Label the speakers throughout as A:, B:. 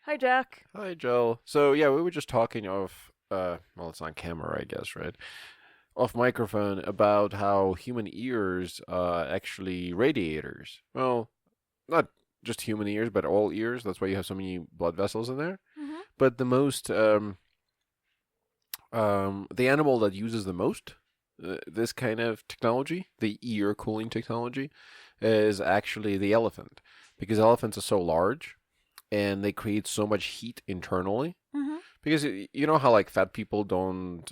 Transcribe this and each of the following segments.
A: Hi, Jack.
B: Hi, Joe. So yeah, we were just talking off. Well, it's on camera, I guess, right? Off microphone about how human ears actually radiators. Well, not just human ears, but all ears. That's why you have so many blood vessels in there.
A: Mm-hmm.
B: But the animal that uses the most this kind of technology, the ear cooling technology, is actually the elephant, because elephants are so large and they create so much heat internally.
A: Mm-hmm.
B: Because you know how like fat people don't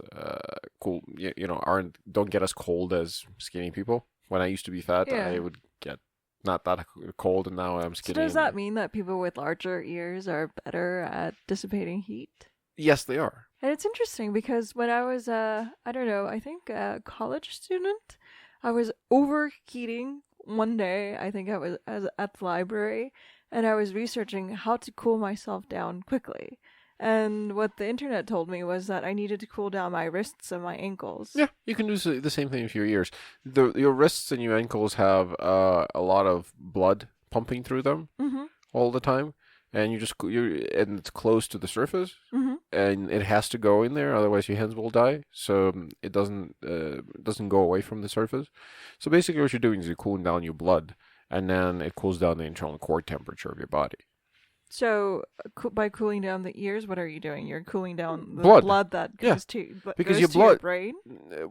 B: aren't don't get as cold as skinny people. When I used to be fat, I
A: Yeah.
B: would get not that cold, and now I'm
A: So
B: skinny.
A: does
B: And
A: that mean that people with larger ears are better at dissipating heat?
B: yes, they are.
A: And it's interesting because when I was, I don't know, I think a college student, I was overheating one day. I think I was at the library, and I was researching how to cool myself down quickly. And what the internet told me was that I needed to cool down my wrists and my ankles.
B: Yeah, you can do the same thing with your ears. Your wrists and your ankles have a lot of blood pumping through them
A: Mm-hmm.
B: all the time, and and it's close to the surface,
A: Mm-hmm.
B: and it has to go in there, otherwise your hands will die. So it doesn't go away from the surface. So basically, what you're doing is you're cooling down your blood, and then it cools down the internal core temperature of your body.
A: So, by cooling down the ears, what are you doing? You're cooling down the
B: Blood,
A: blood that
B: yeah, because
A: goes
B: your
A: to your
B: blood.
A: brain.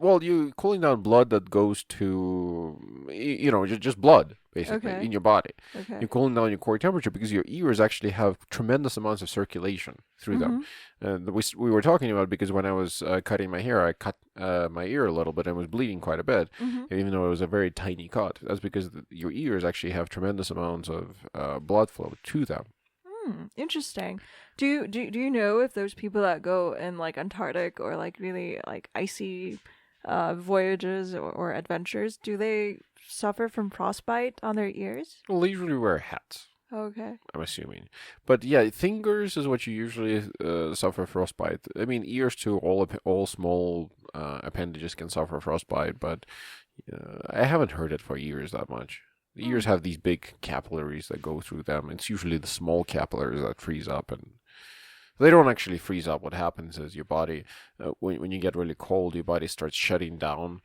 B: Well, you cooling down blood that goes to just blood basically
A: Okay.
B: in your body.
A: Okay.
B: You're cooling down your core temperature because your ears actually have tremendous amounts of circulation through them.
A: Mhm.
B: And we were talking about, because when I was cutting my hair, I cut my ear a little bit and was bleeding quite a bit,
A: Mhm.
B: even though it was a very tiny cut. That's because your ears actually have tremendous amounts of blood flow to them.
A: Interesting. Do you know if those people that go in like Antarctic or like really like icy voyages or adventures, do they suffer from frostbite on their ears?
B: Well, they usually wear hats.
A: Okay.
B: I'm assuming. But yeah, fingers is what you usually suffer frostbite. I mean, ears too. All small appendages can suffer frostbite, but I haven't heard it for ears that much. The
A: Hmm.
B: ears have these big capillaries that go through them. It's usually the small capillaries that freeze up, and they don't actually freeze up. What happens is your body, when you get really cold, your body starts shutting down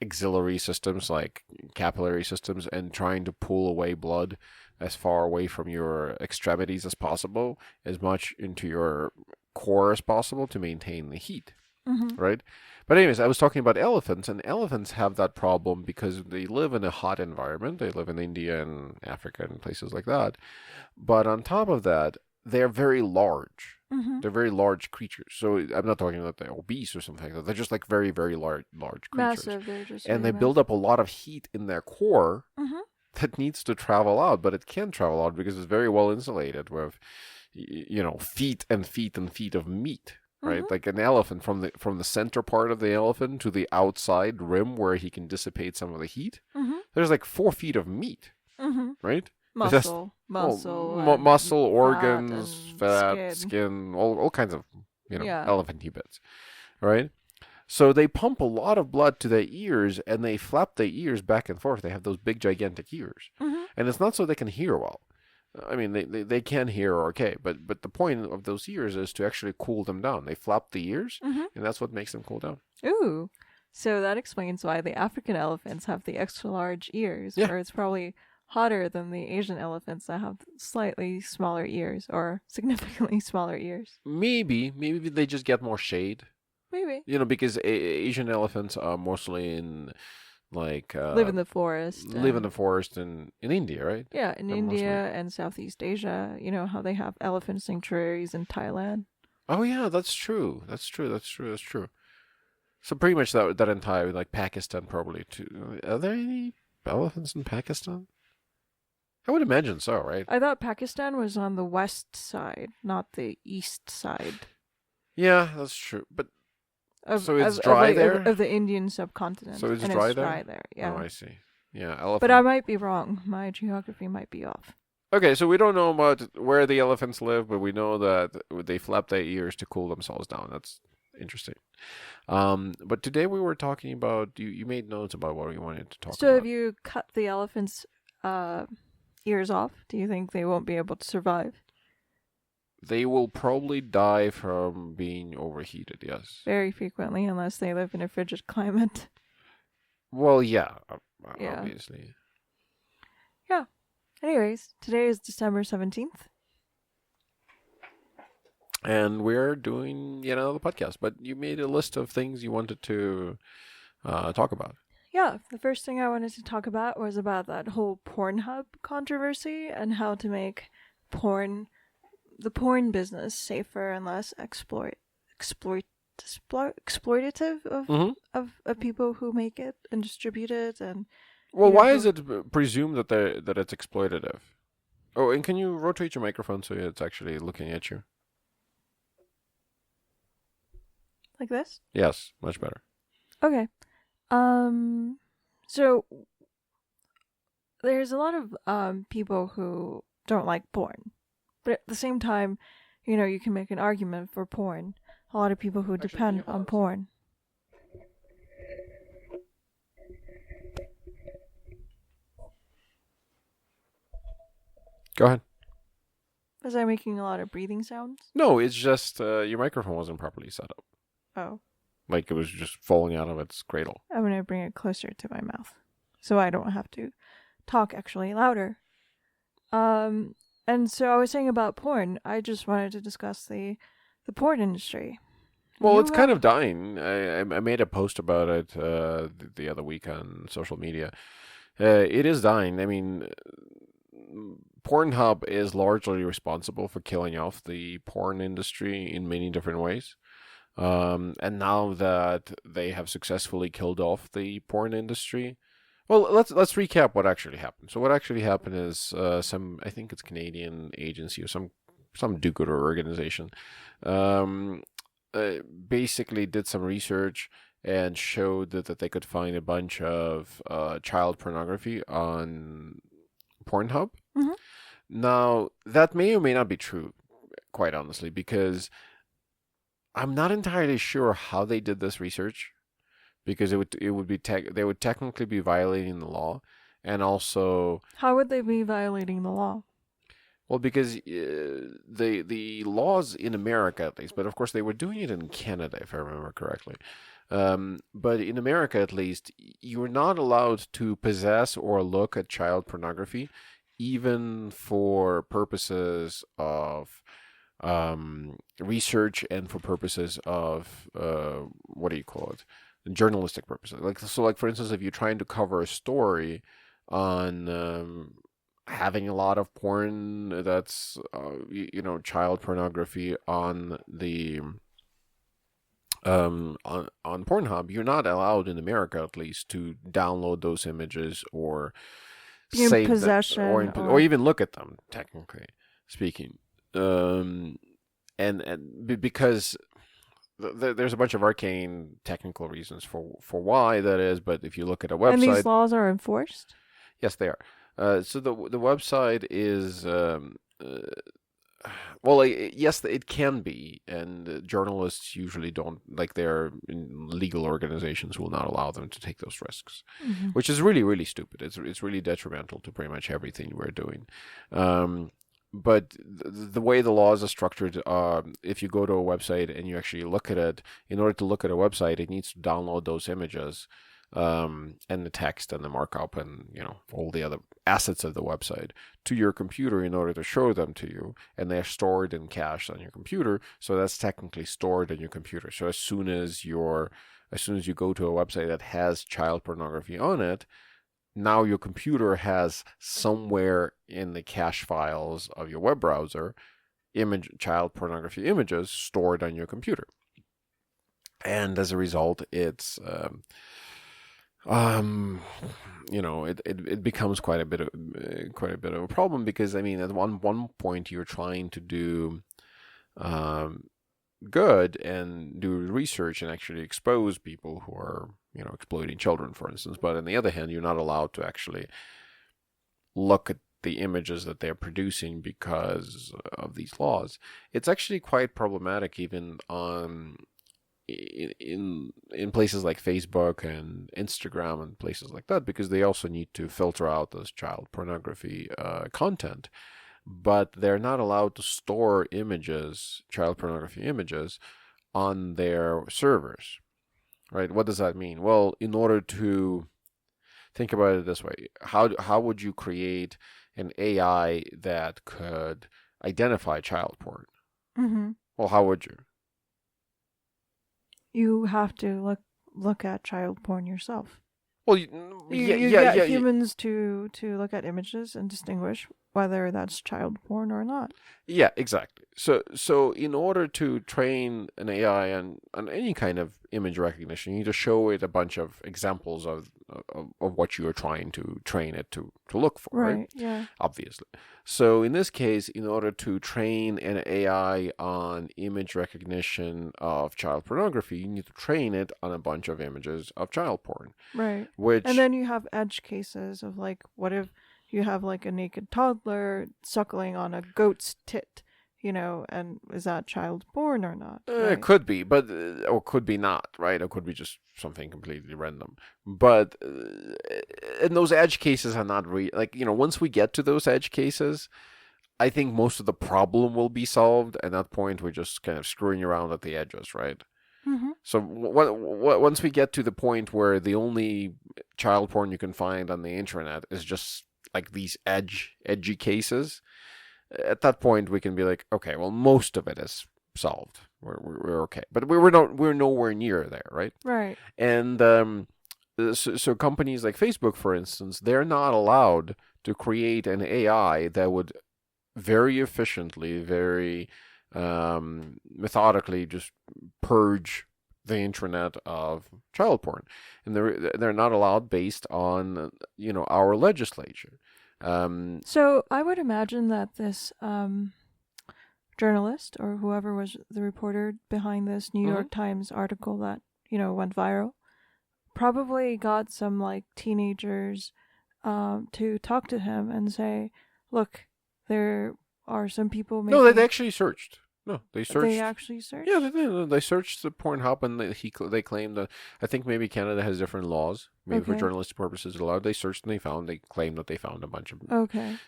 B: auxiliary systems like capillary systems and trying to pull away blood as far away from your extremities as possible, as much into your core as possible to maintain the heat,
A: Mhm.
B: right? But anyways, I was talking about elephants, and elephants have that problem because they live in a hot environment. They live in India and Africa and places like that. But on top of that, they're very large.
A: Mhm.
B: They're very large creatures. So I'm not talking about they're obese or something like that. They're just like very, very large creatures.
A: Massive. They're just
B: And
A: really
B: they build
A: massive.
B: up a lot of heat in their core
A: Mhm.
B: that needs to travel out, but it can travel out because it's very well insulated with, feet and feet and feet of meat, right?
A: Mhm.
B: Like an elephant, from the center part of the elephant to the outside rim where he can dissipate some of the heat.
A: Mhm.
B: There's like 4 feet of meat,
A: Mhm.
B: right? It's just
A: Muscle, and
B: muscle,
A: fat
B: organs,
A: and
B: fat,
A: skin.
B: skin, all kinds of
A: Yeah.
B: elephanty bits, right? So they pump a lot of blood to their ears and they flap their ears back and forth. They have those big, gigantic ears.
A: Mhm.
B: And it's not so they can hear well. I mean, they can hear okay, but the point of those ears is to actually cool them down. They flap the ears,
A: Mhm.
B: and that's what makes them cool down.
A: Ooh. So that explains why the African elephants have the extra large ears,
B: Yeah,
A: or it's probably hotter than the Asian elephants that have slightly smaller ears or significantly smaller ears.
B: maybe they just get more shade.
A: Maybe.
B: Because Asian elephants are mostly in like
A: Live in the forest
B: live in
A: and
B: the forest in India, right?
A: yeah, in
B: They're mostly.
A: India and Southeast Asia, you know how they have elephant sanctuaries in Thailand.
B: Oh yeah, that's true. That's true. So pretty much that entire like Pakistan probably too. Are there any elephants in Pakistan? I would imagine so, right?
A: I thought Pakistan was on the west side, not the east side
B: Yeah, that's true. But
A: of
B: so it's
A: of, of
B: dry
A: like
B: there.
A: of the Indian subcontinent,
B: So it's
A: and
B: dry
A: it's
B: there.
A: dry there.
B: Oh,
A: Yeah,
B: I see. Yeah,
A: but I
B: elephant.
A: might be wrong. My geography might be off.
B: Okay, so we don't know about where the elephants live, but we know that they flap their ears to cool themselves down. That's interesting. But today we were talking about you made notes about what we wanted to talk
A: So if
B: about.
A: you cut the elephant's ears off, do you think they won't be able to survive?
B: They will probably die from being overheated, yes.
A: very frequently, unless they live in a frigid climate.
B: Well, yeah,
A: Yeah.
B: obviously.
A: Yeah. Anyways, today is December 17th.
B: And we're doing yet another podcast, but you made a list of things you wanted to talk about.
A: Yeah, the first thing I wanted to talk about was about that whole Pornhub controversy and how to make the porn business safer and less exploitative of people who make it and distribute it. And
B: Well, why is it presumed that it's exploitative? Oh, and can you rotate your microphone so it's actually looking at you?
A: Like this?
B: Yes, much better.
A: Okay. So there's a lot of people who don't like porn. But at the same time, you can make an argument for porn. A lot of people who depend on porn.
B: Go ahead.
A: Was I making a lot of breathing sounds?
B: No, it's just your microphone wasn't properly set up.
A: Oh.
B: Like it was just falling out of its cradle.
A: I'm going to bring it closer to my mouth so I don't have to talk actually louder. And so I was saying about porn. I just wanted to discuss the porn industry.
B: Well, it's kind of dying. I made a post about it the other week on social media. It is dying. I mean, Pornhub is largely responsible for killing off the porn industry in many different ways. And now that they have successfully killed off the porn industry, well, let's recap what actually happened. So what actually happened is I think it's Canadian agency or some do-gooder organization, basically did some research and showed that they could find a bunch of child pornography on Pornhub.
A: Mm-hmm.
B: Now, that may or may not be true, quite honestly, because I'm not entirely sure how they did this research, because they would technically be violating the law, and also
A: how would they be violating the law?
B: Well, because the laws in America at least, but of course they were doing it in Canada if I remember correctly. But in America at least, you're not allowed to possess or look at child pornography, even for purposes of research and for purposes of what do you call it? Journalistic purposes. Like for instance, if you're trying to cover a story on having a lot of porn that's child pornography on the on Pornhub, you're not allowed in America at least to download those images or
A: be in
B: save
A: possession
B: them, or even look at them, technically speaking. Because there's a bunch of arcane technical reasons for why that is, but if you look at a website,
A: and these laws are enforced.
B: Yes, they are. So the website is well, yes, it can be, and journalists usually don't, like their legal organizations will not allow them to take those risks, which is really, really stupid. It's really detrimental to pretty much everything we're doing. But the way the laws are structured, if you go to a website and you actually look at it, in order to look at a website, it needs to download those images, and the text and the markup and all the other assets of the website to your computer in order to show them to you, and they're stored and cached on your computer. So that's technically stored on your computer. So as soon as you go to a website that has child pornography on it, now your computer has somewhere in the cache files of your web browser child pornography images stored on your computer, and as a result, it's it becomes quite a bit of a problem, because I mean, at one point you're trying to do good and do research and actually expose people who are exploiting children, for instance, but on the other hand, you're not allowed to actually look at the images that they're producing because of these laws. It's actually quite problematic even on in places like Facebook and Instagram and places like that, because they also need to filter out this child pornography content. but they're not allowed to store images, child pornography images, on their servers, right? What does that mean? Well, in order to think about it this way, how would you create an AI that could identify child porn?
A: Mm-hmm.
B: Well, how would you?
A: You have to look at child porn yourself.
B: Well,
A: You get humans to look at images and distinguish whether that's child porn or not.
B: Yeah, exactly. So in order to train an AI on any kind of image recognition, you need to show it a bunch of examples of what you are trying to train it to look for, right?
A: Yeah.
B: Obviously. So in this case, in order to train an AI on image recognition of child pornography, you need to train it on a bunch of images of child porn.
A: Right.
B: Which
A: And then you have edge cases of like, what if you have like a naked toddler suckling on a goat's tit, and is that child porn or not? Right?
B: It could be, but or could be not, right? Or could be just something completely random. But and those edge cases are not really like once we get to those edge cases, I think most of the problem will be solved. At that point, we're just kind of screwing around at the edges, right?
A: Mm-hmm.
B: So once we get to the point where the child porn you can find on the internet is just like these edgy cases, at that point we can be like, okay, well, most of it is solved. We're okay, but we're nowhere near there, right?
A: Right.
B: And so companies like Facebook, for instance, they're not allowed to create an AI that would very efficiently, very methodically just purge the internet of child porn, and they're not allowed based on our legislature.
A: So I would imagine that this journalist or whoever was the reporter behind this New York Times article that went viral probably got some like teenagers to talk to him and say, look, there are some people making...
B: No, they actually searched. No, they searched.
A: They actually searched?
B: Yeah, they searched the Pornhub, and they claimed that... I think maybe Canada has different laws. Maybe for journalistic purposes allowed. They searched and they claimed that they found a bunch of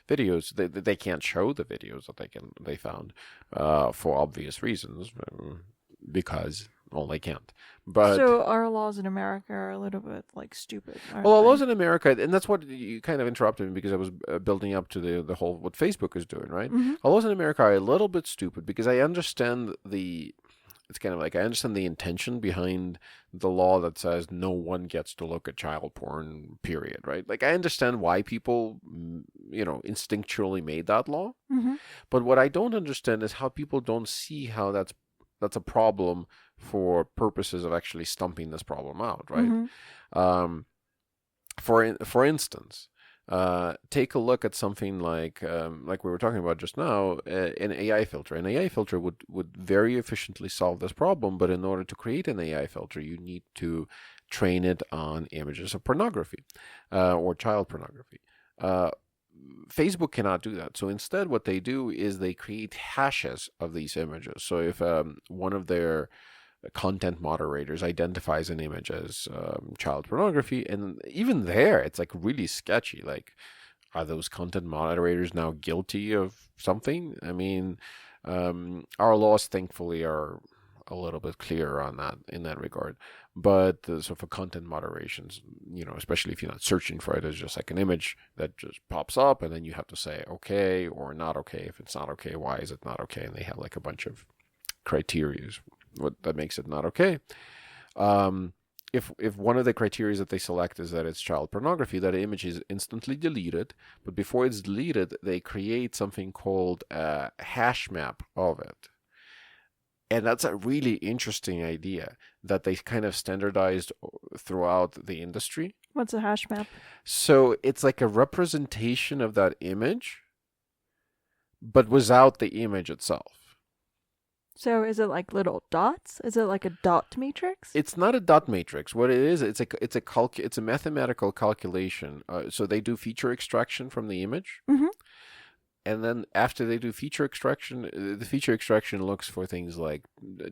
B: videos. They can't show the videos that they found for obvious reasons, because... Well, they can't. But
A: so our laws in America are a little bit like stupid.
B: Well, our laws in America, and that's what you kind of interrupted me because I was building up to the whole what Facebook is doing, right?
A: Mm-hmm.
B: Our laws in America are a little bit stupid because I understand it's kind of like I understand the intention behind the law that says no one gets to look at child porn, period, right? Like I understand why people, instinctually made that law.
A: Mm-hmm.
B: But what I don't understand is how people don't see how that's a problem for purposes of actually stumping this problem out, right?
A: Mm-hmm.
B: For instance, take a look at something like we were talking about just now, an AI filter. An AI filter would very efficiently solve this problem, but in order to create an AI filter, you need to train it on images of pornography or child pornography. Facebook cannot do that. So instead, what they do is they create hashes of these images. So if one of their content moderators identifies an image as child pornography, and even there, it's like really sketchy. Like, are those content moderators now guilty of something? I mean, our laws, thankfully, are a little bit clearer on that in that regard. But so for content moderations, especially if you're not searching for it, it's just like an image that just pops up, and then you have to say okay or not okay. If it's not okay, why is it not okay? And they have like a bunch of criteria what that makes it not okay. If one of the criteria that they select is that it's child pornography, that image is instantly deleted. But before it's deleted, they create something called a hash map of it. And that's a really interesting idea that they kind of standardized throughout the industry.
A: What's a hash map?
B: So it's like a representation of that image, but without the image itself.
A: So is it like little dots? Is it like a dot matrix?
B: It's not a dot matrix. What it is, it's a mathematical calculation. So they do feature extraction from the image.
A: Mm-hmm.
B: and then after they do feature extraction, the feature extraction looks for things like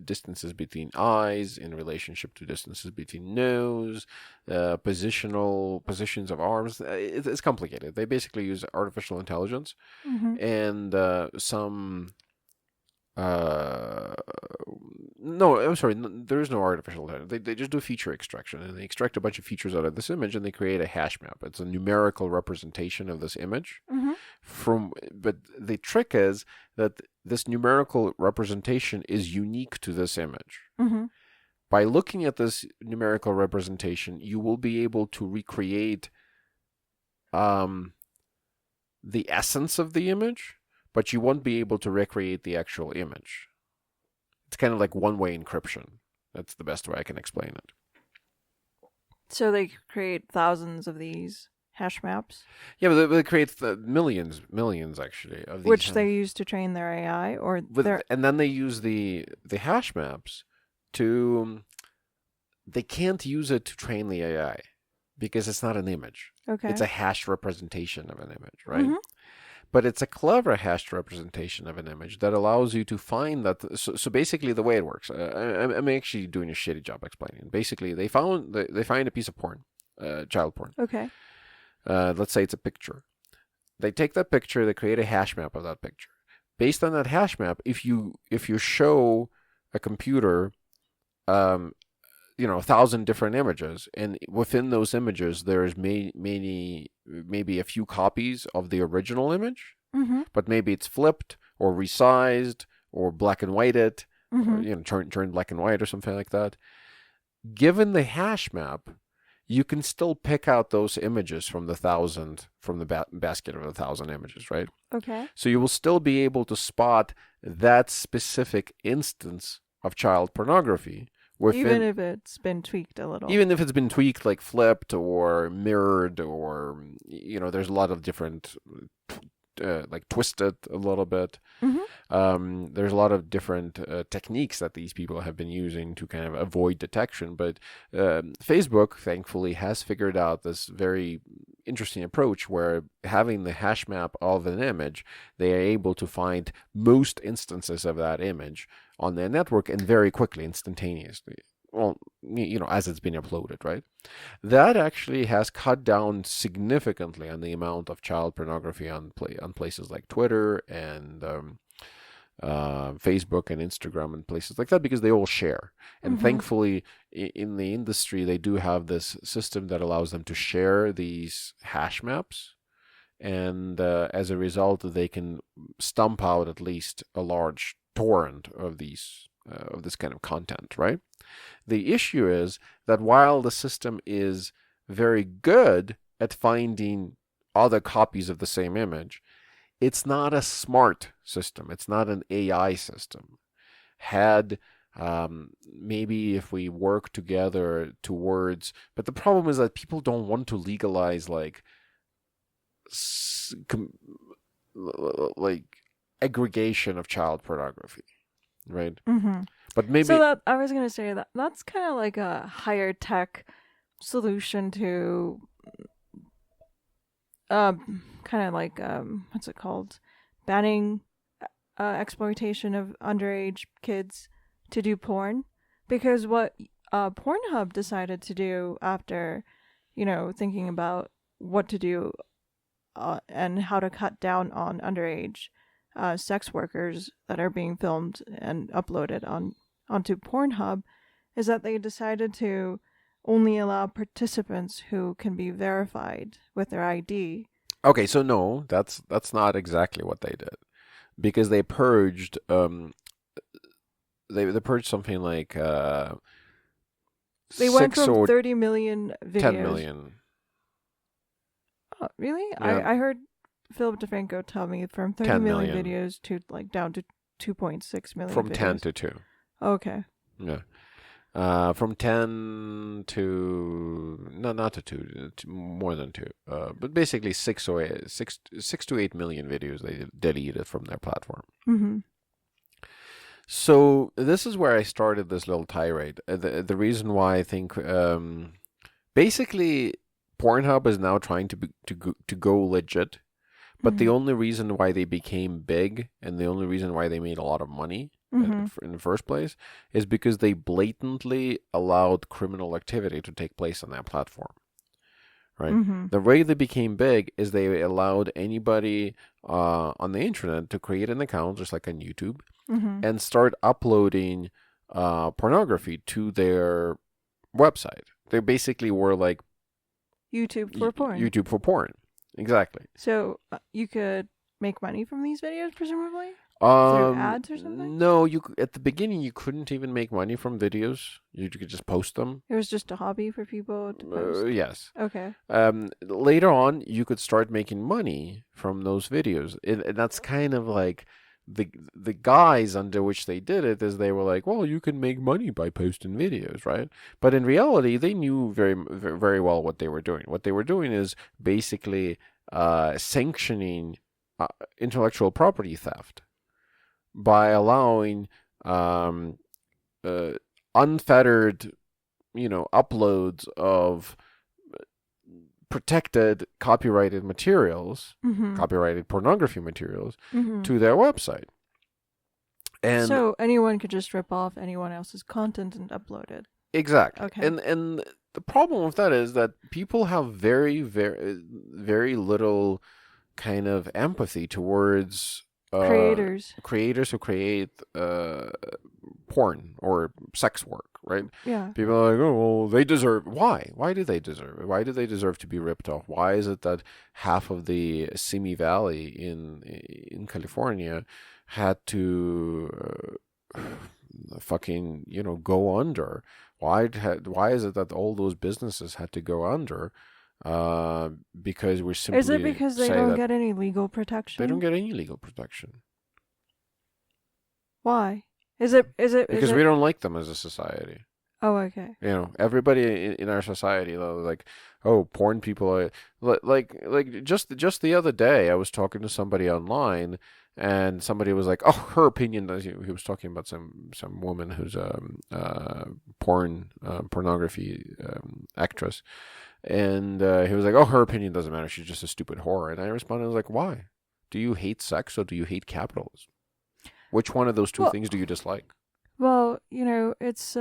B: distances between eyes in relationship to distances between nose, positions of arms. It's complicated. They basically use artificial intelligence and some. No, I'm sorry. There is no artificial intelligence. They just do feature extraction, and they extract a bunch of features out of this image, and they create a hash map. It's a numerical representation of this image. But the trick is that this numerical representation is unique to this image. By looking at this numerical representation, you will be able to recreate the essence of the image, but you won't be able to recreate the actual image. It's kind of like one-way encryption. That's the best way I can explain it.
A: So they create thousands of these hash maps?
B: Yeah, but they create millions actually of these.
A: Which they use to train their AI,
B: and then they use the hash maps to. They can't use it to train the AI because it's not an image.
A: Okay.
B: It's a hashed representation of an image, right? But it's a clever hashed representation of an image that allows you to find that. So basically, the way it works, I'm actually doing a shitty job explaining. Basically, they find a piece of porn, child porn.
A: Okay.
B: Let's say it's a picture. They take that picture, they create a hash map of that picture. Based on that hash map, if you show a computer, 1,000 different images, and within those images there's maybe a few copies of the original image, but maybe it's flipped or resized or black and whited, or, turned black and white or something like that. Given the hash map, you can still pick out those images from the basket of 1,000 images, right?
A: Okay.
B: So you will still be able to spot that specific instance of child pornography.
A: Even if it's been tweaked a little.
B: Even if it's been tweaked, like flipped or mirrored, or, there's a lot of different, like twisted a little bit. There's a lot of different techniques that these people have been using to kind of avoid detection. But Facebook, thankfully, has figured out this very interesting approach where having the hash map of an image, they are able to find most instances of that image on their network and very quickly, instantaneously. Well, as it's been uploaded, right? That actually has cut down significantly on the amount of child pornography on places like Twitter and Facebook and Instagram and places like that, because they all share. And thankfully, in the industry, they do have this system that allows them to share these hash maps. And as a result, they can stump out at least a large torrent of this kind of content, right? The issue is that while the system is very good at finding other copies of the same image, it's not a smart system. It's not an AI system. Maybe if we work together towards, but the problem is that people don't want to legalize like aggregation of child pornography, right? But maybe
A: I was gonna say that's kind of like a higher tech solution to kind of like what's it called, banning exploitation of underage kids to do porn, because what Pornhub decided to do after thinking about what to do and how to cut down on underage sex workers that are being filmed and uploaded onto Pornhub, is that they decided to only allow participants who can be verified with their ID.
B: Okay, so no, that's not exactly what they did, because they purged they purged something like
A: they went from 30 million videos.
B: 10 million.
A: Oh, really?
B: Yeah.
A: I heard Philip DeFranco tell me from 30 million videos to like down to 2.6 million
B: from
A: videos.
B: 10 to 2.
A: Okay.
B: Yeah. From 10 to not to 2, to more than 2. But basically 6 to 8 million videos they deleted from their platform. So this is where I started this little tirade. The reason why I think basically Pornhub is now trying to go legit But the only reason why they became big and the only reason why they made a lot of money in the first place is because they blatantly allowed criminal activity to take place on that platform. Right? The way they became big is they allowed anybody on the internet to create an account, just like on YouTube, and start uploading pornography to their website. They basically were like
A: YouTube for porn.
B: YouTube for porn. Exactly.
A: So you could make money from these videos, presumably? Through ads or something?
B: No, at the beginning you couldn't even make money from videos. You could just post them.
A: It was just a hobby for people to post?
B: Yes.
A: Okay.
B: Later on, you could start making money from those videos. And that's kind of like the guise under which they did it is they were like, well, you can make money by posting videos, right? But in reality, they knew very, very well what they were doing. What they were doing is basically sanctioning intellectual property theft by allowing unfettered, uploads of protected copyrighted materials, copyrighted pornography materials, to their website. And
A: so anyone could just rip off anyone else's content and upload it.
B: Exactly.
A: Okay.
B: And the problem with that is that people have very, very, very little kind of empathy towards creators who create porn or sex work, right?
A: Yeah.
B: People are like, oh, well, they deserve. Why? Why do they deserve it? Why do they deserve to be ripped off? Why is it that half of the Simi Valley in California had to fucking go under? Why is it that all those businesses had to go under? Because we're simply.
A: Is it because they don't get any legal protection?
B: They don't get any legal protection.
A: Why? Is it
B: because we don't like them as a society.
A: Oh, okay.
B: Everybody in our society, like, oh, porn people are like just the other day, I was talking to somebody online, and somebody was like, oh, her opinion. He was talking about some woman who's a pornography actress. And he was like, oh, her opinion doesn't matter. She's just a stupid whore. And I responded, I was like, why? Do you hate sex or do you hate capitalism? Which one of those two things do you dislike?
A: Well, it's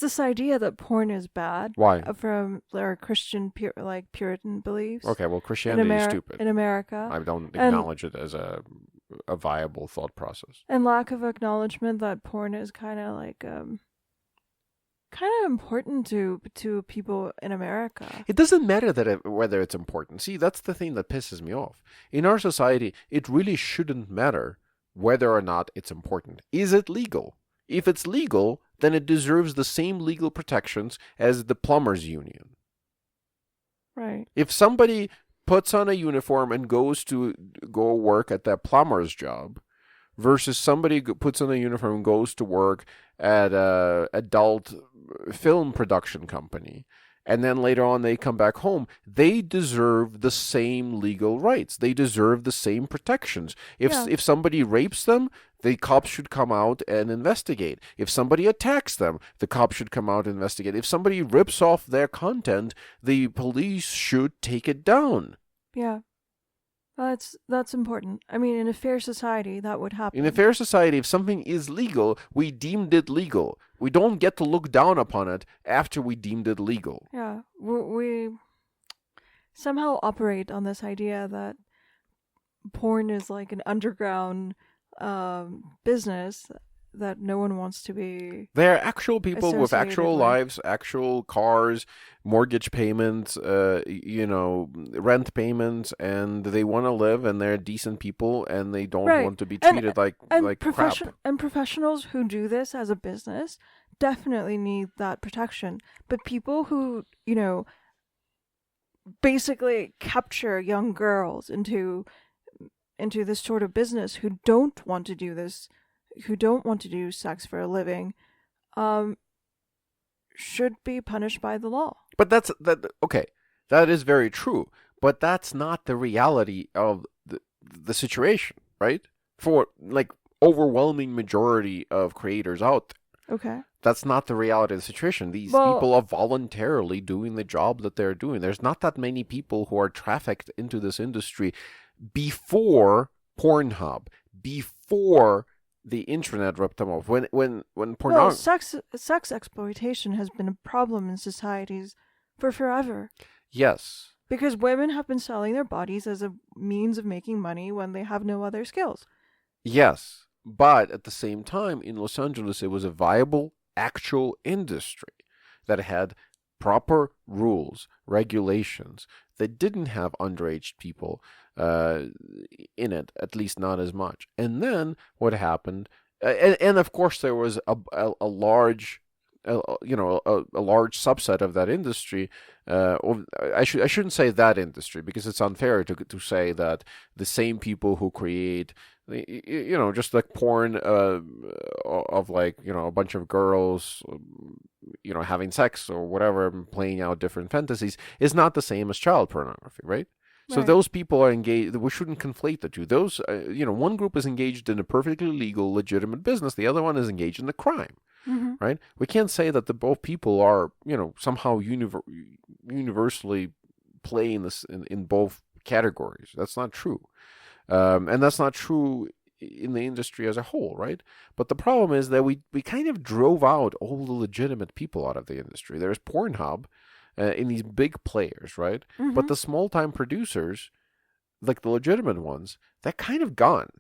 A: this idea that porn is bad.
B: Why?
A: From our Christian, Puritan beliefs.
B: Okay, well, Christianity is stupid.
A: In America.
B: I don't acknowledge it as a viable thought process.
A: And lack of acknowledgement that porn is kind of like... kind of important to people in America.
B: It doesn't matter whether it's important. See, that's the thing that pisses me off. In our society, it really shouldn't matter whether or not it's important. Is it legal? If it's legal, then it deserves the same legal protections as the plumbers union.
A: Right.
B: If somebody puts on a uniform and goes to go work at that plumber's job, versus somebody puts on a uniform and goes to work at a adult film production company, and then later on they come back home, they deserve the same legal rights. They deserve the same protections. If somebody rapes them, the cops should come out and investigate. If somebody attacks them, the cops should come out and investigate. If somebody rips off their content, the police should take it down.
A: Yeah. That's important. I mean, in a fair society, that would happen.
B: In a fair society, if something is legal, we deemed it legal. We don't get to look down upon it after we deemed it legal.
A: Yeah, we somehow operate on this idea that porn is like an underground business that no one wants to be.
B: They're actual people with actual lives, actual cars, mortgage payments, rent payments, and they want to live, and they're decent people, and they don't want to be treated like crap.
A: And professionals who do this as a business definitely need that protection. But people who, basically capture young girls into this sort of business, who don't want to do this, who don't want to do sex for a living, should be punished by the law.
B: But okay. That is very true. But that's not the reality of the situation, right? For overwhelming majority of creators out there.
A: Okay.
B: That's not the reality of the situation. These
A: Well,
B: people are voluntarily doing the job that they're doing. There's not that many people who are trafficked into this industry before Pornhub, before the internet ripped them off. When
A: well,
B: pornography,
A: sex exploitation has been a problem in societies for forever.
B: yes,
A: Because women have been selling their bodies as a means of making money when they have no other skills.
B: yes, but at the same time, in Los Angeles, it was a viable, actual industry that had proper rules, regulations that didn't have underage people uh, in it, at least not as much. And then what happened, and of course there was a large, a large subset of that industry. Or I shouldn't say that industry because it's unfair to say that the same people who create just like porn of like a bunch of girls having sex or whatever, playing out different fantasies is not the same as child pornography, right? So
A: Right.
B: those people are engaged. We shouldn't conflate the two. Those, one group is engaged in a perfectly legal, legitimate business. The other one is engaged in a crime,
A: Mm-hmm.
B: right? We can't say that the both people are, somehow universally playing this in both categories. That's not true. And that's not true in the industry as a whole, right? But the problem is that we kind of drove out all the legitimate people out of the industry. There's Pornhub in these big players, right? But
A: Mm-hmm.
B: the small time producers, like the legitimate ones, they're kind of gone.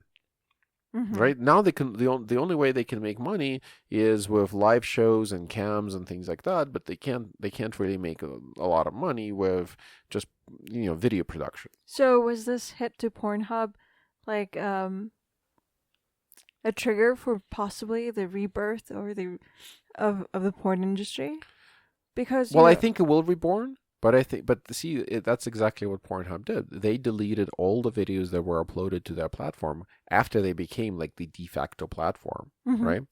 A: Mm-hmm.
B: Right now, the only way they can make money is with live shows and cams and things like that. But they can't really make a lot of money with just video production.
A: So was this hit to Pornhub like a trigger for possibly the rebirth or the of the porn industry? Because
B: Well, I think it will reborn, but see, that's exactly what Pornhub did. They deleted all the videos that were uploaded to their platform after they became like the de facto platform,
A: Mm-hmm.
B: right?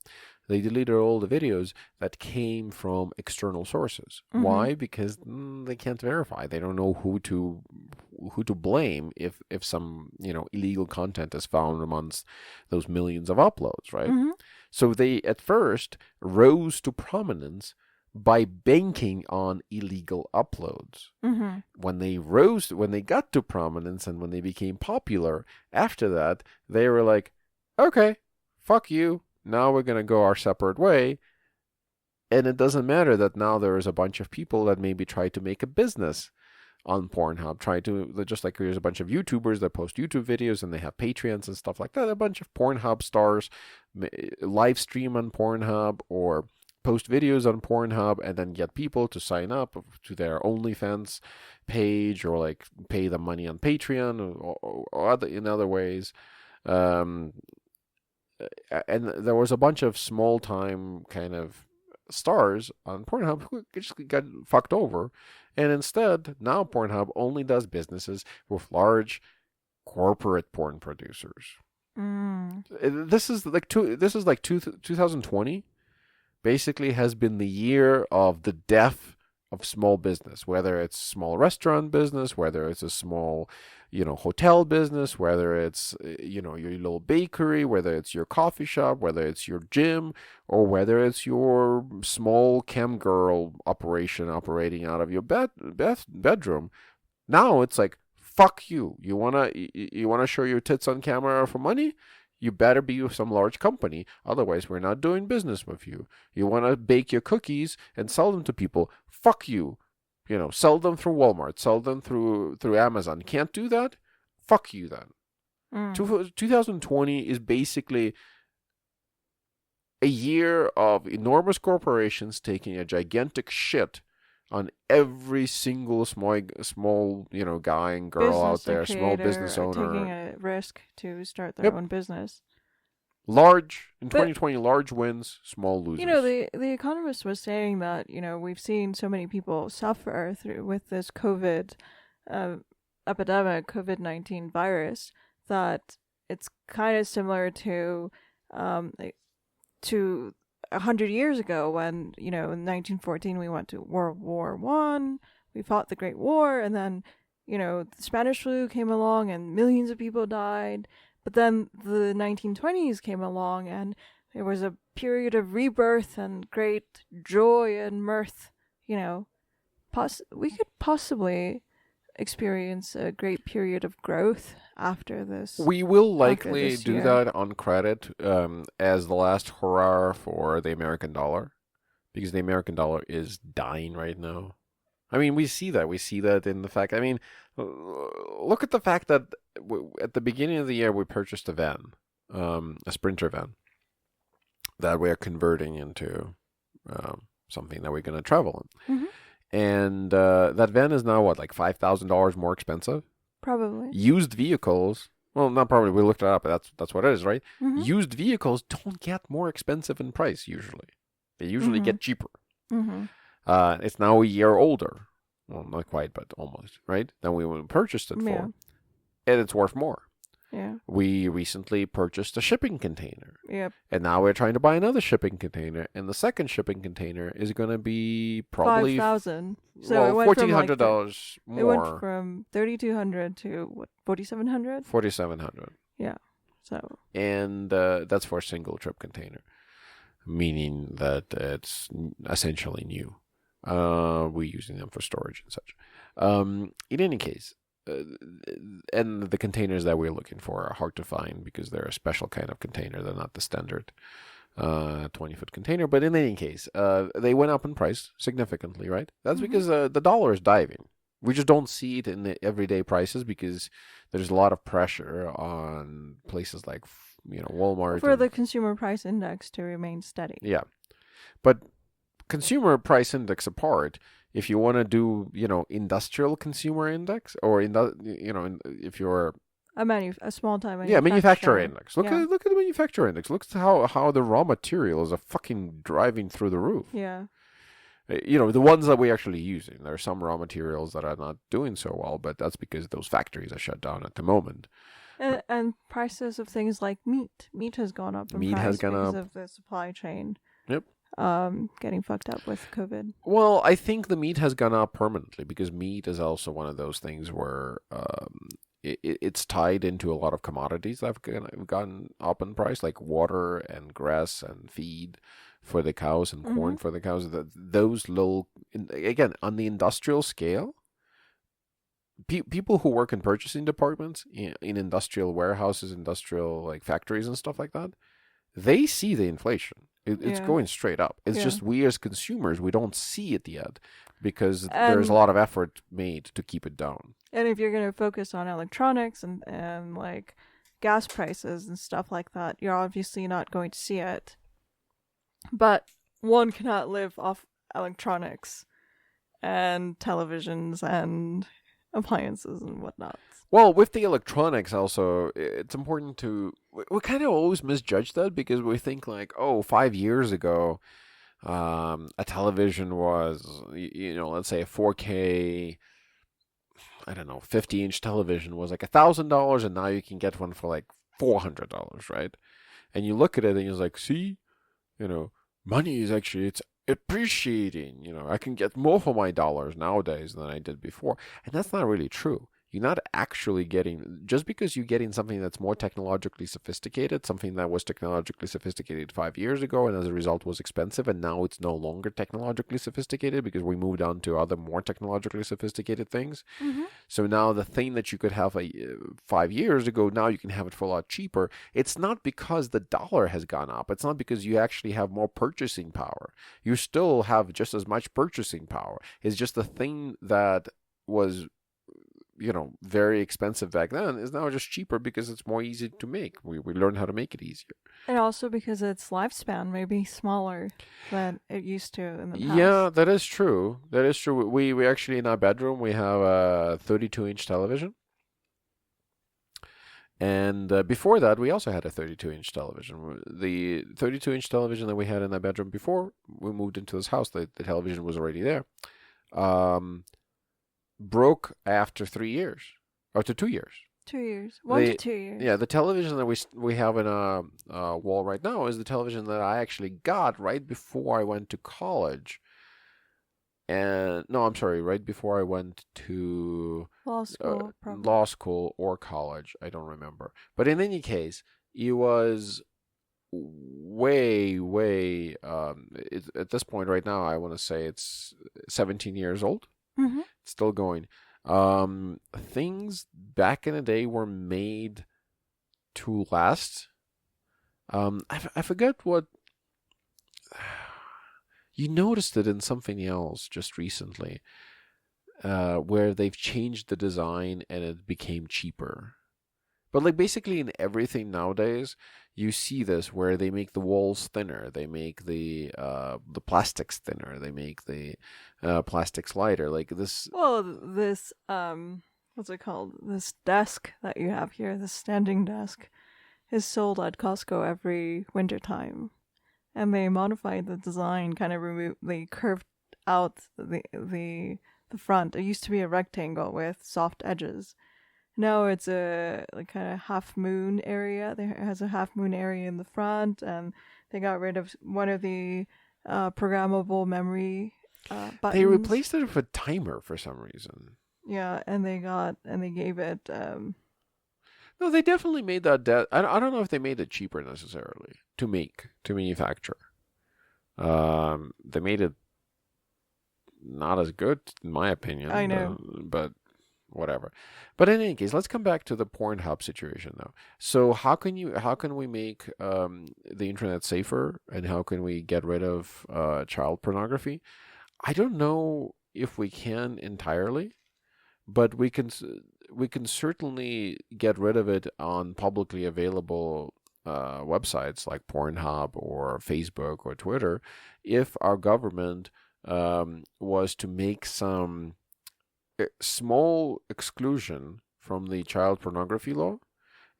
B: They deleted all the videos that came from external sources.
A: Mm-hmm.
B: Why? Because they can't verify. They don't know who to blame if some illegal content is found amongst those millions of uploads, right?
A: Mm-hmm.
B: So they at first rose to prominence by banking on illegal uploads.
A: Mm-hmm.
B: When they got to prominence and when they became popular, after that, they were like, okay, fuck you. Now we're going to go our separate way. And it doesn't matter that now there is a bunch of people that maybe try to make a business on Pornhub, just like there's a bunch of YouTubers that post YouTube videos and they have Patreons and stuff like that. A bunch of Pornhub stars live stream on Pornhub or post videos on Pornhub and then get people to sign up to their OnlyFans page or like pay them money on Patreon or in other ways. Um, and there was a bunch of small time kind of stars on Pornhub who just got fucked over. And instead, now Pornhub only does businesses with large corporate porn producers.
A: Mm.
B: This is like 2020 basically has been the year of the death of small business, whether it's small restaurant business, whether it's a small, hotel business, whether it's, your little bakery, whether it's your coffee shop, whether it's your gym, or whether it's your small cam girl operation operating out of your bedroom. Now it's like, fuck you. You wanna show your tits on camera for money? You better be with some large company. Otherwise, we're not doing business with you. You want to bake your cookies and sell them to people? Fuck you. Sell them through Walmart. Sell them through Amazon. Can't do that? Fuck you then.
A: Mm.
B: 2020 is basically a year of enormous corporations taking a gigantic shit on every single small guy and girl out
A: Business
B: there, small
A: creator
B: business
A: taking
B: owner.
A: a risk to start their
B: Yep.
A: own business.
B: Large in
A: But
B: 2020, large wins, small losers.
A: the Economist was saying that we've seen so many people suffer through with this COVID uh, epidemic, COVID-19 virus, that it's kind of similar to to 100 years ago when in 1914 we went to World War I. We fought the Great War, and then the Spanish flu came along and millions of people died. But then the 1920s came along and It was a period of rebirth and great joy and mirth. You know, we could possibly experience a great period of growth after this.
B: We will
A: After
B: likely
A: this
B: do
A: year.
B: that on credit as the last hurrah for the American dollar, because the American dollar is dying right now. I mean, we see that. We see that in the fact. I mean, look at the fact that at the beginning of the year we purchased a van, a Sprinter van, that we are converting into something that we're going to travel in.
A: Mm-hmm.
B: And that van is now what, like $5,000 more expensive?
A: Probably.
B: Used vehicles. Well, not probably. We looked it up, but that's what it is, right?
A: Mm-hmm.
B: Used vehicles don't get more expensive in price usually. They usually
A: Mm-hmm.
B: get cheaper.
A: Mm-hmm.
B: It's now a year older. Well, not quite, but almost, right? Than we purchased it for.
A: Yeah.
B: And it's worth more.
A: Yeah.
B: We recently purchased a shipping container.
A: Yep.
B: And now we're trying to buy another shipping container. And the second shipping container is going to be probably
A: $5,000. So it went
B: $1,400 more.
A: It went from 3,200 to what, 4,700?
B: $4,700.
A: Yeah. So.
B: And that's for a single trip container, meaning that it's essentially new. We're using them for storage and such. In any case, and the containers that we're looking for are hard to find because they're a special kind of container. They're not the standard 20-foot container. But in any case, they went up in price significantly, right? That's because the dollar is diving. We just don't see it in the everyday prices because there's a lot of pressure on places like, Walmart.
A: For the consumer price index to remain steady.
B: Yeah. But consumer price index apart, if you want to do, industrial consumer index, or if you're
A: A small time
B: manufacturer index. Look
A: Yeah.
B: at the manufacturer index. Look at how the raw materials are fucking driving through the roof.
A: Yeah.
B: The ones that we actually using. There are some raw materials that are not doing so well, but that's because those factories are shut down at the moment.
A: And prices of things like meat. Meat has gone up in
B: Meat
A: price
B: has gone
A: because
B: up.
A: of the supply chain.
B: Yep.
A: Getting fucked up with COVID.
B: Well, I think the meat has gone up permanently because meat is also one of those things where it's tied into a lot of commodities that have gone up in price, like water and grass and feed for the cows and corn for the cows. Those little, again, on the industrial scale, people who work in purchasing departments in industrial warehouses, industrial factories and stuff like that, they see the inflation. It's going straight up. It's just we as consumers, we don't see it yet because there's a lot of effort made to keep it down.
A: And if you're going to focus on electronics and like gas prices and stuff like that, you're obviously not going to see it. But one cannot live off electronics and televisions and appliances and whatnot.
B: Well, with the electronics also, it's important to... We kind of always misjudge that because we think 5 years ago, a television was, let's say a 4K, I don't know, 50-inch television was $1,000, and now you can get one for $400, right? And you look at it and you're like, see, money is actually, it's appreciating. I can get more for my dollars nowadays than I did before. And that's not really true. You're not actually getting, just because you're getting something that's more technologically sophisticated, something that was technologically sophisticated 5 years ago and as a result was expensive, and now it's no longer technologically sophisticated because we moved on to other more technologically sophisticated things.
A: Mm-hmm.
B: So now the thing that you could have 5 years ago, now you can have it for a lot cheaper. It's not because the dollar has gone up. It's not because you actually have more purchasing power. You still have just as much purchasing power. It's just the thing that was very expensive back then is now just cheaper because it's more easy to make. We learned how to make it easier.
A: And also because its lifespan may be smaller than it used to in the past.
B: Yeah, that is true. That is true. We actually, in our bedroom, we have a 32-inch television. And before that, we also had a 32-inch television. The 32-inch television that we had in our bedroom before we moved into this house, the television was already there. Broke after 3 years, or to 2 years.
A: 2 years, 1 to 2 years.
B: Yeah, the television that we have in a wall right now is the television that I actually got right before I went to college. And no, I'm sorry, right before I went to law school or college. I don't remember. But in any case, it was way. At this point right now, I want to say it's 17 years old.
A: Mm-hmm.
B: It's still going. Things back in the day were made to last. I forget what. You noticed it in something else just recently, where they've changed the design and it became cheaper. But like basically in everything nowadays, you see this where they make the walls thinner, they make the plastics thinner, they make the plastics lighter. Like this.
A: Well, this what's it called? This desk that you have here, this standing desk, is sold at Costco every winter time, and they modified the design, kind of they curved out the front. It used to be a rectangle with soft edges. Now it's a like kind of half moon area. There has a half moon area in the front, and they got rid of one of the programmable memory buttons.
B: They replaced it with a timer for some reason.
A: Yeah, and they gave it.
B: No, they definitely made that. I don't know if they made it cheaper necessarily to manufacture. They made it not as good, in my opinion.
A: I know,
B: but whatever. But in any case, let's come back to the Pornhub situation now. So how can we make the internet safer, and how can we get rid of child pornography? I don't know if we can entirely, but we can certainly get rid of it on publicly available websites like Pornhub or Facebook or Twitter if our government was to make some small exclusion from the child pornography law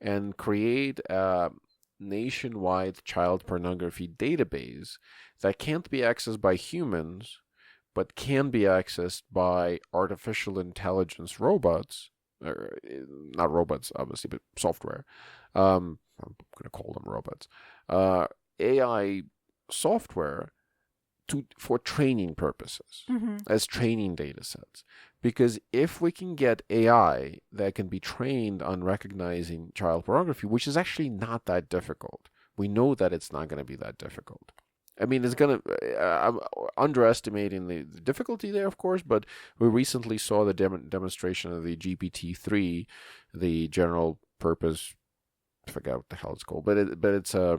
B: and create a nationwide child pornography database that can't be accessed by humans but can be accessed by artificial intelligence robots, or not robots obviously, but software. I'm going to call them robots. AI software for training purposes, as training data sets. Because if we can get AI that can be trained on recognizing child pornography, which is actually not that difficult, we know that it's not going to be that difficult. I mean, it's going to, I'm underestimating the difficulty there, of course, but we recently saw the demonstration of the GPT-3, the general purpose, I forgot what the hell it's called, but it's a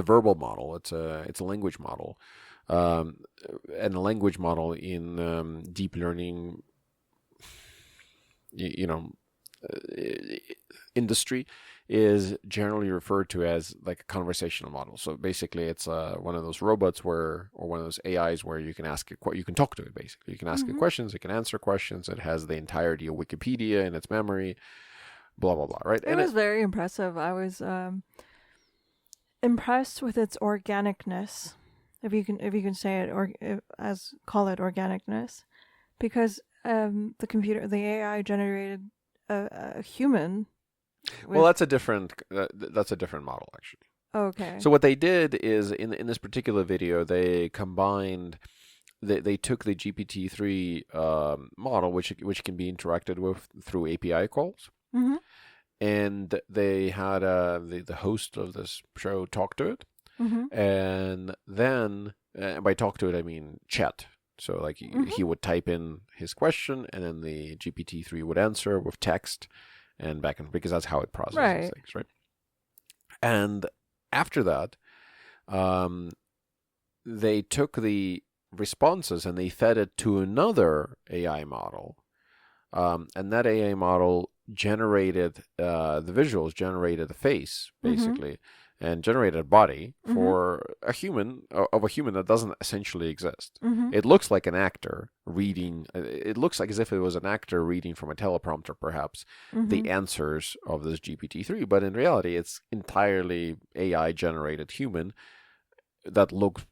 B: verbal model. It's a language model, and a language model in deep learning, industry is generally referred to as like a conversational model. So basically, it's one of those robots or one of those AIs where you can ask it, you can talk to it. Basically, you can ask it questions, it can answer questions. It has the entirety of Wikipedia in its memory. Blah blah blah. Right?
A: It was very impressive. I was impressed with its organicness, if you can say it, or call it organicness, because the AI generated a human.
B: Well, that's a different model actually.
A: Okay.
B: So what they did is in this particular video, they combined. They took the GPT-3 model, which can be interacted with through API calls.
A: Mm-hmm.
B: And they had the host of this show talk to it, and then by talk to it I mean chat. So like he would type in his question, and then the GPT-3 would answer with text and back and because that's how it processes things, right? And after that, they took the responses and they fed it to another AI model, and that AI model generated the visuals, generated the face, basically, and generated a body for a human that doesn't essentially exist. It looks like an actor reading. It looks like as if it was an actor reading from a teleprompter, perhaps, the answers of this GPT-3. But in reality, it's entirely AI-generated human that looks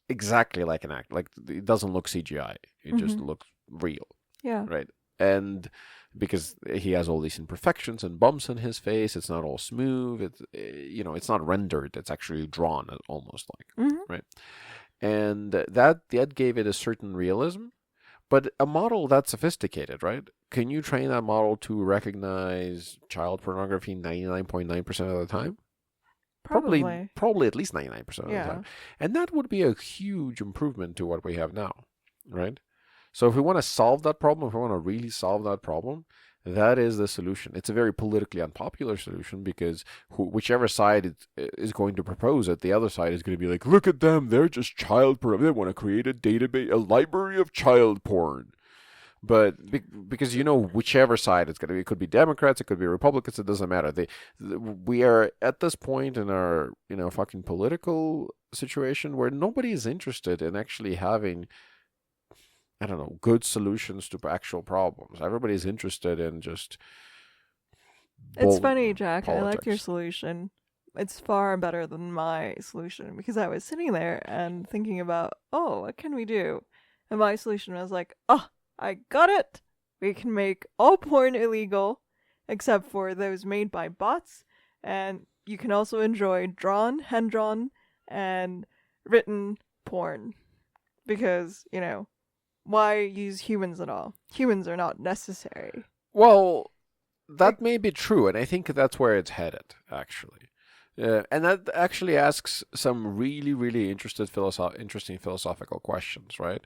B: exactly like an actor. Like it doesn't look CGI. It just looks real.
A: Yeah.
B: Right. And because he has all these imperfections and bumps in his face, it's not all smooth. It's not rendered. It's actually drawn almost like, right? And that gave it a certain realism. But a model that sophisticated, right? Can you train that model to recognize child pornography 99.9% of the time?
A: Probably.
B: Probably at least 99% of the
A: Yeah.
B: time. And that would be a huge improvement to what we have now, right? So if we want to solve that problem, if we want to really solve that problem, that is the solution. It's a very politically unpopular solution because whichever side is going to propose it, the other side is going to be like, look at them, they're just child porn. They want to create a database, a library of child porn. But because whichever side it's going to be, it could be Democrats, it could be Republicans, it doesn't matter. We are at this point in our fucking political situation where nobody is interested in actually having, I don't know, good solutions to actual problems. Everybody's interested in just
A: It's funny, Jack.
B: politics.
A: I like your solution. It's far better than my solution because I was sitting there and thinking about, oh, what can we do? And my solution was like, oh, I got it. We can make all porn illegal except for those made by bots. And you can also enjoy drawn, hand-drawn, and written porn. Because, why use humans at all? Humans are not necessary.
B: Well, that may be true, and I think that's where it's headed, actually. And that actually asks some really, really interesting philosophical questions, right?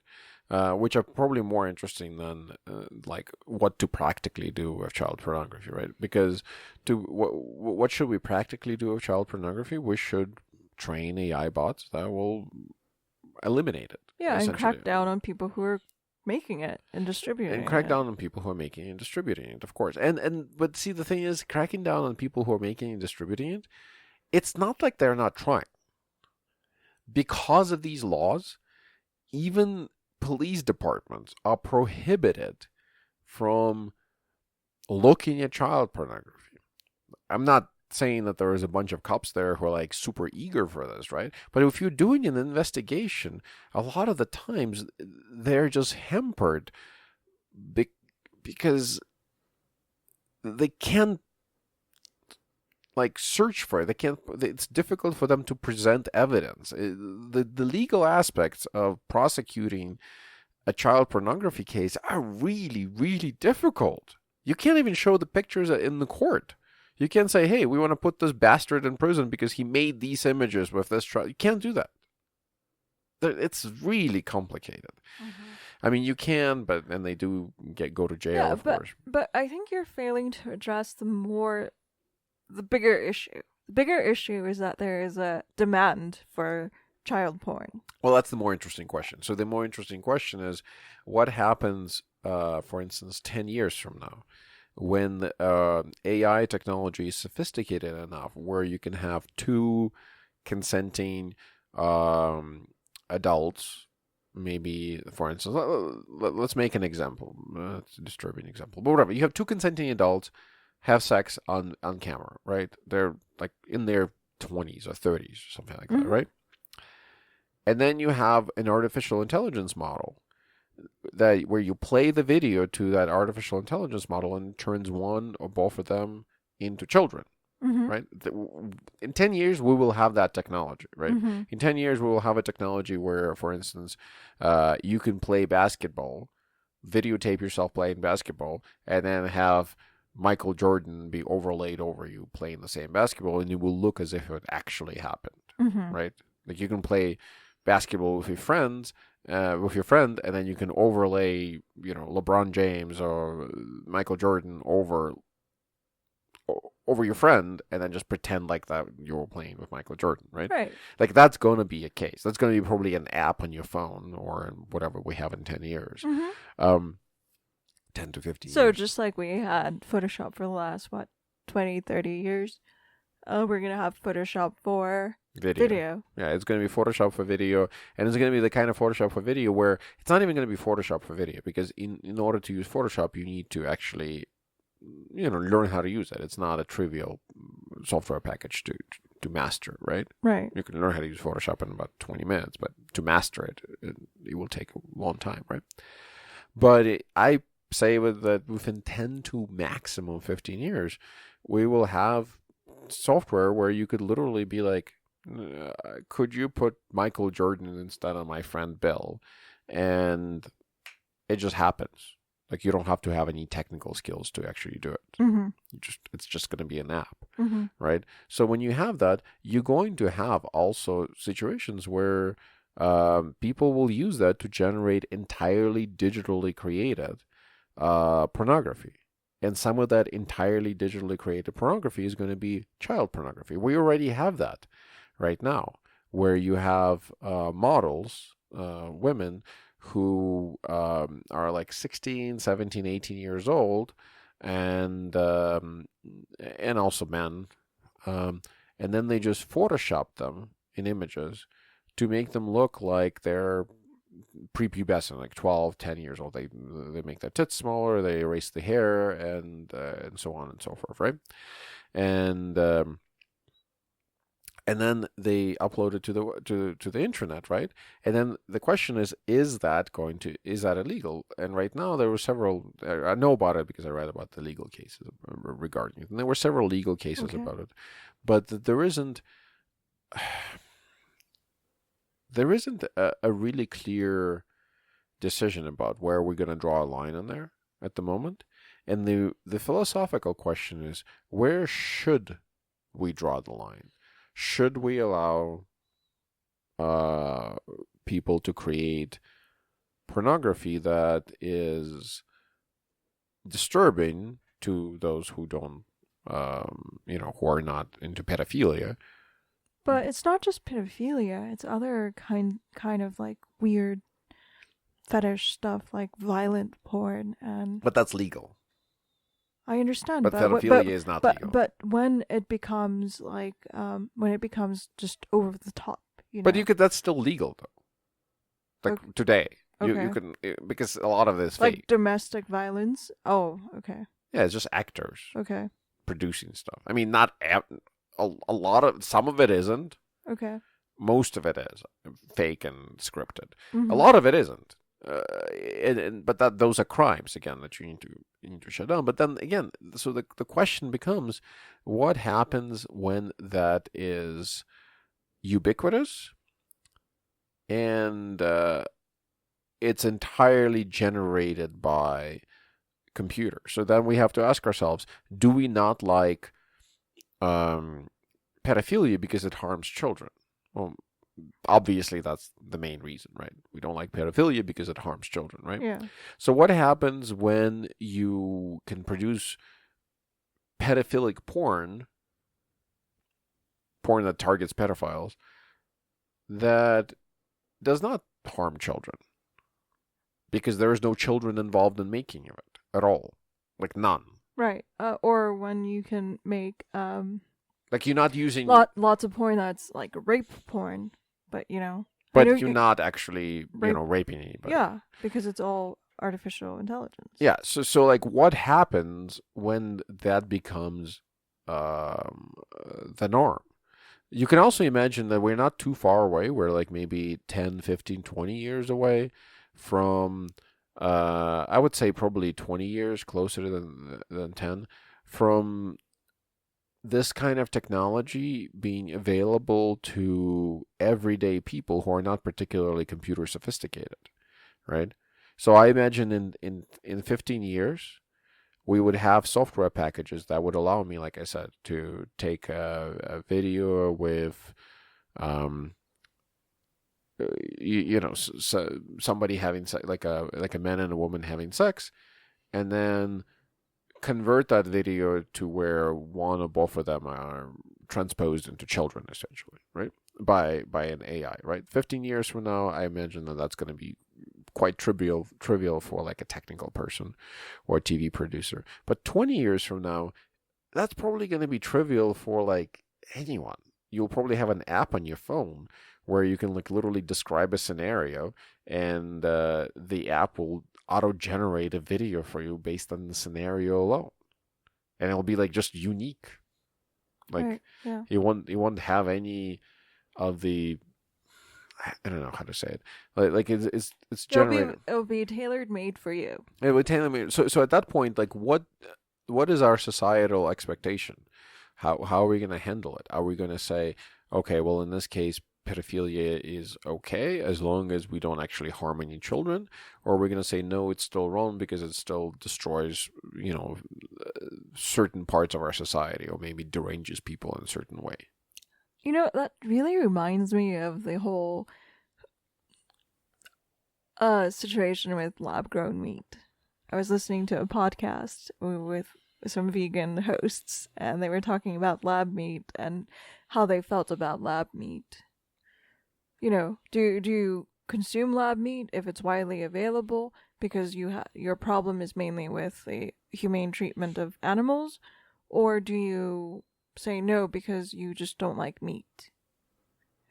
B: Which are probably more interesting than like what to practically do with child pornography, right? Because what should we practically do with child pornography? We should train AI bots that will eliminate it.
A: Yeah, and crack down on people who are making it and distributing it.
B: And crack down on people who are making and distributing it, of course. But see, the thing is, cracking down on people who are making and distributing it, it's not like they're not trying. Because of these laws, even police departments are prohibited from looking at child pornography. I'm not saying that there is a bunch of cops there who are like super eager for this, right? But if you're doing an investigation, a lot of the times they're just hampered because they can't like search for it. They can't. It's difficult for them to present evidence. The legal aspects of prosecuting a child pornography case are really, really difficult. You can't even show the pictures in the court. You can't say, hey, we want to put this bastard in prison because he made these images with this child. You can't do that. It's really complicated. Mm-hmm. I mean, you can, but then they do go to jail, of course.
A: But I think you're failing to address the bigger issue. The bigger issue is that there is a demand for child porn.
B: Well, that's the more interesting question. So the more interesting question is, what happens, for instance, 10 years from now? When AI technology is sophisticated enough where you can have two consenting adults, maybe, for instance, let's make an example. It's a disturbing example, but whatever. You have two consenting adults have sex on camera, right? They're like in their 20s or 30s or something like that, right? And then you have an artificial intelligence model where you play the video to that artificial intelligence model and turns one or both of them into children, right? In 10 years, we will have that technology, right? In 10 years, we will have a technology where, for instance, you can play basketball, videotape yourself playing basketball, and then have Michael Jordan be overlaid over you playing the same basketball, and it will look as if it actually happened, right? Like you can play basketball with your friend, and then you can overlay, LeBron James or Michael Jordan over your friend, and then just pretend like that you were playing with Michael Jordan, right?
A: Right.
B: Like that's going to be a case. That's going to be probably an app on your phone or whatever we have in 10 years. 10 to 15
A: so
B: years.
A: Just like we had Photoshop for the last, 20, 30 years, we're going to have Photoshop for video.
B: Yeah, it's going to be Photoshop for video, and it's going to be the kind of Photoshop for video where it's not even going to be Photoshop for video, because in order to use Photoshop, you need to actually, learn how to use it. It's not a trivial software package to master, right?
A: Right.
B: You can learn how to use Photoshop in about 20 minutes, but to master it, it will take a long time, right? But I say that within 10 to maximum 15 years, we will have software where you could literally be like, could you put Michael Jordan instead of my friend Bill? And it just happens. Like you don't have to have any technical skills to actually do it.
A: Mm-hmm.
B: It's just going to be an app,
A: Mm-hmm.
B: right? So when you have that, you're going to have also situations where people will use that to generate entirely digitally created pornography. And some of that entirely digitally created pornography is going to be child pornography. We already have that right now, where you have models, women who are like 16, 17, 18 years old, and also men, and then they just Photoshop them in images to make them look like they're prepubescent, like 12, 10 years old. They make their tits smaller, they erase the hair, and so on and so forth, right? And then they upload it to the internet, right? And then the question is that illegal? And right now there were several. I know about it because I read about the legal cases regarding it, and there were several legal cases about it, but there isn't a really clear decision about where we're going to draw a line in there at the moment. And the philosophical question is, where should we draw the line? Should we allow people to create pornography that is disturbing to those who don't, who are not into pedophilia?
A: But it's not just pedophilia; it's other kind of like weird fetish stuff, like violent porn, and.
B: But that's legal.
A: I understand,
B: but pedophilia is not legal.
A: But when it becomes like, when it becomes just over the top, you know.
B: But that's still legal though. Like today,
A: okay.
B: you can, because a lot of this
A: like
B: fake.
A: Domestic violence. Oh, okay.
B: Yeah, it's just actors.
A: Okay.
B: Producing stuff. I mean, not a lot of, some of it isn't.
A: Okay.
B: Most of it is fake and scripted.
A: Mm-hmm.
B: A lot of it isn't. But those are crimes again that you need to shut down. But then again, so the question becomes, what happens when that is ubiquitous and it's entirely generated by computers? So then we have to ask ourselves, do we not like pedophilia because it harms children? Well, obviously that's the main reason, right? We don't like pedophilia because it harms children, right?
A: Yeah.
B: So what happens when you can produce pedophilic porn that targets pedophiles, that does not harm children? Because there is no children involved in making of it at all. Like none.
A: Right. Or when you can make
B: like you're not using
A: lots of porn that's like rape porn. But
B: but you're not actually raping anybody.
A: Yeah, because it's all artificial intelligence.
B: Yeah. So like, what happens when that becomes the norm? You can also imagine that we're not too far away. We're like maybe 10, 15, 20 years away from. I would say probably 20 years, closer than 10, from this kind of technology being available to everyday people who are not particularly computer sophisticated, right? So I imagine in 15 years, we would have software packages that would allow me, like I said, to take a video with, somebody having like a man and a woman having sex, and then convert that video to where one or both of them are transposed into children, essentially, right? By an AI, right? 15 years from now, I imagine that's going to be quite trivial for like a technical person or a TV producer. But 20 years from now, that's probably going to be trivial for like anyone. You'll probably have an app on your phone where you can like literally describe a scenario, and the app will auto-generate a video for you based on the scenario alone, and it'll be like just unique. Like
A: right, yeah.
B: you won't have any of the, I don't know how to say it. Like it's generated.
A: It'll be tailor made for you.
B: It would tailor made. So at that point, like what is our societal expectation? How are we going to handle it? Are we going to say, okay, well in this case, pedophilia is okay as long as we don't actually harm any children, or we're going to say no, it's still wrong because it still destroys, certain parts of our society, or maybe deranges people in a certain way.
A: That really reminds me of the whole situation with lab-grown meat. I was listening to a podcast with some vegan hosts, and they were talking about lab meat and how they felt about lab meat. Do you consume lab meat if it's widely available because your problem is mainly with the humane treatment of animals, or do you say no because you just don't like meat?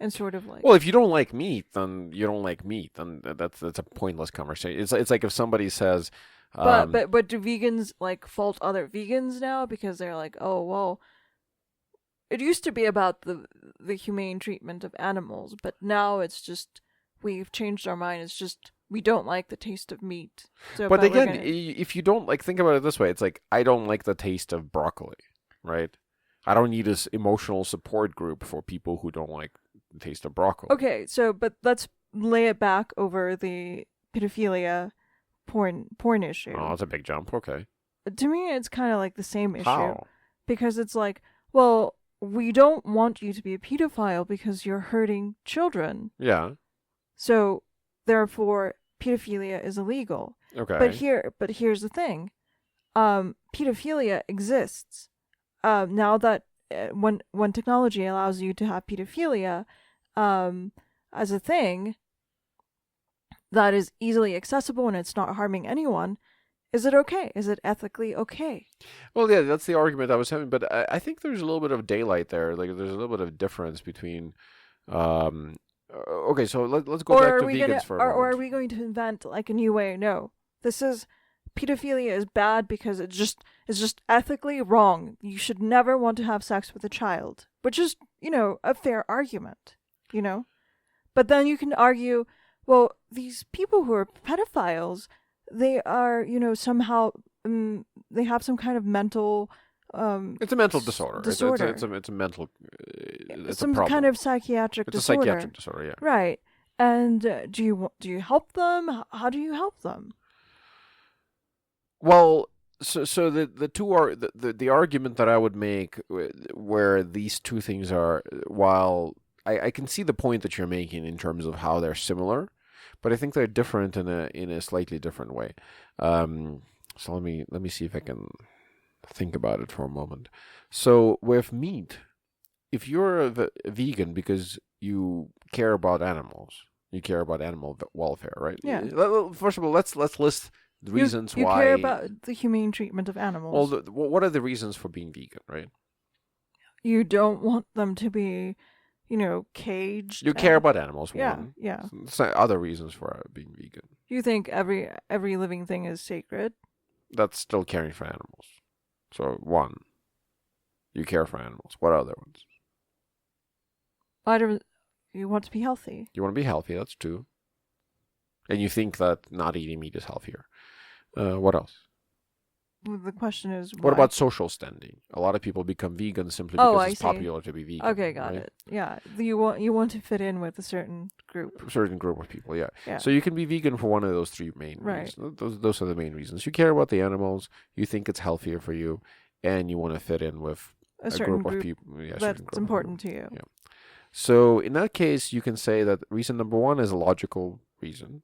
A: And sort of like,
B: well, if you don't like meat, then you don't like meat, then that's a pointless conversation. It's like if somebody says,
A: but do vegans like fault other vegans now because they're like, oh well, it used to be about the humane treatment of animals, but now it's just we've changed our mind. It's just we don't like the taste of meat. So,
B: but again, if you don't like, think about it this way: it's like I don't like the taste of broccoli, right? I don't need this emotional support group for people who don't like the taste of broccoli.
A: Okay, so but let's lay it back over the pedophilia porn issue.
B: Oh, that's a big jump. Okay.
A: To me, it's kind of like the same issue.
B: How?
A: Because it's like, well, we don't want you to be a pedophile because you're hurting children.
B: Yeah.
A: So, therefore, pedophilia is illegal.
B: Okay.
A: But here's the thing. Pedophilia exists. Now that when technology allows you to have pedophilia as a thing that is easily accessible and it's not harming anyone, is it okay? Is it ethically okay?
B: Well, yeah, that's the argument I was having, but I think there's a little bit of daylight there. Like, there's a little bit of difference between. Okay, so let's go back to vegans for a moment.
A: Or are we going to invent like a new way? No, pedophilia is bad because it's just ethically wrong. You should never want to have sex with a child, which is a fair argument, But then you can argue, well, these people who are pedophiles, they are, somehow they have some kind of mental.
B: It's a mental disorder. It's a mental. It's
A: some
B: a problem.
A: kind of psychiatric disorder.
B: It's a psychiatric disorder, yeah.
A: Right. And do you help them? How do you help them?
B: Well, so the two are the argument that I would make where these two things are, while I can see the point that you're making in terms of how they're similar, but I think they're different in a slightly different way. So let me see if I can think about it for a moment. So with meat, if you're a vegan because you care about animals, you care about animal welfare, right?
A: Yeah.
B: First of all, let's list the reasons
A: why you
B: why
A: care about the humane treatment of animals.
B: Well, what are the reasons for being vegan, right?
A: You don't want them to be, caged.
B: You care about animals.
A: Yeah,
B: one.
A: yeah.
B: So other reasons for being vegan.
A: You think every living thing is sacred.
B: That's still caring for animals. So one, you care for animals. What other ones?
A: You want to be healthy.
B: You want to be healthy. That's two. And you think that not eating meat is healthier. What else?
A: Well, the question is,
B: what about social standing? A lot of people become vegan simply because it's popular to be vegan.
A: Okay, got it. Yeah, you want to fit in with a certain group.
B: A certain group of people, yeah. So you can be vegan for one of those three main reasons. Those are the main reasons. You care about the animals, you think it's healthier for you, and you want to fit in with a group of people. Yeah,
A: that's important to you.
B: Yeah. So in that case, you can say that reason number one is a logical reason.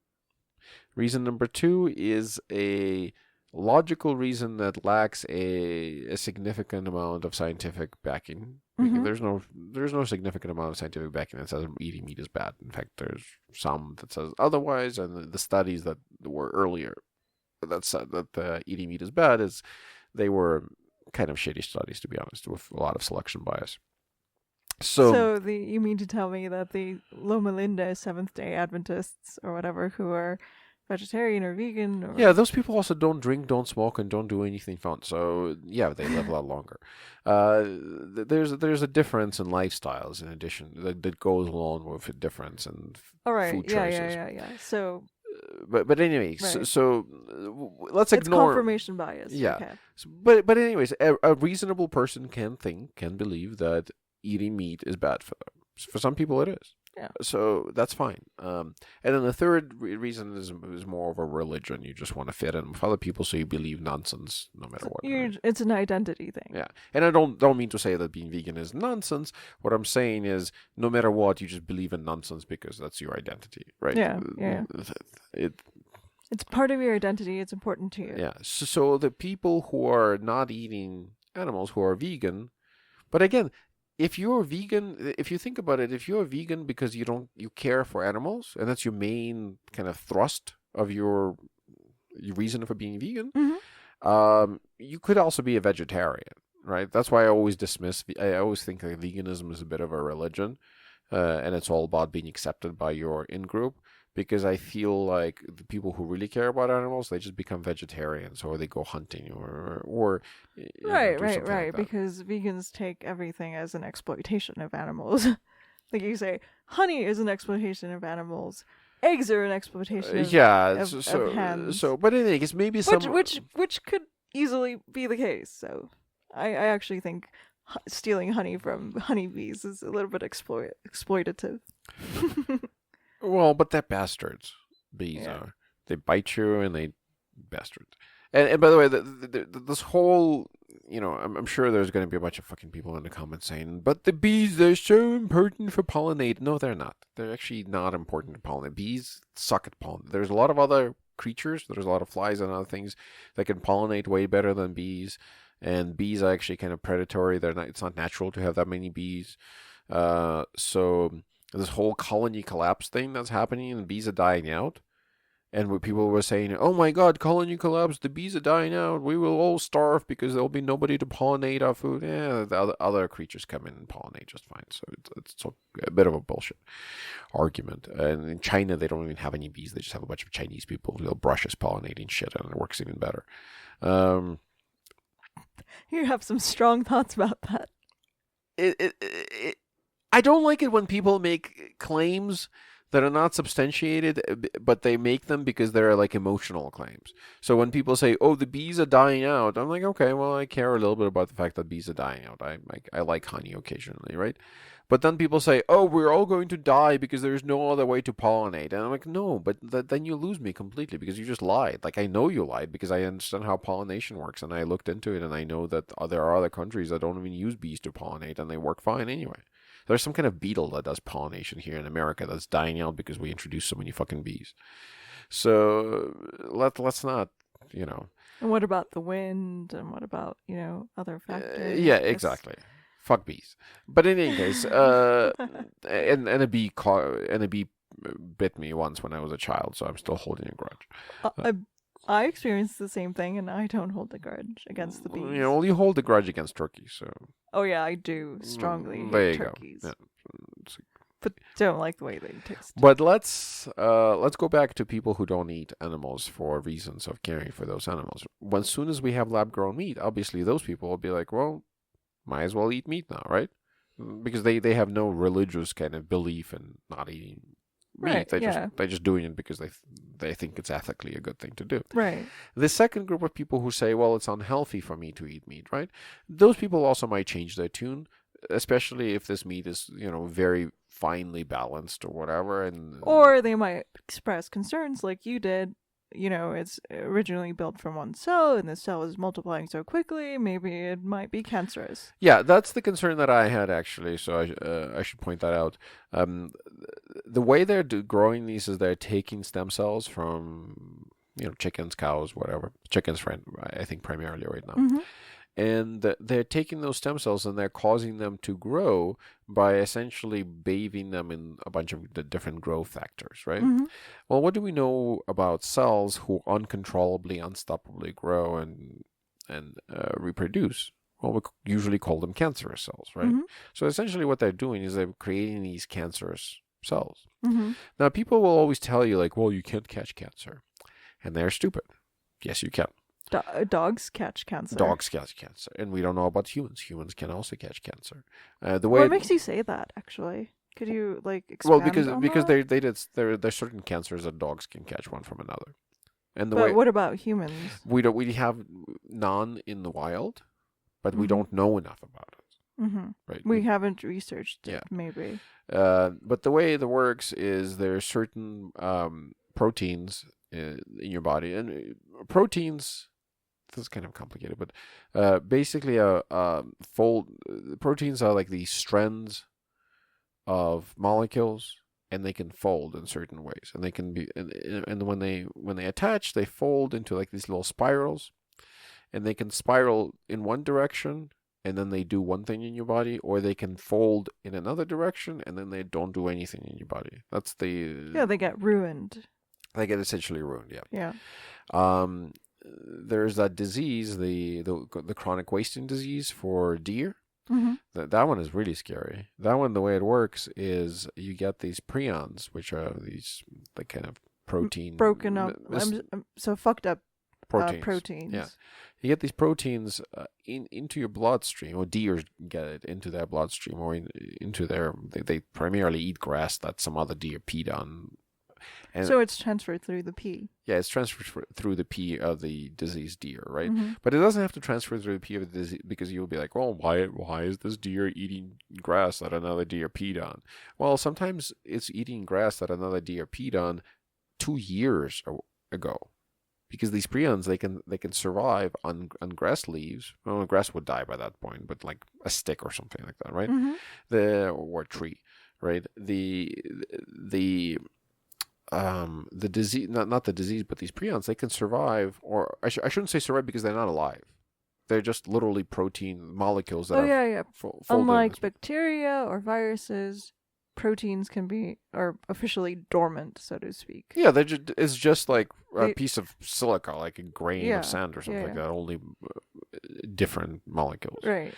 B: Reason number two is a logical reason that lacks a significant amount of scientific backing.
A: Mm-hmm.
B: There's no significant amount of scientific backing that says eating meat is bad. In fact, there's some that says otherwise, and the studies that were earlier that said that eating meat is bad they were kind of shitty studies, to be honest, with a lot of selection bias. So
A: you mean to tell me that the Loma Linda Seventh-day Adventists or whatever who are vegetarian or vegan? Or...
B: Yeah, those people also don't drink, don't smoke, and don't do anything fun. So yeah, they live a lot longer. There's a difference in lifestyles in addition that goes along with a difference in food choices.
A: Yeah. So.
B: But anyway,
A: right.
B: so let's
A: it's
B: ignore
A: confirmation bias.
B: Yeah,
A: okay.
B: But anyways, a reasonable person can believe that eating meat is bad for them. For some people, it is.
A: Yeah.
B: So that's fine. And then the third reason is more of a religion. You just want to fit in with other people, so you believe nonsense no matter what. Right?
A: It's an identity thing.
B: Yeah, and I don't mean to say that being vegan is nonsense. What I'm saying is, no matter what, you just believe in nonsense because that's your identity, right?
A: Yeah, yeah. It's part of your identity. It's important to you.
B: Yeah. So the people who are not eating animals, who are vegan, but again, if you're vegan, if you think about it, if you're vegan because you care for animals, and that's your main kind of thrust of your reason for being vegan, you could also be a vegetarian, right? That's why I always I always think that veganism is a bit of a religion, and it's all about being accepted by your in-group. Because I feel like the people who really care about animals, they just become vegetarians, or they go hunting, or
A: right.
B: Like
A: because vegans take everything as an exploitation of animals. Like you say, honey is an exploitation of animals. Eggs are an exploitation of, of hens.
B: But in any case, maybe
A: which could easily be the case. So I actually think stealing honey from honeybees is a little bit exploitative.
B: Well, but they're bastards. Bees are. They bite you and they bastards. And by the way, this whole, I'm sure there's going to be a bunch of fucking people in the comments saying, but the bees, they're so important for pollinate. No, they're not. They're actually not important to pollinate. Bees suck at pollinate. There's a lot of other creatures. There's a lot of flies and other things that can pollinate way better than bees. And bees are actually kind of predatory. It's not natural to have that many bees. So this whole colony collapse thing that's happening and bees are dying out. And when people were saying, oh my God, colony collapse, the bees are dying out, we will all starve because there'll be nobody to pollinate our food. Yeah, the other creatures come in and pollinate just fine. So it's a bit of a bullshit argument. And in China, they don't even have any bees. They just have a bunch of Chinese people with little brushes pollinating shit, and it works even better.
A: You have some strong thoughts about that.
B: I don't like it when people make claims that are not substantiated, but they make them because they're like emotional claims. So when people say, "Oh, the bees are dying out," I'm like, okay, well, I care a little bit about the fact that bees are dying out. I like honey occasionally, right? But then people say, "Oh, we're all going to die because there's no other way to pollinate," and I'm like, no, but then you lose me completely because you just lied. Like I know you lied because I understand how pollination works, and I looked into it, and I know that there are other countries that don't even use bees to pollinate, and they work fine anyway. There's some kind of beetle that does pollination here in America that's dying out because we introduced so many fucking bees. So let's not,
A: And what about the wind? And what about, other factors?
B: Yeah, exactly. Fuck bees. But in any case, and a bee bit me once when I was a child, so I'm still holding a grudge.
A: I experienced the same thing, and I don't hold a grudge against the bees.
B: Well, you hold a grudge against turkeys, so.
A: Oh yeah, I do strongly
B: there
A: hate turkeys.
B: Yeah.
A: But don't like the way they taste.
B: But let's go back to people who don't eat animals for reasons of caring for those animals. As soon as we have lab-grown meat, obviously those people will be like, well, might as well eat meat now, right? Because they have no religious kind of belief in not eating meat.
A: Right,
B: They're just doing it because they think it's ethically a good thing to do.
A: Right.
B: The second group of people who say, well, it's unhealthy for me to eat meat, right? Those people also might change their tune, especially if this meat is, very finely balanced or whatever.
A: Or they might express concerns like you did. It's originally built from one cell, and the cell is multiplying so quickly, maybe it might be cancerous.
B: Yeah, that's the concern that I had, actually, so I should point that out. The way they're growing these is they're taking stem cells from, chickens, cows, whatever. Chickens, I think, primarily right now.
A: Mm-hmm.
B: And they're taking those stem cells and they're causing them to grow by essentially bathing them in a bunch of the different growth factors, right?
A: Mm-hmm.
B: Well, what do we know about cells who uncontrollably, unstoppably grow and reproduce? Well, we usually call them cancerous cells, right?
A: Mm-hmm.
B: So essentially what they're doing is they're creating these cancerous cells.
A: Mm-hmm.
B: Now, people will always tell you, like, well, you can't catch cancer. And they're stupid. Yes, you can.
A: Dogs catch cancer.
B: Dogs catch cancer, and we don't know about humans. Humans can also catch cancer.
A: What makes you say that? Actually, could you expand
B: because
A: that?
B: there's certain cancers that dogs can catch one from another, and
A: what about humans?
B: We have none in the wild, but we don't know enough about it. right?
A: We haven't researched it,
B: Yeah.
A: maybe.
B: But the way it works is there are certain proteins in your body, and proteins. This is kind of complicated, but basically, fold proteins are like these strands of molecules, and they can fold in certain ways, and they can be, and when they attach, they fold into like these little spirals, and they can spiral in one direction, and then they do one thing in your body, or they can fold in another direction, and then they don't do anything in your body. That's
A: Yeah, they get ruined.
B: they get essentially ruined. Yeah.
A: Yeah.
B: There's that disease, the chronic wasting disease for deer.
A: Mm-hmm.
B: That one is really scary. That one, the way it works is you get these prions, which are these like kind of protein
A: Broken up. So fucked up proteins.
B: Yeah, you get these proteins into your bloodstream, or deer get it into their bloodstream, or into their. They primarily eat grass that some other deer peed on. And
A: so it's transferred through the pee.
B: Yeah, it's transferred through the pee of the diseased deer, right?
A: Mm-hmm.
B: But it doesn't have to transfer through the pee of the disease, because you'll be like, well, why is this deer eating grass that another deer peed on? Well, sometimes it's eating grass that another deer peed on 2 years ago, because these prions they can
A: Mm-hmm.
B: survive on grass leaves. Well, grass would die by that point, but like a stick or something like that, right? Or a tree, right? The disease, not the disease, but these prions, they can survive, or I shouldn't say survive, because they're not alive. They're just literally protein molecules that
A: yeah.
B: folded.
A: Unlike bacteria or viruses, proteins are officially dormant, so to speak.
B: Yeah, it's just like a piece of silica, like a grain of sand or something like that, only different molecules.
A: Right.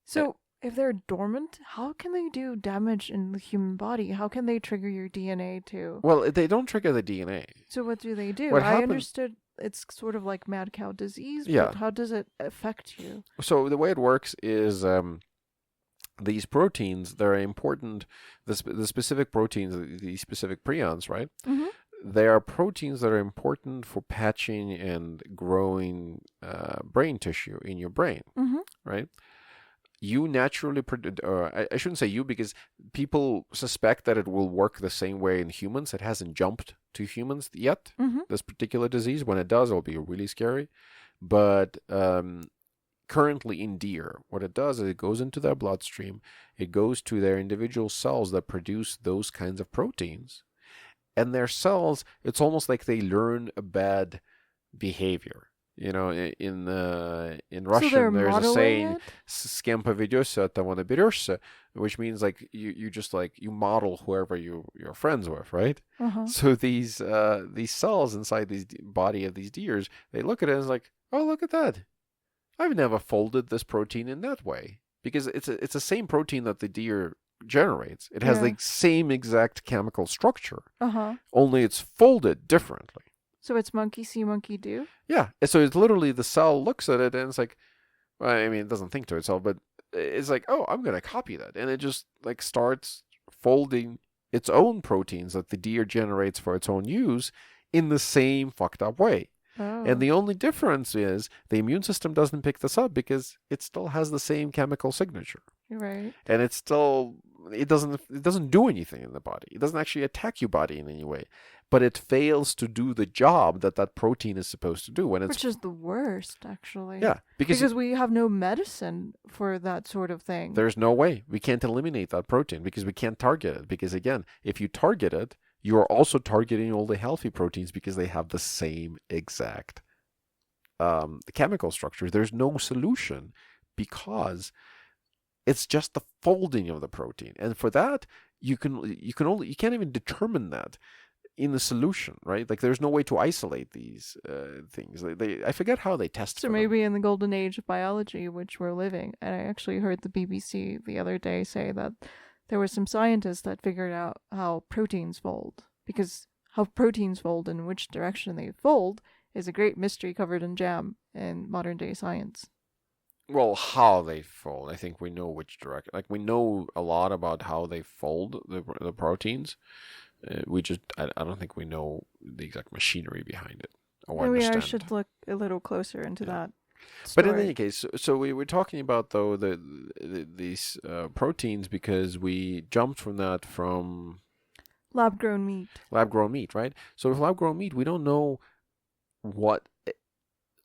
A: So if they're dormant, how can they do damage in the human body? How can they trigger your DNA too?
B: Well, they don't trigger the DNA.
A: So what do they do?
B: What
A: I
B: happens-
A: understood it's sort of like mad cow disease,
B: Yeah.
A: but how does it affect you?
B: So the way it works is these proteins, they're important. The specific proteins, the specific prions, right?
A: Mm-hmm.
B: They are proteins that are important for patching and growing brain tissue in your brain,
A: Mm-hmm.
B: right? You naturally, I shouldn't say you, because people suspect that it will work the same way in humans. It hasn't jumped to humans yet,
A: Mm-hmm.
B: this particular disease. When it does, it'll be really scary. But currently in deer, what it does is it goes into their bloodstream. It goes to their individual cells that produce those kinds of proteins. And their cells, it's almost like they learn a bad behavior. You know, in Russian, there's a saying, "С кем поведешься, от того наберешься," which means like you just like you model whoever you're friends with, right?
A: Uh-huh.
B: So these cells inside these body of these deers, they look at it and it's like, oh, look at that! I've never folded this protein in that way, because it's the same protein that the deer generates. It has the same exact chemical structure, only it's folded differently.
A: So it's monkey see, monkey do?
B: Yeah. So it's literally the cell looks at it and it's like, well, I mean, it doesn't think to itself, but it's like, oh, I'm going to copy that. And it just like starts folding its own proteins that the deer generates for its own use in the same fucked up way.
A: Oh.
B: And the only difference is the immune system doesn't pick this up because it still has the same chemical signature.
A: Right.
B: And it doesn't do anything in the body. It doesn't actually attack your body in any way. But it fails to do the job that protein is supposed to do. Which
A: is the worst, actually.
B: Yeah.
A: Because we have no medicine for that sort of thing.
B: There's no way. We can't eliminate that protein because we can't target it. Because again, if you target it, you are also targeting all the healthy proteins because they have the same exact chemical structure. There's no solution because it's just the folding of the protein. And for that, you can't even determine that in the solution, right? Like there's no way to isolate these things. I forget how they test.
A: So maybe in the golden age of biology, which we're living, and I actually heard the BBC the other day say that there were some scientists that figured out how proteins fold, because how proteins fold and which direction they fold is a great mystery covered in jam in modern day science.
B: Well, how they fold, I think we know which direction. Like we know a lot about how they fold the proteins. I don't think we know the exact machinery behind it.
A: Maybe I should look a little closer into that.
B: But in any
A: story.
B: case, so we were talking about though these proteins because we jumped from that from
A: Lab grown meat.
B: lab grown meat, right? So with lab grown meat, we don't know what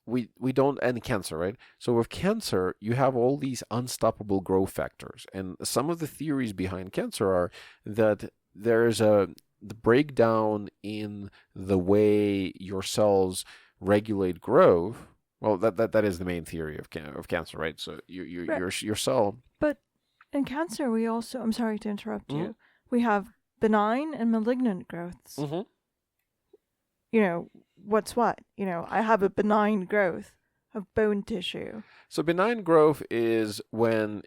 B: we don't and cancer, right? So with cancer, you have all these unstoppable growth factors, and some of the theories behind cancer are that there's a the breakdown in the way your cells regulate growth. Well, that is the main theory of cancer, right? So
A: Right.
B: your cell.
A: But in cancer, we also, I'm sorry to interrupt
B: Mm-hmm,
A: you, we have benign and malignant growths.
B: mm-hmm.
A: You know, what's what? I have a benign growth of bone tissue.
B: So benign growth is when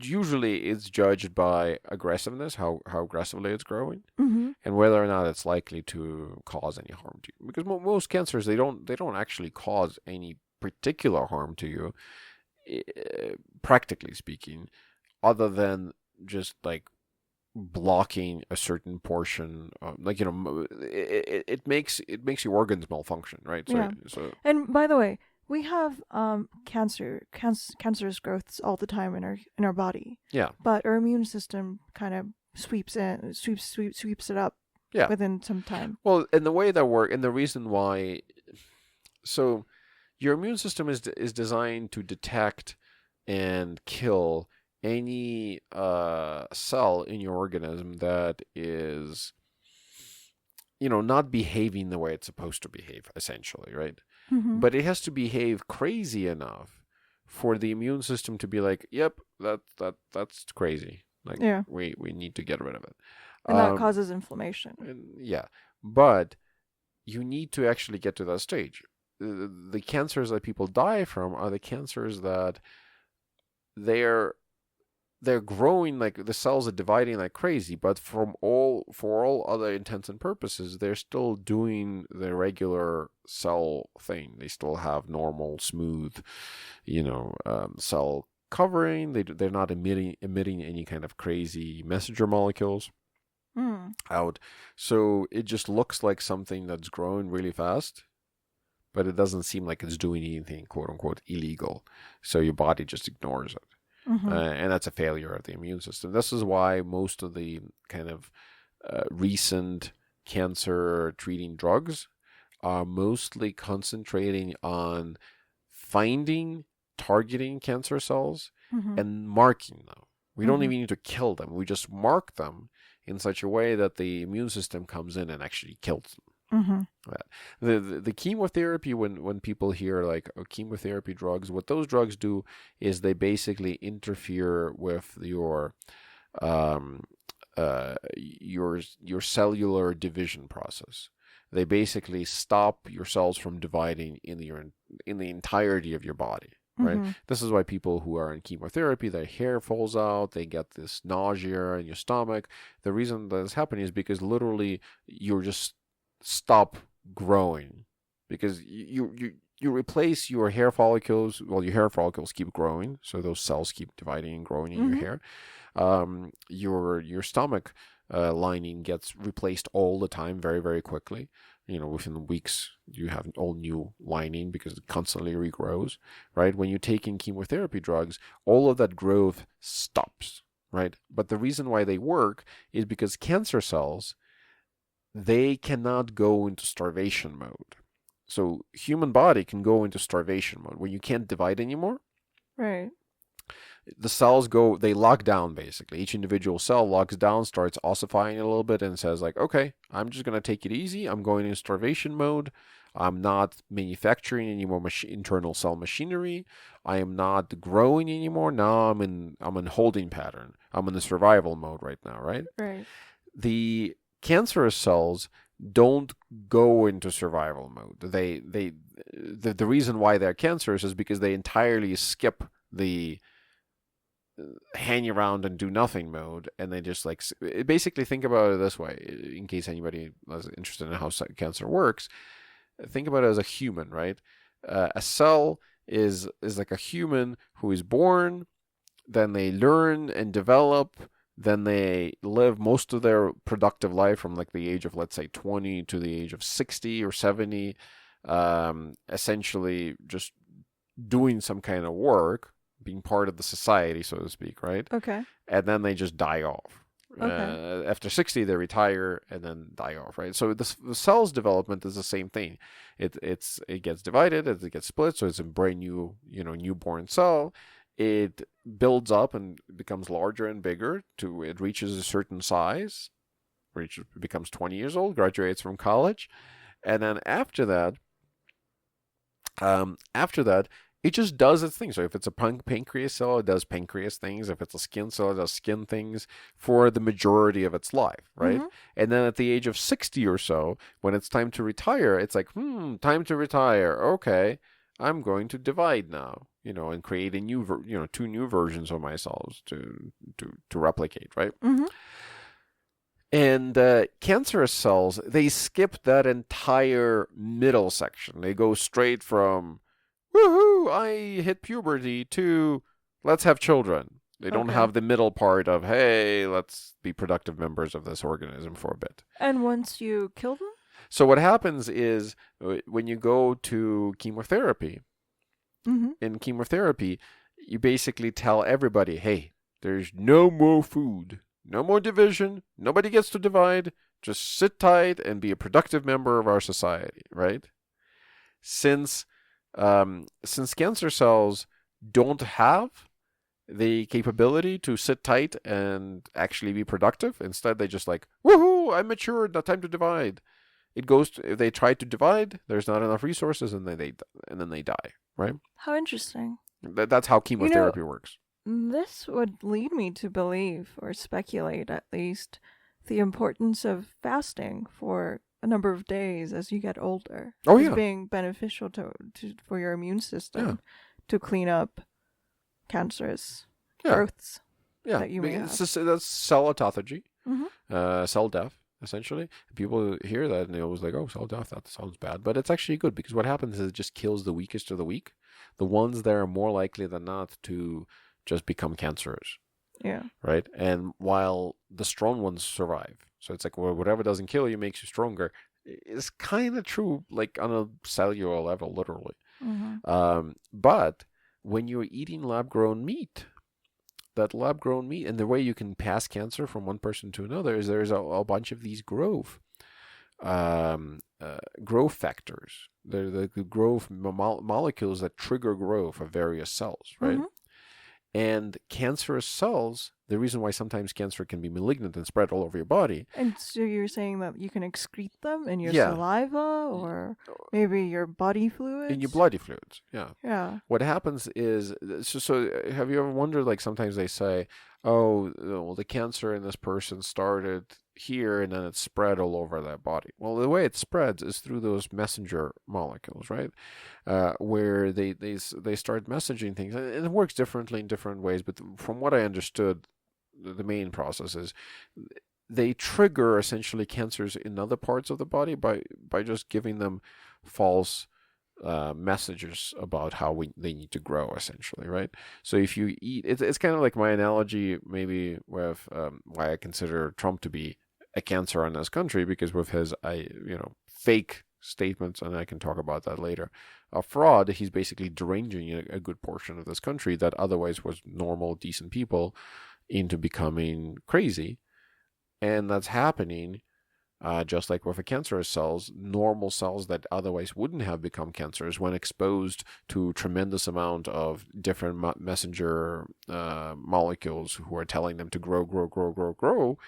B: usually it's judged by aggressiveness, how aggressively it's growing,
A: Mm-hmm.
B: and whether or not it's likely to cause any harm to you. Because most cancers they don't actually cause any particular harm to you, practically speaking, other than just like blocking a certain portion, like it makes your organs malfunction, right? So
A: Yeah.
B: so
A: And by the way, we have cancerous growths all the time in our body,
B: yeah,
A: but our immune system kind of sweeps it up
B: yeah.
A: within some time.
B: Well, and the way that work, and the reason why, so your immune system is designed to detect and kill any cell in your organism that is, not behaving the way it's supposed to behave, essentially, right?
A: Mm-hmm.
B: But it has to behave crazy enough for the immune system to be like, yep, that's crazy. Like
A: Yeah,
B: we need to get rid of it.
A: and that causes inflammation.
B: And yeah, but you need to actually get to that stage. The cancers that people die from are the cancers that they're they're growing, like the cells are dividing like crazy, but for all other intents and purposes, they're still doing the regular cell thing. They still have normal, smooth, cell covering. They're not emitting any kind of crazy messenger molecules out. So it just looks like something that's growing really fast, but it doesn't seem like it's doing anything quote unquote illegal. So your body just ignores it.
A: Mm-hmm.
B: And that's a failure of the immune system. This is why most of the kind of recent cancer treating drugs are mostly concentrating on targeting cancer cells and marking them. We don't even need to kill them. We just mark them in such a way that the immune system comes in and actually kills them.
A: Mm-hmm.
B: The chemotherapy, when people hear like chemotherapy drugs, what those drugs do is they basically interfere with your cellular division process. They basically stop your cells from dividing in the entirety of your body. Right.
A: Mm-hmm.
B: This is why people who are in chemotherapy, their hair falls out, they get this nausea in your stomach. The reason that is happening is because literally you're just stop growing, because you replace your hair follicles. Well, your hair follicles keep growing, so those cells keep dividing and growing in your hair. Your stomach lining gets replaced all the time, very very quickly. Within weeks you have all new lining because it constantly regrows. Right? When you take in chemotherapy drugs, all of that growth stops. Right? But the reason why they work is because cancer cells, they cannot go into starvation mode. So human body can go into starvation mode when you can't divide anymore.
A: Right.
B: The cells they lock down basically. Each individual cell locks down, starts ossifying a little bit, and says like, okay, I'm just going to take it easy. I'm going into starvation mode. I'm not manufacturing any more internal cell machinery. I am not growing anymore. Now I'm in holding pattern. I'm in the survival mode right now, right?
A: Right.
B: The cancerous cells don't go into survival mode. The reason why they're cancerous is because they entirely skip the hang around and do nothing mode, and they just like basically think about it this way. In case anybody is interested in how cancer works, think about it as a human, right? A cell is like a human who is born, then they learn and develop. Then they live most of their productive life from like the age of, let's say, 20 to the age of 60 or 70, essentially just doing some kind of work, being part of the society, so to speak, right?
A: Okay.
B: And then they just die off.
A: Okay.
B: After 60, they retire and then die off, right? So the cell's development is the same thing. It gets divided, it gets split, so it's a brand new, newborn cell. It builds up and becomes larger and bigger to it reaches a certain size, becomes 20 years old, graduates from college, and then after that, it just does its thing. So if it's a pancreas cell, it does pancreas things. If it's a skin cell, it does skin things for the majority of its life, right?
A: Mm-hmm.
B: And then at the age of 60 or so, when it's time to retire, it's like, time to retire. Okay, I'm going to divide now, and create a new, two new versions of my cells to replicate, right?
A: Mm-hmm.
B: And cancerous cells, they skip that entire middle section. They go straight from, woohoo, I hit puberty, to let's have children. They don't have the middle part of, hey, let's be productive members of this organism for a bit.
A: And once you kill them?
B: So what happens is when you go to chemotherapy, in chemotherapy, you basically tell everybody, hey, there's no more food. No more division. Nobody gets to divide. Just sit tight and be a productive member of our society, right? Since cancer cells don't have the capability to sit tight and actually be productive, instead they just like, woohoo, I'm matured, now time to divide. If they try to divide, there's not enough resources, and then they die, right?
A: How interesting.
B: That's how chemotherapy works.
A: This would lead me to believe, or speculate at least, the importance of fasting for a number of days as you get older.
B: Oh,
A: as
B: yeah.
A: being beneficial for your immune system to clean up cancerous growths that you may have.
B: That's cell autophagy,
A: Mm-hmm.
B: cell death, essentially. People hear that and they always like, oh, cell death, that sounds bad. But it's actually good, because what happens is it just kills the weakest of the weak. The ones that are more likely than not to just become cancerous.
A: Yeah.
B: Right? And while the strong ones survive. So it's like, well, whatever doesn't kill you makes you stronger. It's kind of true, like on a cellular level, literally.
A: Mm-hmm.
B: But when you're eating lab-grown meat, and the way you can pass cancer from one person to another is there's a bunch of these growth factors. They're the growth molecules that trigger growth of various cells, right?
A: Mm-hmm.
B: And cancerous cells, the reason why sometimes cancer can be malignant and spread all over your body.
A: And so you're saying that you can excrete them in your saliva, or maybe your body fluids?
B: In your bloody fluids, yeah.
A: Yeah.
B: What happens is, so have you ever wondered, like sometimes they say, oh, well, the cancer in this person started here and then it spread all over their body. Well, the way it spreads is through those messenger molecules, right? Where they start messaging things, and it works differently in different ways. But from what I understood, the main process is they trigger essentially cancers in other parts of the body by just giving them false messages about how they need to grow, essentially, right? So if you eat, it's kind of like my analogy maybe with why I consider Trump to be a cancer on this country, because with his fake statements, and I can talk about that later, a fraud, he's basically deranging a good portion of this country that otherwise was normal, decent people into becoming crazy. And that's happening just like with the cancerous cells, normal cells that otherwise wouldn't have become cancers, when exposed to tremendous amount of different messenger molecules who are telling them to grow,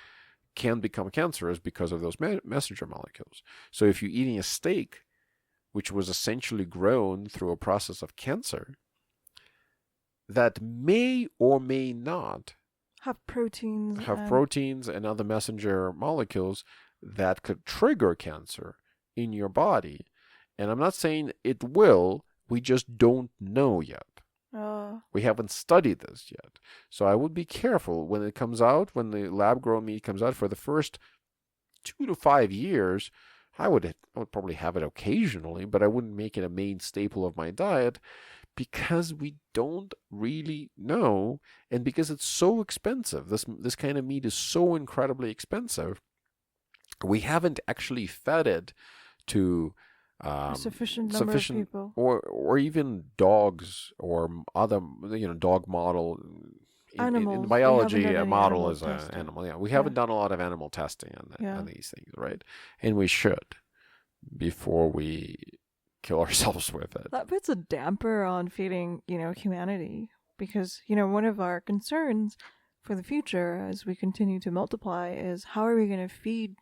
B: can become cancerous because of those messenger molecules. So if you're eating a steak, which was essentially grown through a process of cancer, that may or may not
A: have proteins
B: and other messenger molecules that could trigger cancer in your body. And I'm not saying it will, we just don't know yet. We haven't studied this yet. So I would be careful when it comes out, when the lab-grown meat comes out. For the first 2 to 5 years, I would probably have it occasionally, but I wouldn't make it a main staple of my diet, because we don't really know, and because it's so expensive. This kind of meat is so incredibly expensive. We haven't actually fed it to
A: A
B: um,
A: sufficient number of
B: sufficient,
A: people.
B: or even dogs or other, dog model. In
A: Animals. We haven't
B: biology,
A: done
B: a
A: any
B: model
A: animal
B: is an
A: testing.
B: animal. Yeah, we
A: Yeah.
B: haven't done a lot of animal testing
A: Yeah.
B: on these things, right? And we should before we kill ourselves with it.
A: That puts a damper on feeding, humanity. Because, one of our concerns for the future as we continue to multiply is how are we going to feed,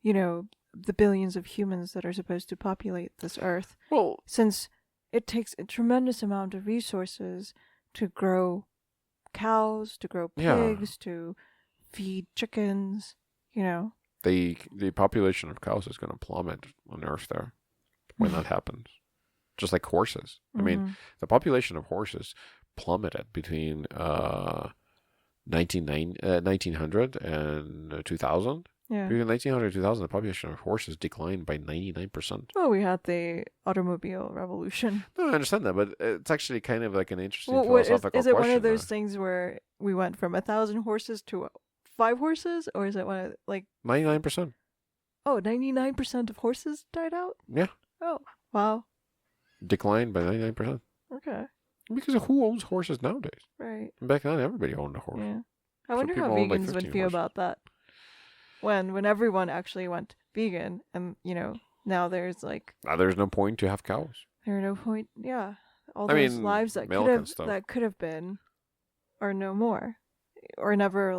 A: the billions of humans that are supposed to populate this earth?
B: Well,
A: Since it takes a tremendous amount of resources to grow cows, to grow
B: yeah,
A: pigs, to feed chickens,
B: the population of cows is going to plummet on Earth there when that happens. Just like horses. I mean, the population of horses plummeted between 1900 and 2000.
A: Yeah.
B: Between 1900 and 2000, the population of horses declined by 99%.
A: Well, we had the automobile revolution.
B: No, I understand that, but it's actually kind of like an interesting
A: Well,
B: philosophical
A: is it one
B: question
A: of those
B: there.
A: things where we went from 1,000 horses to 5 horses? Or is it one of,
B: 99%.
A: 99% of horses died out?
B: Yeah.
A: Oh, wow.
B: Declined by 99%.
A: Okay.
B: Because who owns horses nowadays?
A: Right.
B: Back then, everybody owned a horse.
A: Yeah. I
B: So
A: wonder how
B: people own, like,
A: vegans would
B: 15
A: feel
B: horses.
A: about that. When everyone actually went vegan and, now there's
B: Now there's no point to have cows.
A: there's no point. Yeah. All
B: I
A: those
B: mean,
A: lives that
B: milk and stuff.
A: could have been are no more. Or never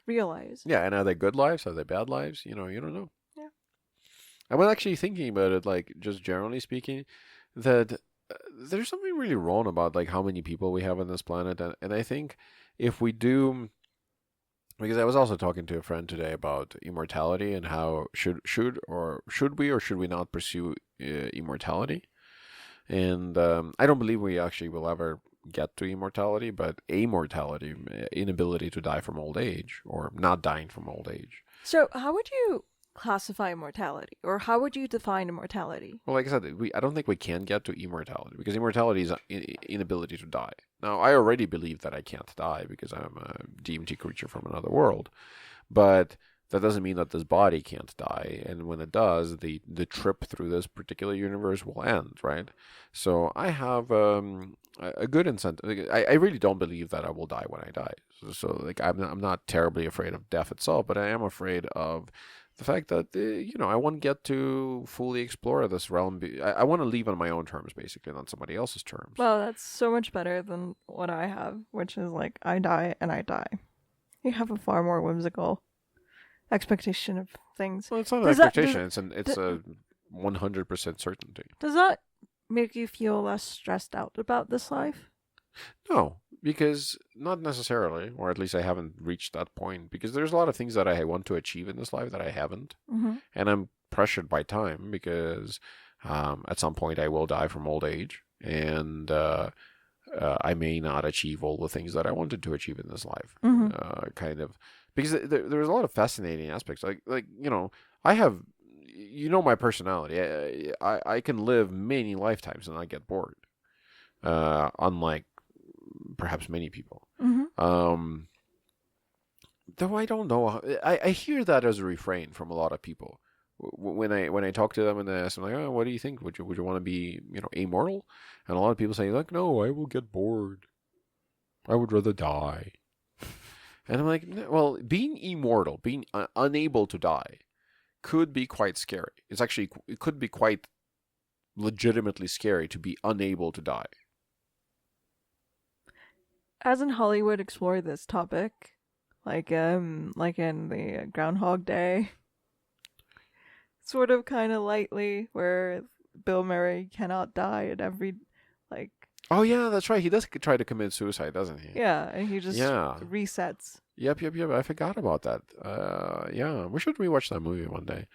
A: realized.
B: Yeah, and are they good lives? Are they bad lives? You don't know.
A: Yeah.
B: I was actually thinking about it, just generally speaking, that there's something really wrong about how many people we have on this planet, and I think if we do, because I was also talking to a friend today about immortality and how should we not pursue immortality, and I don't believe we actually will ever get to immortality, but amortality, inability to die from old age or not dying from old age.
A: So, how would you classify immortality? Or how would you define immortality?
B: Well, like I said, I don't think we can get to immortality because immortality is inability to die. Now, I already believe that I can't die because I'm a DMT creature from another world, but that doesn't mean that this body can't die. And when it does, the trip through this particular universe will end, right? So I have a good incentive. I really don't believe that I will die when I die. So I'm not terribly afraid of death itself, but I am afraid of the fact that I want to get to fully explore this realm. I want to leave on my own terms, basically, not somebody else's terms.
A: Well, that's so much better than what I have, which is I die and I die. You have a far more whimsical expectation of things.
B: Well, it's not an expectation. It's a 100% certainty.
A: Does that make you feel less stressed out about this life?
B: No, because not necessarily, or at least I haven't reached that point. Because there's a lot of things that I want to achieve in this life that I haven't, and I'm pressured by time because at some point I will die from old age, and I may not achieve all the things that I wanted to achieve in this life. Kind of because there's a lot of fascinating aspects. I have, my personality. I can live many lifetimes and not get bored. Unlike perhaps many people. Though I don't know. I hear that as a refrain from a lot of people. When I talk to them and I ask them oh, what do you think? Would you want to be immortal? And a lot of people say no, I will get bored. I would rather die. And I'm like, well, being immortal, being unable to die, could be quite scary. It could be quite legitimately scary to be unable to die.
A: Hasn't Hollywood explored this topic? Like in the Groundhog Day? Sort of kind of lightly, where Bill Murray cannot die at every,
B: Oh yeah, that's right. He does try to commit suicide, doesn't he?
A: Yeah, and he just resets.
B: Yep. I forgot about that. Yeah, we should rewatch that movie one day.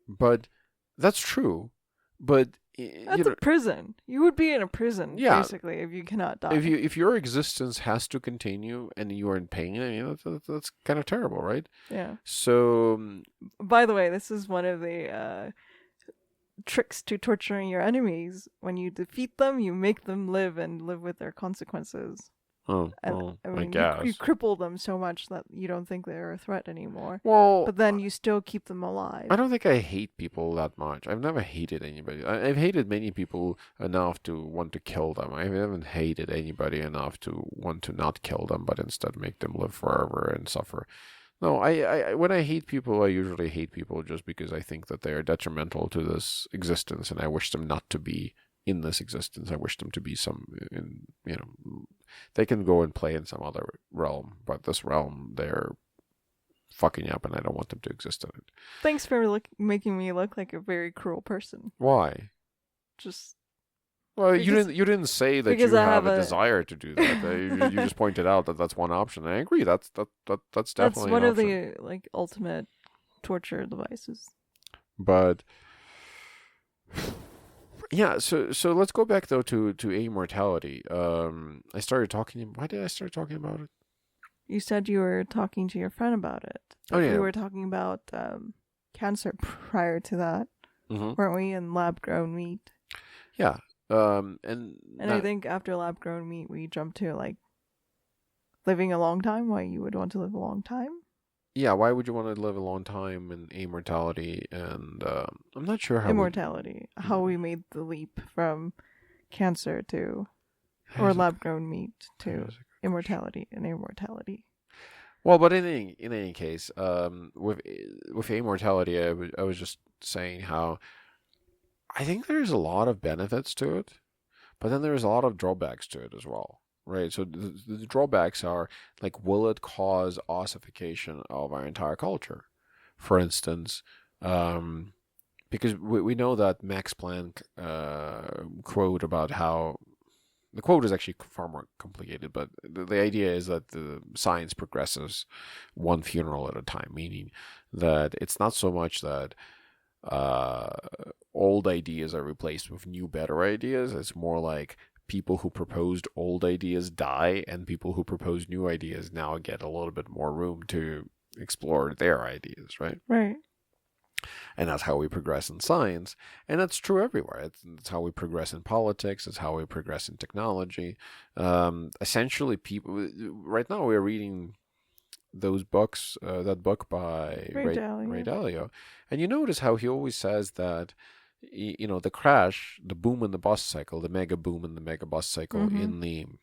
B: But that's true. But
A: that's a prison. You would be in a prison, basically, if you cannot die.
B: If your existence has to continue and you are in pain, I mean that's kind of terrible, right?
A: Yeah.
B: So,
A: by the way, this is one of the tricks to torturing your enemies. When you defeat them, you make them live and live with their consequences.
B: Oh,
A: And
B: well,
A: I
B: I
A: mean, you
B: guess.
A: cripple them so much that you don't think they're a threat anymore.
B: Well,
A: But then you still keep them alive.
B: I don't think I hate people that much. I've never hated anybody. I've hated many people enough to want to kill them. I haven't hated anybody enough to want to not kill them, but instead make them live forever and suffer. No, when I hate people, I usually hate people just because I think that they are detrimental to this existence, and I wish them not to be in this existence. I wish them to be they can go and play in some other realm, but this realm, they're fucking up, and I don't want them to exist in it.
A: Thanks for making me look like a very cruel person.
B: Why?
A: Just
B: Well,
A: because,
B: you didn't say that
A: because
B: you
A: I
B: have
A: have
B: a desire to do that. You just pointed out that that's one option. I agree. That's
A: that's
B: definitely
A: one
B: an
A: of
B: option.
A: the ultimate torture devices.
B: But yeah, so let's go back though to immortality. I started talking. Why did I start talking about it?
A: You said you were talking to your friend about it.
B: Oh
A: We
B: yeah.
A: were talking about cancer prior to that,
B: Mm-hmm.
A: weren't we? In lab grown meat.
B: Yeah. And
A: I think after lab grown meat, we jumped to like living a long time. Why you would want to live a long time?
B: yeah, why would you want to live a long time in immortality? And I'm not sure how
A: Immortality. How we made the leap from cancer to or lab grown meat to immortality and immortality.
B: Well, but in any case, with immortality, I was just saying how I think there's a lot of benefits to it, but then there's a lot of drawbacks to it as well, right? So the drawbacks are like, will it cause ossification of our entire culture? For instance, because we know that Max Planck quote about how the quote is actually far more complicated, but the idea is that the science progresses one funeral at a time, meaning that it's not so much that uh, old ideas are replaced with new, better ideas. It's more like people who proposed old ideas die, and people who propose new ideas now get a little bit more room to explore their ideas, right?
A: Right.
B: And that's how we progress in science. And that's true everywhere. It's how we progress in politics. It's how we progress in technology. Essentially, people, right now we're reading those books, that book by
A: Ray
B: Ray
A: Dalio.
B: Dalio. And you notice how he always says that, the crash, the boom and the bust cycle, the mega boom and the mega bust cycle in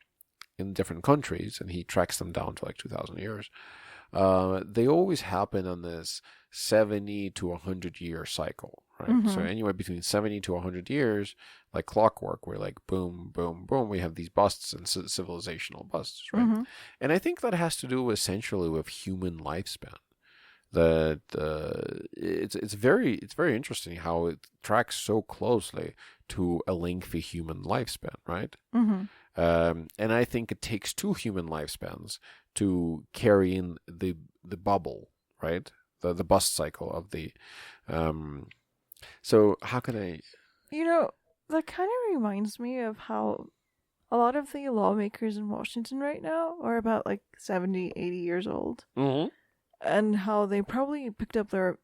B: different countries, and he tracks them down to like 2,000 years. They always happen on this 70 to 100-year cycle, right? So anywhere between 70 to 100 years, like clockwork, we're like boom, boom, boom. We have these busts and civilizational busts, right? And I think that has to do essentially with human lifespan. That it's very interesting how it tracks so closely to a lengthy human lifespan, right? And I think it takes two human lifespans to carry in the bubble, right? The bust cycle of the. So how can I?
A: That kind of reminds me of how a lot of the lawmakers in Washington right now are about like 70, 80 years old.
B: Mm-hmm.
A: And how they probably picked up their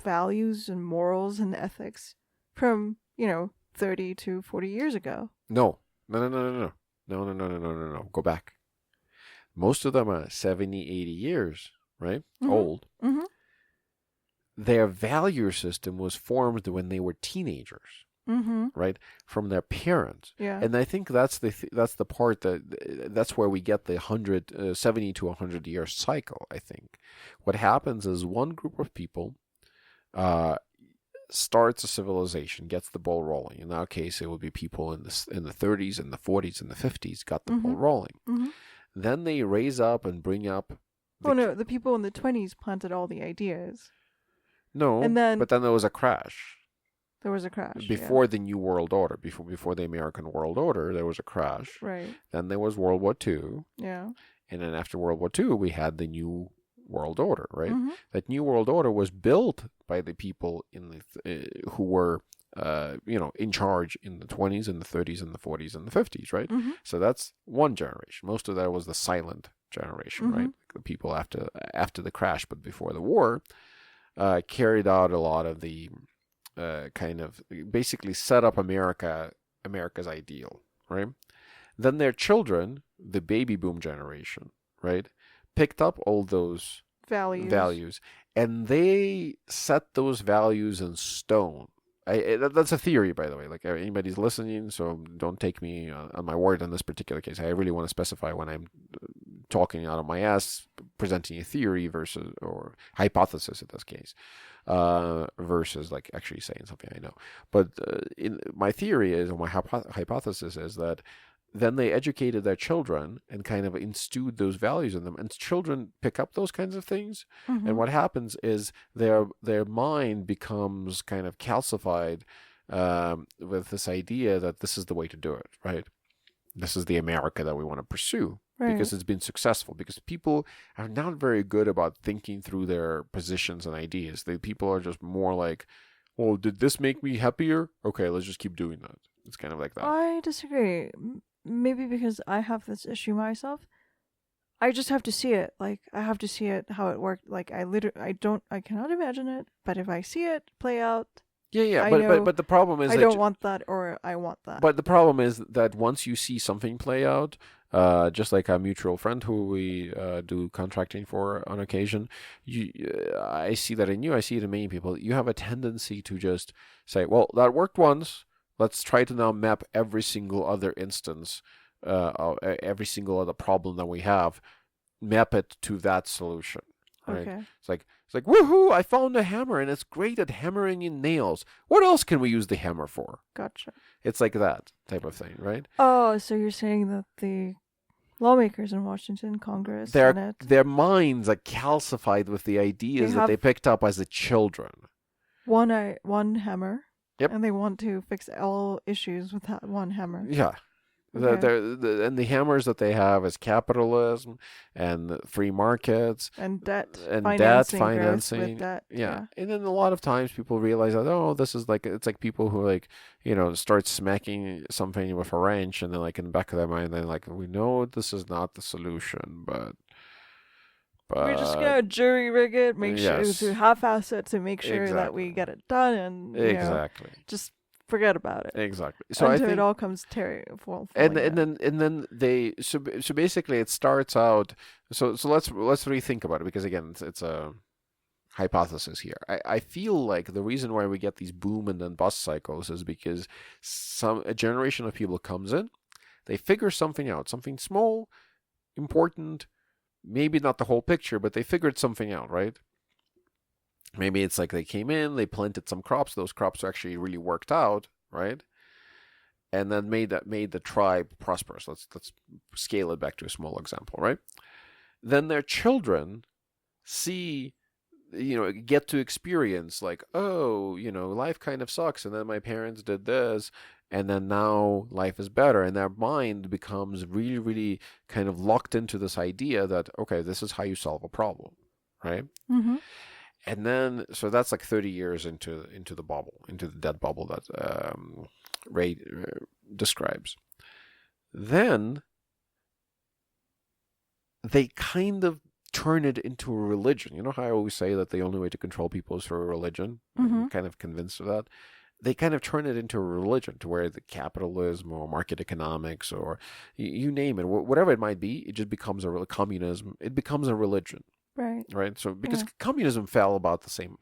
A: values and morals and ethics from, 30 to 40 years ago.
B: No. No. Go back. Most of them are 70, 80 years, right? Old. Their value system was formed when they were teenagers, right? From their parents.
A: Yeah.
B: And I think that's the part that's where we get the 70 to 100-year cycle, I think. What happens is one group of people starts a civilization, gets the ball rolling. In our case, it would be people in the 30s and the 40s and the 50s got the ball rolling. Then they raise up and bring up.
A: The people in the 20s planted all the ideas.
B: No,
A: and then
B: but then there was a crash.
A: There was a crash.
B: Before the New World Order, before the American World Order, there was a crash.
A: Right.
B: Then there was World War II.
A: Yeah.
B: And then after World War II, we had the New World Order, right? That New World Order was built by the people who were, in charge in the 20s and the 30s and the 40s and the 50s, right? So that's one generation. Most of that was the silent generation, right? Like the people after the crash, but before the war, carried out a lot of the kind of basically set up America's ideal, right? Then their children the baby boom generation, right, picked up all those values, and they set those values in stone. That's a theory, by the way. Like, anybody's listening, so don't take me on my word in this particular case. I really want to specify when I'm talking out of my ass, presenting a theory versus, or hypothesis in this case, versus like actually saying something I know. But in my theory is, or my hypothesis is that then they educated their children and kind of instilled those values in them, and children pick up those kinds of things.
A: Mm-hmm.
B: And what happens is their mind becomes kind of calcified with this idea that this is the way to do it, right? This is the America that we want to pursue,
A: Right.
B: because it's been successful. Because people are not very good about thinking through their positions and ideas. People are just more like, well, did this make me happier? Okay, let's just keep doing that. It's kind of like that.
A: I disagree. Maybe because I have this issue myself. I just have to see it. Like, I have to see it, how it worked. Like, I cannot imagine it, but if I see it play out,
B: Yeah,
A: I
B: but
A: know
B: but the problem is
A: I
B: that
A: don't want that, or I want that.
B: but the problem is that once you see something play out, just like a mutual friend who we do contracting for on occasion, I see that in you. I see it in many people. You have a tendency to just say, "Well, that worked once. Let's try to now map every single other instance, every single other problem that we have, map it to that solution." Right?
A: Okay.
B: It's like, woohoo! I found a hammer, and it's great at hammering in nails. What else can we use the hammer for?
A: Gotcha.
B: It's like that type of thing, right?
A: Oh, so you're saying that the lawmakers in Washington, Congress, Senate,
B: Their minds are calcified with the ideas that they picked up as the children.
A: one hammer.
B: Yep.
A: And they want to fix all issues with that one hammer.
B: Yeah.
A: Okay.
B: And the hammers that they have is capitalism and free markets
A: And debt.
B: and
A: financing.
B: financing.
A: Growth with debt.
B: Yeah. And then a lot of times people realize that, oh, this is like, it's like people who like, start smacking something with a wrench, and then like in the back of their mind, they're like, we know this is not the solution, but
A: we're just gonna jury rig it, make sure to half-ass it to make sure that we get it done, and
B: exactly,
A: just forget about it.
B: Exactly. So
A: until
B: I think
A: it all comes falling
B: and
A: down.
B: then they so basically it starts out. So let's rethink about it, because again it's a hypothesis here. I feel like the reason why we get these boom and then bust cycles is because a generation of people comes in, they figure something out, something small, important. Maybe not the whole picture, but they figured something out, right? Maybe it's like they came in, they planted some crops. Those crops actually really worked out, right? And then made the tribe prosperous. Let's scale it back to a small example, right? Then their children see, get to experience like, oh, life kind of sucks, and then my parents did this, and then now life is better, and their mind becomes really, really kind of locked into this idea that, okay, this is how you solve a problem, right?
A: Mm-hmm.
B: And then, so that's like 30 years into the bubble, into the dead bubble that Ray describes. Then they kind of turn it into a religion. You know how I always say that the only way to control people is through a religion?
A: Mm-hmm.
B: I'm kind of convinced of that. They kind of turn it into a religion, to where the capitalism or market economics or you name it, whatever it might be, it just becomes communism. It becomes a religion. Right. So because communism fell about the same.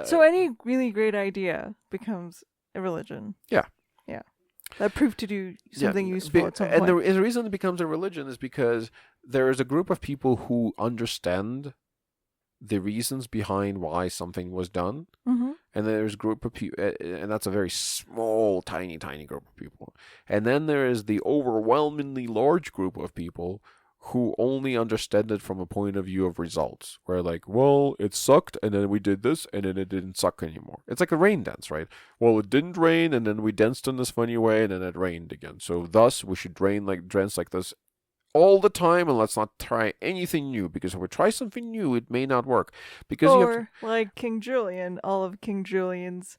A: So any really great idea becomes a religion.
B: Yeah.
A: Yeah. That proved to do something useful at some point.
B: And the reason it becomes a religion is because there is a group of people who understand the reasons behind why something was done.
A: Mm-hmm.
B: And then there's a group of people, and that's a very small, tiny, tiny group of people. And then there is the overwhelmingly large group of people who only understand it from a point of view of results, where like, well, it sucked, and then we did this, and then it didn't suck anymore. It's like a rain dance, right? Well, it didn't rain, and then we danced in this funny way, and then it rained again. So thus, we should dance like this all the time, and let's not try anything new, because if we try something new, it may not work. Because
A: like King Julian, all of King Julian's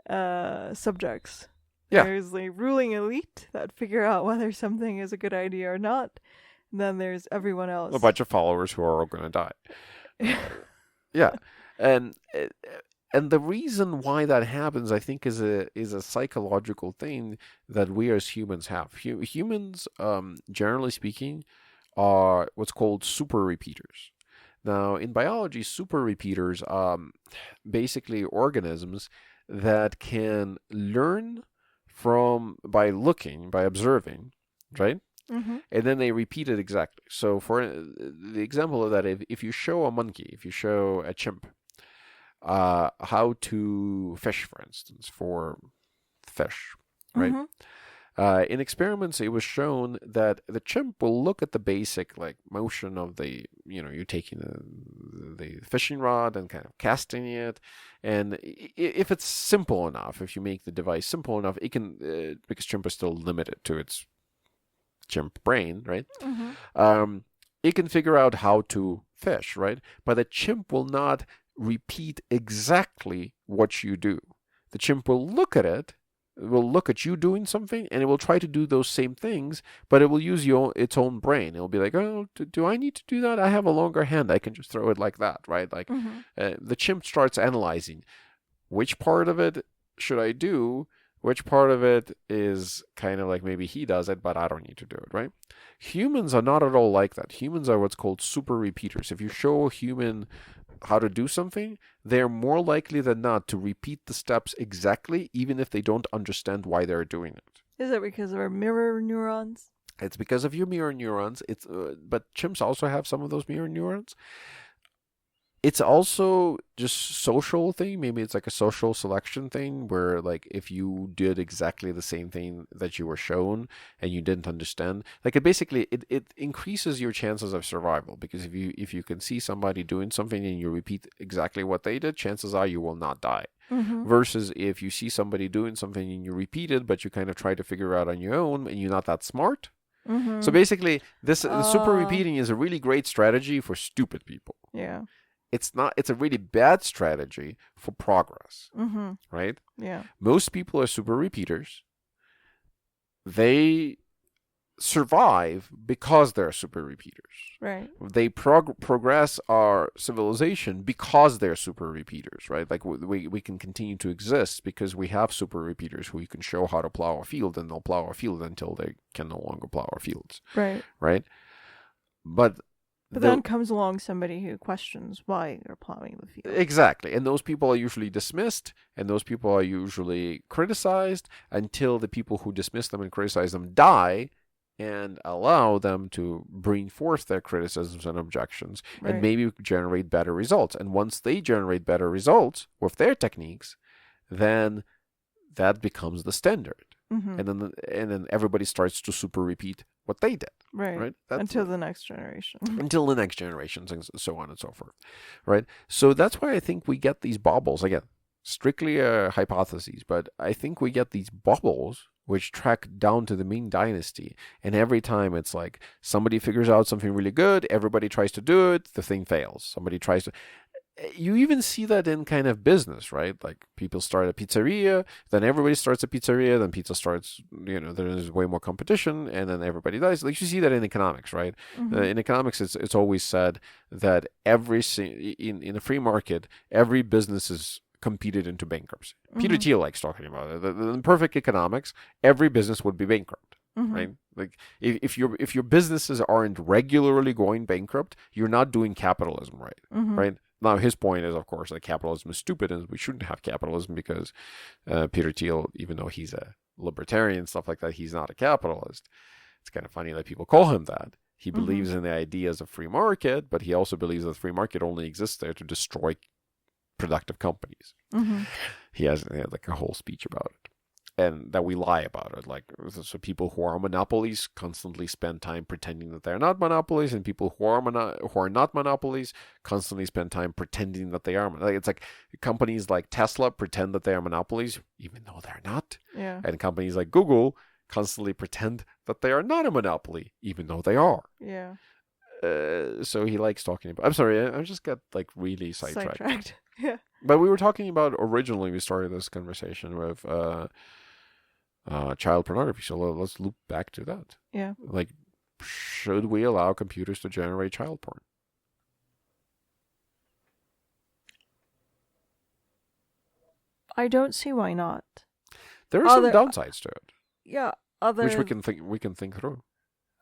A: subjects.
B: Yeah.
A: There's the ruling elite that figure out whether something is a good idea or not. Then there's everyone else.
B: A bunch of followers who are all going to die. Yeah. And And the reason why that happens, I think, is a psychological thing that we as humans have. Humans, generally speaking, are what's called super repeaters. Now, in biology, super repeaters basically organisms that can learn by looking, by observing, right?
A: Mm-hmm.
B: And then they repeat it exactly. So, for the example of that, if you show a monkey, if you show a chimp, how to fish, for instance, for fish, right?
A: Mm-hmm.
B: In experiments, it was shown that the chimp will look at the basic like motion of you taking the fishing rod and kind of casting it, and if it's simple enough, if you make the device simple enough, it can because chimp is still limited to its chimp brain, right?
A: Mm-hmm.
B: It can figure out how to fish, right? But the chimp will not repeat exactly what you do. The chimp will look at it, will look at you doing something, and it will try to do those same things, but it will use its own brain. It will be like, oh, do I need to do that? I have a longer hand. I can just throw it like that, right? Like the chimp starts analyzing which part of it should I do, which part of it is kind of like maybe he does it, but I don't need to do it, right? Humans are not at all like that. Humans are what's called super repeaters. If you show a human how to do something, they're more likely than not to repeat the steps exactly, even if they don't understand why they're doing it.
A: Is that because of our mirror neurons?
B: It's because of your mirror neurons. But chimps also have some of those mirror neurons. It's also just social thing. Maybe it's like a social selection thing where like if you did exactly the same thing that you were shown and you didn't understand, like it increases your chances of survival, because if you can see somebody doing something and you repeat exactly what they did, chances are you will not die.
A: Mm-hmm.
B: Versus if you see somebody doing something and you repeat it, but you kind of try to figure out on your own and you're not that smart.
A: Mm-hmm.
B: So basically, the super repeating is a really great strategy for stupid people.
A: Yeah.
B: It's a really bad strategy for progress,
A: Mm-hmm.
B: right?
A: Yeah.
B: Most people are super repeaters. They survive because they're super repeaters.
A: Right.
B: They progress our civilization because they're super repeaters, right? Like we can continue to exist because we have super repeaters who you can show how to plow a field, and they'll plow a field until they can no longer plow our fields.
A: Right.
B: Right? But
A: then comes along somebody who questions why you're plowing the field.
B: Exactly. And those people are usually dismissed, and those people are usually criticized until the people who dismiss them and criticize them die and allow them to bring forth their criticisms and objections, and maybe generate better results. And once they generate better results with their techniques, then that becomes the standard.
A: Mm-hmm.
B: And then everybody starts to super repeat what they did.
A: Right. Until the next generation.
B: Until the next generations, and so on and so forth. Right? So that's why I think we get these bubbles. Again, strictly hypotheses, but I think we get these bubbles which track down to the Ming Dynasty. And every time it's like somebody figures out something really good, everybody tries to do it, the thing fails. Somebody tries to... You even see that in kind of business, right? Like people start a pizzeria, then everybody starts a pizzeria, then pizza starts, there's way more competition, and then everybody dies. Like you see that in economics, right?
A: Mm-hmm.
B: In economics, it's always said that in a free market, every business is competed into bankruptcy. Mm-hmm. Peter Thiel likes talking about it. In perfect economics, every business would be bankrupt. Mm-hmm. Right? Like if your businesses aren't regularly going bankrupt, you're not doing capitalism right. Mm-hmm. Right? Now, his point is, of course, that capitalism is stupid and we shouldn't have capitalism because Peter Thiel, even though he's a libertarian and stuff like that, he's not a capitalist. It's kind of funny that people call him that. He believes in the ideas of free market, but he also believes that the free market only exists there to destroy productive companies. Mm-hmm. He has like a whole speech about it. And that we lie about it. Like, so people who are monopolies constantly spend time pretending that they're not monopolies, and people who are not monopolies constantly spend time pretending that they are. Like, it's like companies like Tesla pretend that they are monopolies, even though they're not.
A: Yeah.
B: And companies like Google constantly pretend that they are not a monopoly, even though they are.
A: Yeah.
B: So he likes talking about... I'm sorry, I just got like really sidetracked.
A: Yeah.
B: But we were talking about, originally we started this conversation with... child pornography. So let's loop back to that.
A: Yeah.
B: Like, should we allow computers to generate child porn?
A: I don't see why not.
B: There are some downsides to it,
A: Yeah,
B: which we can think through.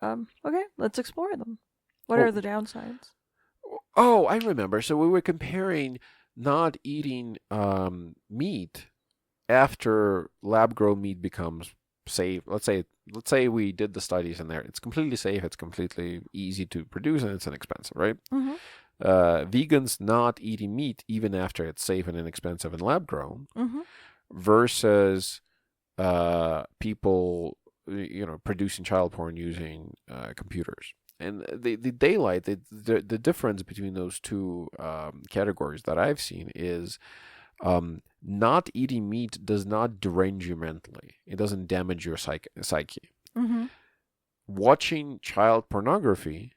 A: Okay, let's explore them. What
B: Oh.
A: are the downsides?
B: Oh, I remember. So we were comparing not eating meat after lab-grown meat becomes safe. Let's say we did the studies in there. It's completely safe. It's completely easy to produce, and it's inexpensive, right?
A: Mm-hmm.
B: Vegans not eating meat even after it's safe and inexpensive and lab-grown,
A: Mm-hmm.
B: versus people, producing child porn using computers. And the daylight, the difference between those two categories that I've seen is not eating meat does not derange you mentally. It doesn't damage your psyche.
A: Mm-hmm.
B: Watching child pornography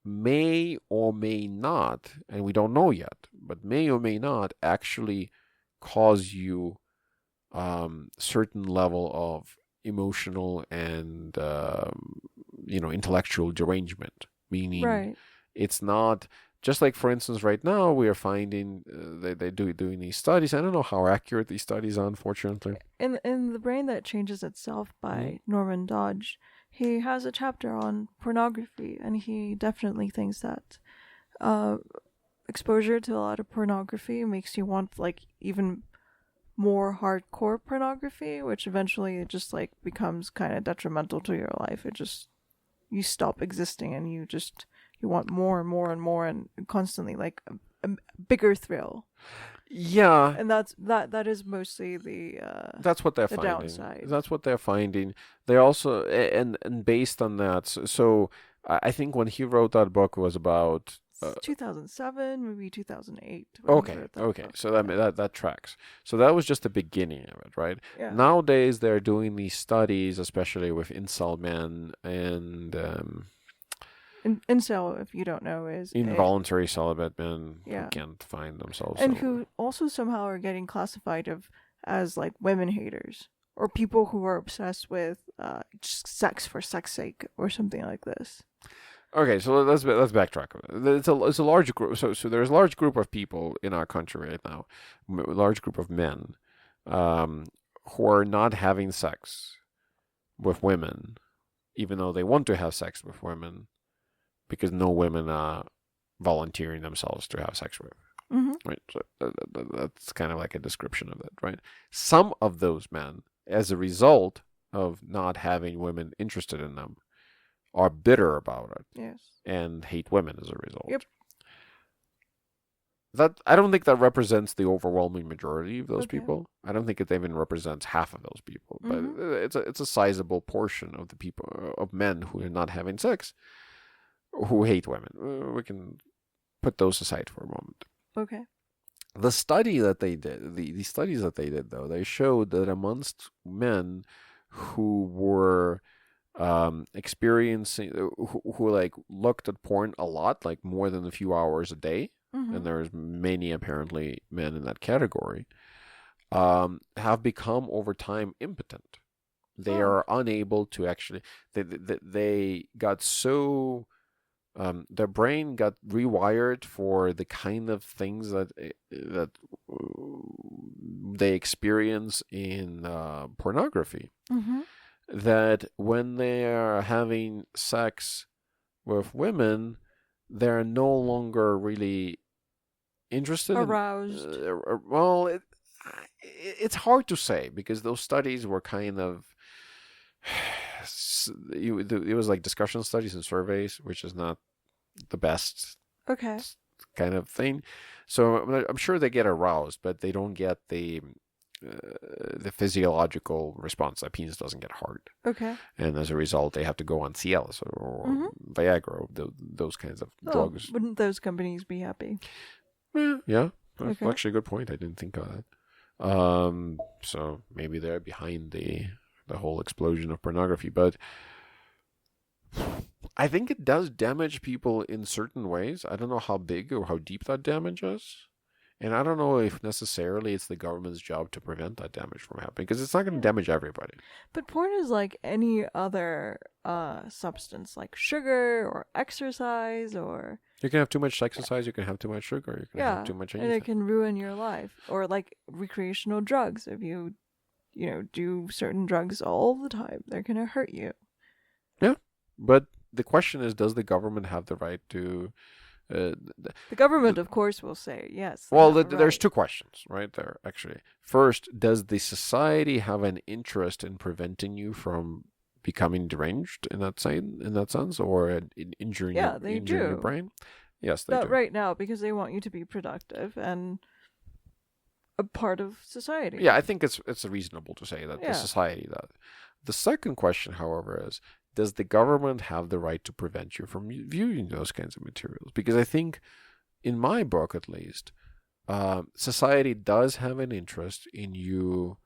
B: may or may not, and we don't know yet, but may or may not actually cause you certain level of emotional and intellectual derangement. Meaning,
A: Right.
B: it's not just like, for instance, right now we are finding they doing these studies. I don't know how accurate these studies are, unfortunately.
A: In The Brain That Changes Itself by Norman Dodge, he has a chapter on pornography, and he definitely thinks that exposure to a lot of pornography makes you want like even more hardcore pornography, which eventually it just like becomes kind of detrimental to your life. It just, you stop existing and you want more and more and more and constantly like a bigger thrill.
B: Yeah,
A: And that is mostly the
B: that's what they're
A: the
B: finding.
A: downside.
B: That's what they're finding. They also, and based on that, so I think when he wrote that book was about
A: 2007, maybe 2008.
B: Okay. So that tracks. So that was just the beginning of it, right?
A: Yeah.
B: Nowadays they're doing these studies, especially with incel men and
A: incel, if you don't know, is
B: involuntary celibate men
A: Yeah.
B: who can't find themselves,
A: and who also somehow are getting classified as like women haters or people who are obsessed with just sex for sex sake or something like this.
B: Okay, so let's backtrack. It's a large group. So there's a large group of people in our country right now, a large group of men, who are not having sex with women, even though they want to have sex with women, because no women are volunteering themselves to have sex with.
A: Mm-hmm.
B: Right. So that's kind of like a description of it, right? Some of those men, as a result of not having women interested in them, are bitter about it.
A: Yes.
B: And hate women as a result.
A: Yep.
B: That I don't think that represents the overwhelming majority of those
A: Okay.
B: people. I don't think it even represents half of those people.
A: Mhm.
B: But it's a sizable portion of the people, of men who are not having sex, who hate women. We can put those aside for a moment.
A: Okay.
B: The study that they did, the studies that they did, though, they showed that amongst men who were experiencing, who like looked at porn a lot, like more than a few hours a day,
A: Mm-hmm.
B: and there's many apparently men in that category, have become over time impotent. They are unable to actually. They got so. Their brain got rewired for the kind of things that they experience in pornography.
A: Mm-hmm.
B: That when they are having sex with women, they're no longer really interested.
A: Aroused.
B: Well, it's hard to say because those studies were kind of. It was like discussion studies and surveys, which is not the best
A: Okay.
B: kind of thing. So I'm sure they get aroused, but they don't get the physiological response. That penis doesn't get hard.
A: Okay.
B: And as a result, they have to go on Cialis or Viagra, those kinds of drugs.
A: Wouldn't those companies be happy?
B: Yeah, that's
A: Okay.
B: actually a good point. I didn't think of that. So maybe they're behind the whole explosion of pornography, but I think it does damage people in certain ways. I don't know how big or how deep that damage is. And I don't know if necessarily it's the government's job to prevent that damage from happening, because it's not going to damage everybody.
A: But porn is like any other substance, like sugar or exercise or
B: You can have too much exercise, you can have too much sugar, you can have
A: Yeah,
B: too much
A: and
B: anything.
A: it can ruin your life. Or like recreational drugs. If you, do certain drugs all the time, they're gonna hurt you.
B: Yeah, but the question is, does the government have the right to? Uh,
A: The government, of course, will say yes. They
B: well,
A: have a
B: there's
A: right.
B: two questions right there actually. First, does the society have an interest in preventing you from becoming deranged in that sense, or injuring
A: Yeah, they
B: your
A: do.
B: brain? Yes, they
A: Not
B: do.
A: right now because they want you to be productive and a part of society.
B: Yeah, I think it's reasonable to say that the
A: Yeah.
B: society that. The second question, however, is does the government have the right to prevent you from viewing those kinds of materials? Because I think, in my book at least, society does have an interest in you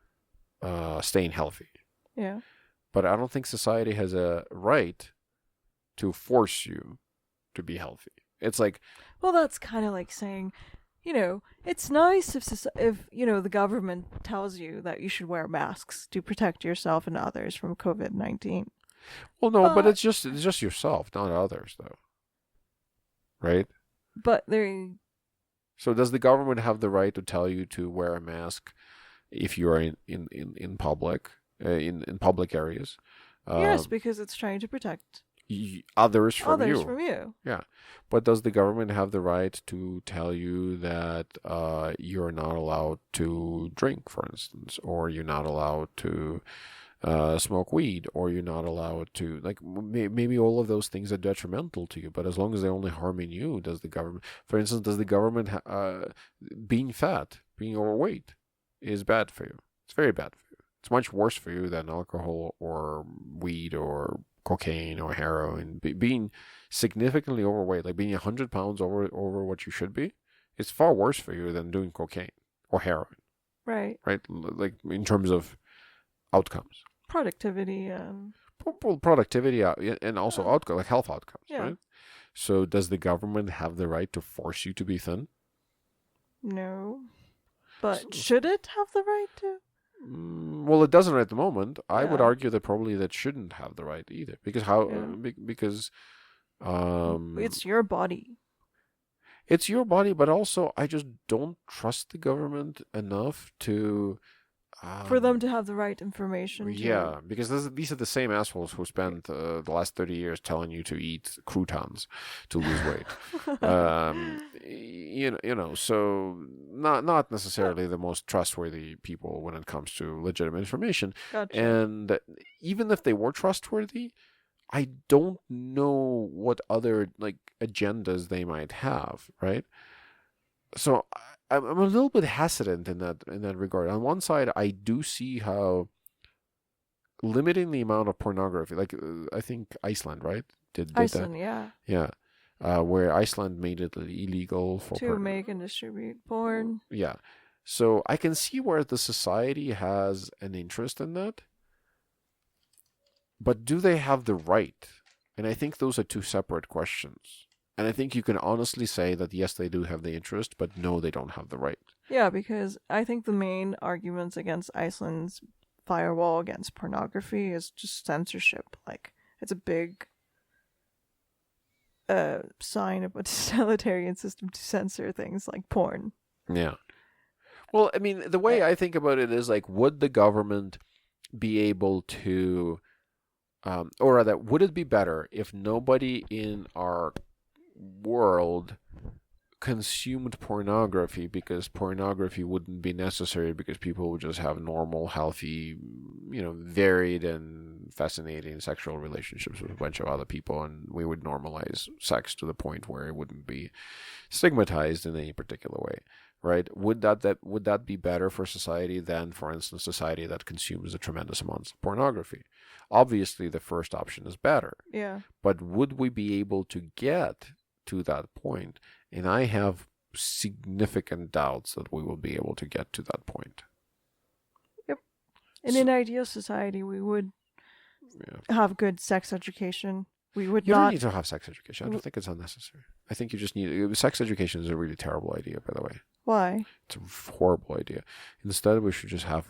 B: staying healthy,
A: Yeah.
B: but I don't think society has a right to force you to be healthy. It's like,
A: Well, that's kind of like saying, it's nice if the government tells you that you should wear masks to protect yourself and others from COVID-19.
B: well, no, but
A: But
B: it's just yourself, not others, though, right?
A: but they
B: So does the government have the right to tell you to wear a mask if you are in public, in public areas?
A: yes,
B: Um,
A: because it's trying to protect
B: Others from
A: others
B: you.
A: from you.
B: Yeah. But does the government have the right to tell you that you're not allowed to drink, for instance, or you're not allowed to smoke weed, or you're not allowed to, like, maybe all of those things are detrimental to you, but as long as they're only harming you, does the government, for instance, does the government, being fat, being overweight, is bad for you? It's very bad for you. It's much worse for you than alcohol or weed or cocaine or heroin. Being significantly overweight, like being 100 pounds over what you should be, is far worse for you than doing cocaine or heroin,
A: Right.
B: right? Like in terms of outcomes.
A: Productivity and
B: Productivity and also
A: uh,
B: outcome, like health outcomes,
A: yeah.
B: right? So does the government have the right to force you to be thin?
A: No. But
B: S-
A: should it have the right to?
B: Well, it doesn't at the moment. I would
A: Yeah.
B: argue that probably that shouldn't have the right either, because how?
A: Yeah.
B: Because um,
A: It's your body.
B: it's your body, but also I just don't trust the government enough to.
A: For them to have the right information
B: Yeah, because these are the same assholes who spent the last 30 years telling you to eat croutons to lose weight. So not necessarily the most trustworthy people when it comes to legitimate information.
A: Gotcha.
B: And even if they were trustworthy, I don't know what other like agendas they might have, right? So I'm a little bit hesitant in that regard. On one side, I do see how limiting the amount of pornography, like I think Iceland, right, did that,
A: Iceland, yeah.
B: yeah, where Iceland made it illegal for
A: To make and distribute porn.
B: yeah. So I can see where the society has an interest in that, but do they have the right? And I think those are two separate questions. And I think you can honestly say that yes, they do have the interest, but no, they don't have the right.
A: Yeah, because I think the main arguments against Iceland's firewall against pornography is just censorship. Like, it's a big sign of a totalitarian system to censor things like porn.
B: Yeah. Well, I mean, the way I think about it is like, would the government be able to, or rather, would it be better if nobody in our world consumed pornography, because pornography wouldn't be necessary because people would just have normal, healthy, varied and fascinating sexual relationships with a bunch of other people, and we would normalize sex to the point where it wouldn't be stigmatized in any particular way, right? Would that be better for society than, for instance, society that consumes a tremendous amounts of pornography? Obviously, the first option is better.
A: Yeah.
B: But would we be able to get to that point? And I have significant doubts that we will be able to get to that point.
A: Yep. In an ideal society, we would have good sex education. We would
B: You
A: not
B: don't need to have sex education. I don't think it's unnecessary. I think you just need sex education is a really terrible idea, by the way.
A: Why?
B: It's a horrible idea. Instead, we should just have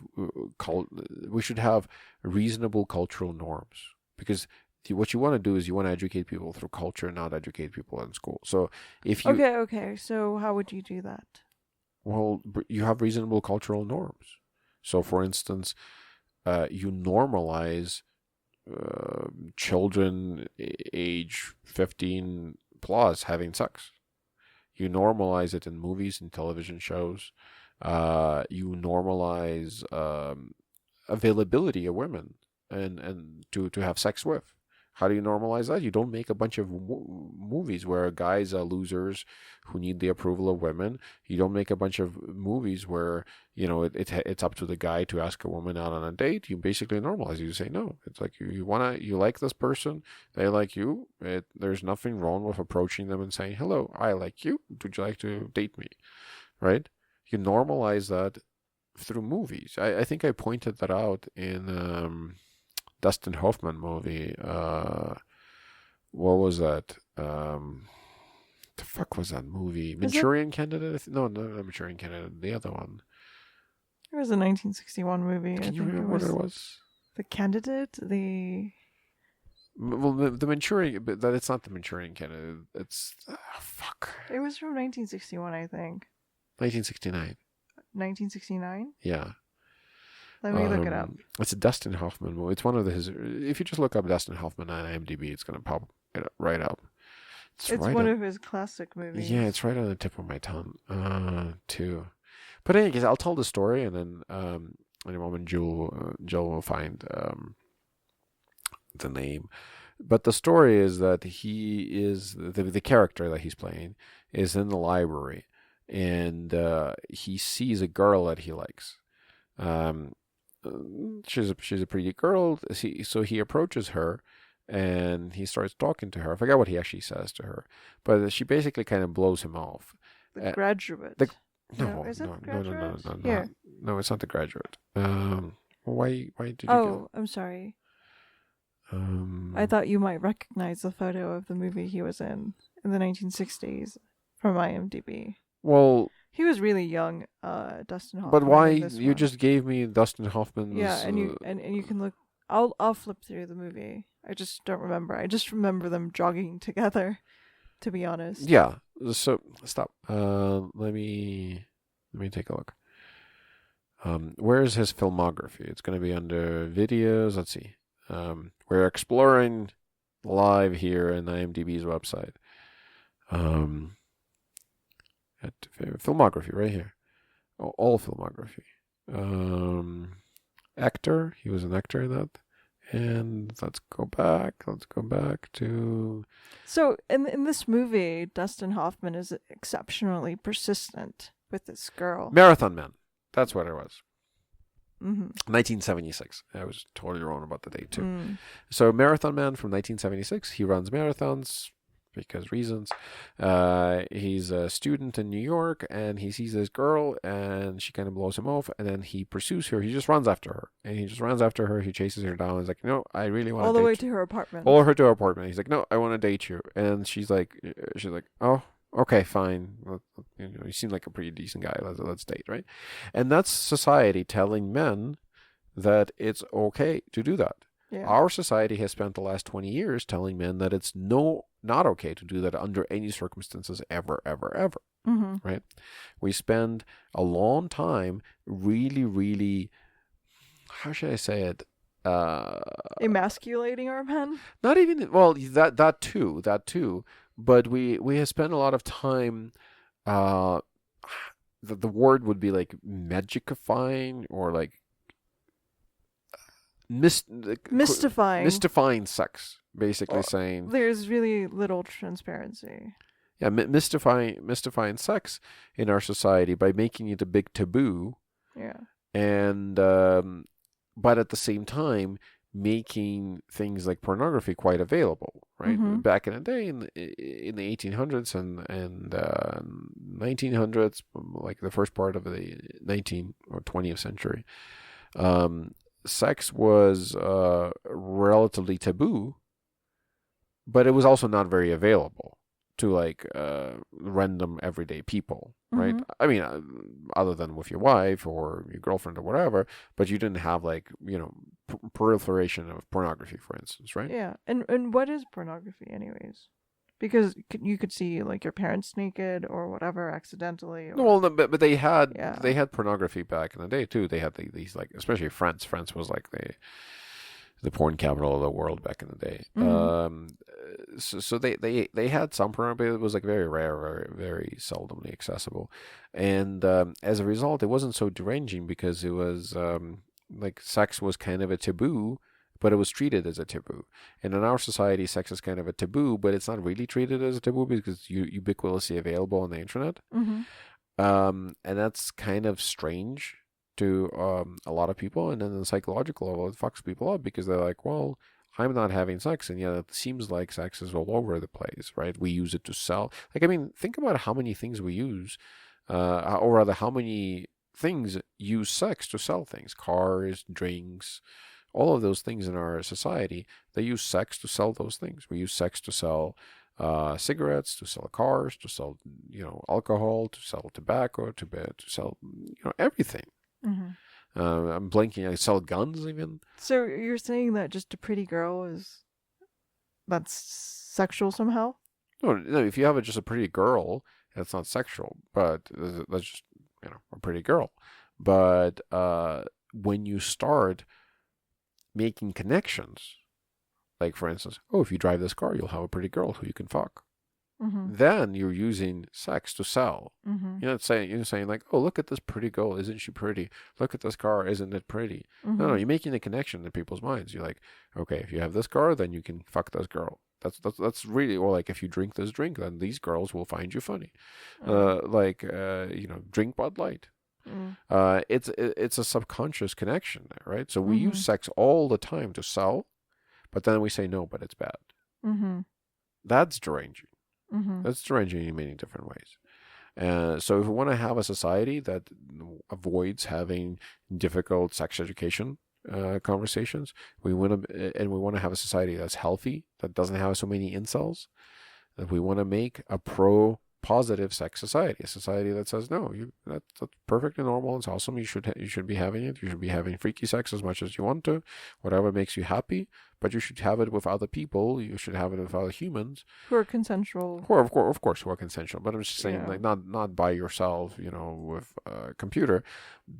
B: reasonable cultural norms, because what you want to do is you want to educate people through culture, not educate people in school. So if you
A: Okay. So how would you do that?
B: well, you have reasonable cultural norms. So, for instance, you normalize children age 15 plus having sex. You normalize it in movies and television shows. You normalize availability of women and to have sex with. How do you normalize that? You don't make a bunch of movies where guys are losers who need the approval of women. You don't make a bunch of movies where, you know, it's up to the guy to ask a woman out on a date. You basically normalize it. You say no. It's like you like this person, they like you. There's nothing wrong with approaching them and saying, "Hello, I like you. Would you like to date me?" Right? You normalize that through movies. I think I pointed that out in Dustin Hoffman movie. What was that? The fuck was that movie? Manchurian Candidate? No, not Manchurian Candidate. The other one.
A: It was a 1961 movie.
B: Can you remember what it was?
A: The Candidate.
B: Well, the Manchurian, but that it's not the Manchurian Candidate. It's fuck.
A: It was from 1961, I think.
B: 1969.
A: 1969.
B: Yeah.
A: Let me look it up.
B: It's a Dustin Hoffman movie. It's one of his. If you just look up Dustin Hoffman on IMDb, it's gonna pop it right up.
A: It's right one of his classic movies.
B: Yeah, it's right on the tip of my tongue, too. But anyways, I'll tell the story, and then in a moment, Joel will find the name. But the story is that he is the character that he's playing is in the library, and he sees a girl that he likes. She's a pretty girl. So he approaches her, and he starts talking to her. I forgot what he actually says to her, but she basically kind of blows him off.
A: The Graduate.
B: No,
A: is it
B: no,
A: The Graduate?
B: no, it's not The Graduate. Why did you
A: go? I'm sorry. I thought you might recognize the photo of the movie he was in the 1960s from IMDb.
B: Well,
A: he was really young, Dustin Hoffman.
B: But why you just gave me Dustin Hoffman's?
A: Yeah, and you can look. I'll flip through the movie. I just don't remember. I just remember them jogging together. To be honest.
B: Yeah. So stop. Let me take a look. Where is his filmography? It's going to be under videos. Let's see. We're exploring live here in IMDb's website. At filmography right here. All filmography. Actor. He was an actor in that. And let's go back to...
A: So, in this movie, Dustin Hoffman is exceptionally persistent with this girl.
B: Marathon Man. That's what it was.
A: Mm-hmm.
B: 1976. I was totally wrong about the date, too. So, Marathon Man from 1976. He runs marathons because reasons. He's a student in New York, and he sees this girl, and she kind of blows him off, and then he pursues her. He just runs after her, and he chases her down. He's like, no, I really want to date you.
A: All the way to her apartment.
B: All the way to her apartment. He's like, no, I want to date you. And she's like, oh, okay, fine. You seem like a pretty decent guy. Let's date, right? And that's society telling men that it's okay to do that. Yeah. Our society has spent the last 20 years telling men that it's not okay to do that under any circumstances ever, ever, ever.
A: Mm-hmm.
B: Right? We spend a long time really, really, how should I say it?
A: Emasculating our men?
B: Not even, well, that too. But we have spent a lot of time, the word would be like magicifying or like mystifying sex, basically saying
A: there's really little transparency.
B: Yeah, mystifying sex in our society by making it a big taboo.
A: Yeah.
B: And but at the same time making things like pornography quite available, right?
A: Mm-hmm.
B: Back in the day, in the 1800s and 1900s, like the first part of the 19th or 20th century, sex was relatively taboo, but it was also not very available to like random everyday people, right?
A: Mm-hmm.
B: I mean, other than with your wife or your girlfriend or whatever, but you didn't have like, proliferation of pornography, for instance, right?
A: Yeah. And what is pornography, anyways? Because you could see like your parents naked or whatever accidentally.
B: No,
A: Or
B: well, no, but
A: yeah.
B: they had pornography back in the day too. They had these like, especially France. France was like the porn capital of the world back in the day. So they had some pornography. It was like very rare, very very seldomly accessible, and as a result, it wasn't so deranging because it was like sex was kind of a taboo, but it was treated as a taboo. And in our society, sex is kind of a taboo, but it's not really treated as a taboo because it's ubiquitously available on the internet. And that's kind of strange to a lot of people. And then on the psychological level, it fucks people up because they're like, well, I'm not having sex, and yet it seems like sex is all over the place, right? We use it to sell. Like, I mean, think about how many things we use, or rather, how many things use sex to sell things: cars, drinks, all of those things in our society. They use sex to sell those things. We use sex to sell cigarettes, to sell cars, to sell alcohol, to sell tobacco, to sell everything. I'm blanking. I sell guns even.
A: So you're saying that just a pretty girl that's sexual somehow?
B: No, if you have just a pretty girl, it's not sexual, but that's just a pretty girl. But when you start making connections, like for instance, if you drive this car, you'll have a pretty girl who you can fuck. Then you're using sex to sell. You're saying like, oh, look at this pretty girl, isn't she pretty? Look at this car, isn't it pretty? No, you're making a connection in people's minds. You're like, okay, if you have this car, then you can fuck this girl. That's really, or like if you drink this drink, then these girls will find you funny. Drink Bud Light. It's a subconscious connection there, right? So we use sex all the time to sell, but then we say no, but it's bad. That's deranging. That's deranging in many different ways. So if we want to have a society that avoids having difficult sex education conversations, we want to have a society that's healthy, that doesn't have so many incels, that we want to make a positive sex society, a society that says no, that's perfectly normal, it's awesome, you should be having it, you should be having freaky sex as much as you want to, whatever makes you happy, but you should have it with other people, you should have it with other humans
A: who are consensual,
B: who are, of course who are consensual, but I'm just saying like not by yourself, with a computer,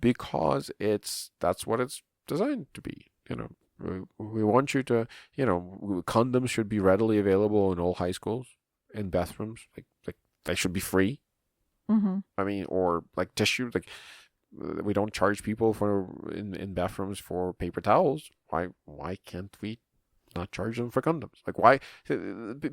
B: because that's what it's designed to be. We want you to, condoms should be readily available in all high schools, in bathrooms, like they should be free. I mean, or like tissue, like we don't charge people in bathrooms for paper towels. Why can't we not charge them for condoms? Like, why?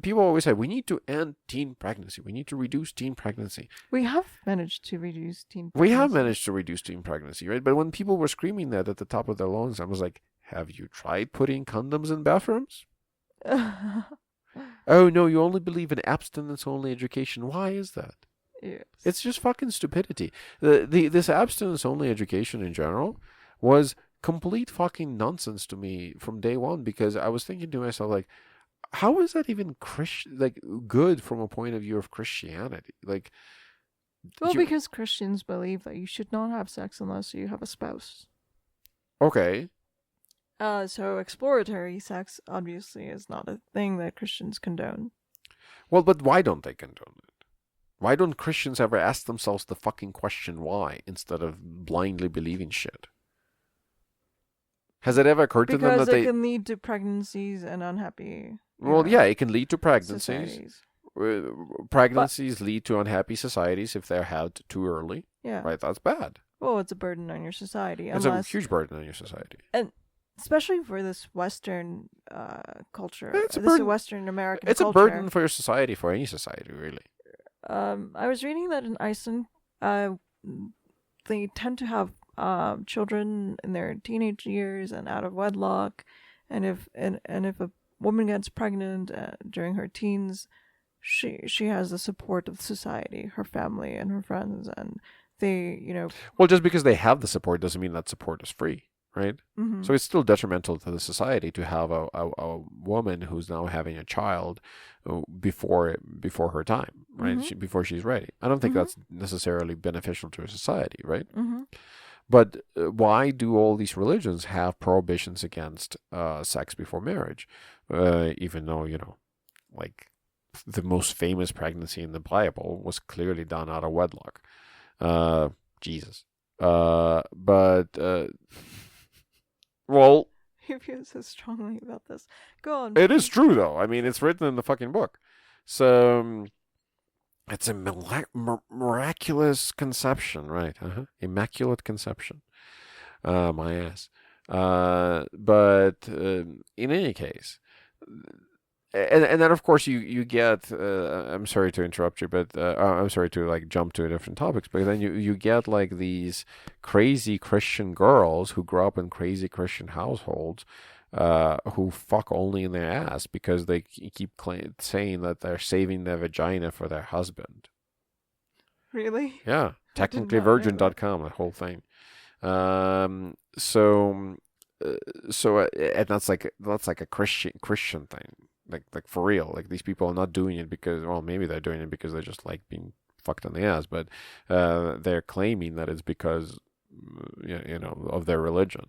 B: People always say we need to end teen pregnancy. We need to reduce teen pregnancy.
A: We have managed to reduce teen pregnancy.
B: We have managed to reduce teen pregnancy, right? But when people were screaming that at the top of their lungs, I was like, have you tried putting condoms in bathrooms? Oh no, you only believe in abstinence-only education. Why is that?
A: Yes.
B: It's just fucking stupidity. This abstinence-only education in general was complete fucking nonsense to me from day one, because I was thinking to myself, like, how is that even good from a point of view of Christianity? Like,
A: because Christians believe that you should not have sex unless you have a spouse.
B: Okay.
A: So exploratory sex obviously is not a thing that Christians condone.
B: Well, but why don't they condone it? Why don't Christians ever ask themselves the fucking question why, instead of blindly believing shit? Has it ever occurred to them that
A: because it can lead to pregnancies and unhappy.
B: It can lead to pregnancies.
A: Societies.
B: Pregnancies lead to unhappy societies if they're had too early.
A: Yeah.
B: Right, that's bad.
A: Well, it's a burden on your society.
B: It's a huge burden on your society.
A: And especially for this Western culture.
B: It's
A: a Western American culture.
B: It's a burden for your society, for any society, really.
A: I was reading that in Iceland, they tend to have children in their teenage years and out of wedlock, and if a woman gets pregnant during her teens, she has the support of society, her family and her friends, and they,
B: Well, just because they have the support doesn't mean that support is free, right?
A: Mm-hmm.
B: So it's still detrimental to the society to have a woman who's now having a child before her time, right?
A: Mm-hmm.
B: Before she's ready. I don't think that's necessarily beneficial to a society, right?
A: Mm-hmm.
B: But why do all these religions have prohibitions against sex before marriage? Even though, like the most famous pregnancy in the Bible was clearly done out of wedlock. Jesus. Well,
A: You feel so strongly about this. Go on.
B: it is true, though. I mean, it's written in the fucking book. So, it's a miraculous conception, right? Immaculate conception. My ass. But in any case, and then of course you get. I'm sorry to interrupt you, but I'm sorry to like jump to different topics. But then you get like these crazy Christian girls who grow up in crazy Christian households. Who fuck only in their ass because they keep saying that they're saving their vagina for their husband.
A: Really?
B: Yeah, technicallyvirgin.com, the whole thing. So and that's like a Christian thing, like for real. Like these people are not doing it because, well, maybe they're doing it because they just like being fucked in the ass, but they're claiming that it's because of their religion.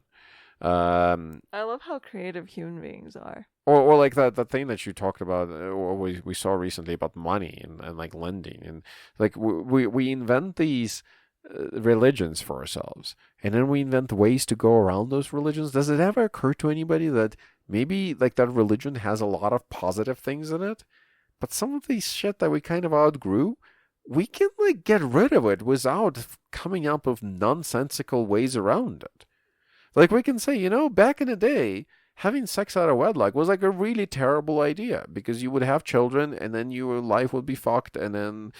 A: I love how creative human beings are.
B: Or like that thing that you talked about, or we saw recently about money and like lending, and like we invent these religions for ourselves, and then we invent ways to go around those religions. Does it ever occur to anybody that maybe like that religion has a lot of positive things in it, but some of these shit that we kind of outgrew, we can like get rid of it without coming up with nonsensical ways around it. Like we can say, back in the day, having sex out of wedlock was like a really terrible idea because you would have children and then your life would be fucked and then,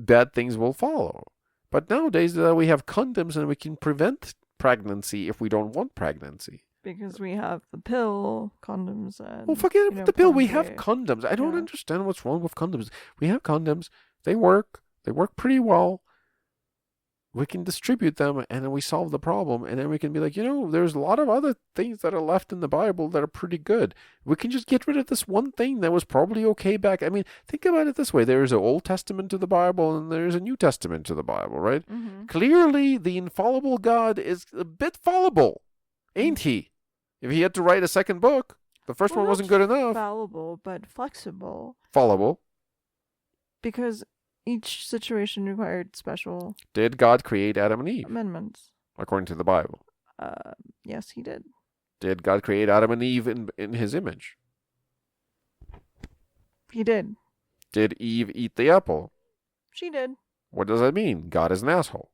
B: bad things will follow. But nowadays we have condoms and we can prevent pregnancy if we don't want pregnancy.
A: Because we have the pill, condoms, and...
B: Well, forget about the pill. We have condoms. I don't understand what's wrong with condoms. We have condoms. They work. They work pretty well. We can distribute them and then we solve the problem. And then we can be like, there's a lot of other things that are left in the Bible that are pretty good. We can just get rid of this one thing that was probably okay back. I mean, think about it this way. There is an Old Testament to the Bible and there's a New Testament to the Bible, right?
A: Mm-hmm.
B: Clearly, the infallible God is a bit fallible, ain't he? If he had to write a second book, the first one wasn't good enough.
A: Fallible, but flexible.
B: Fallible.
A: Because each situation required special...
B: Did God create Adam and Eve?
A: Amendments.
B: According to the Bible.
A: Yes, he did.
B: Did God create Adam and Eve in his image?
A: He did.
B: Did Eve eat the apple?
A: She did.
B: What does that mean? God is an asshole.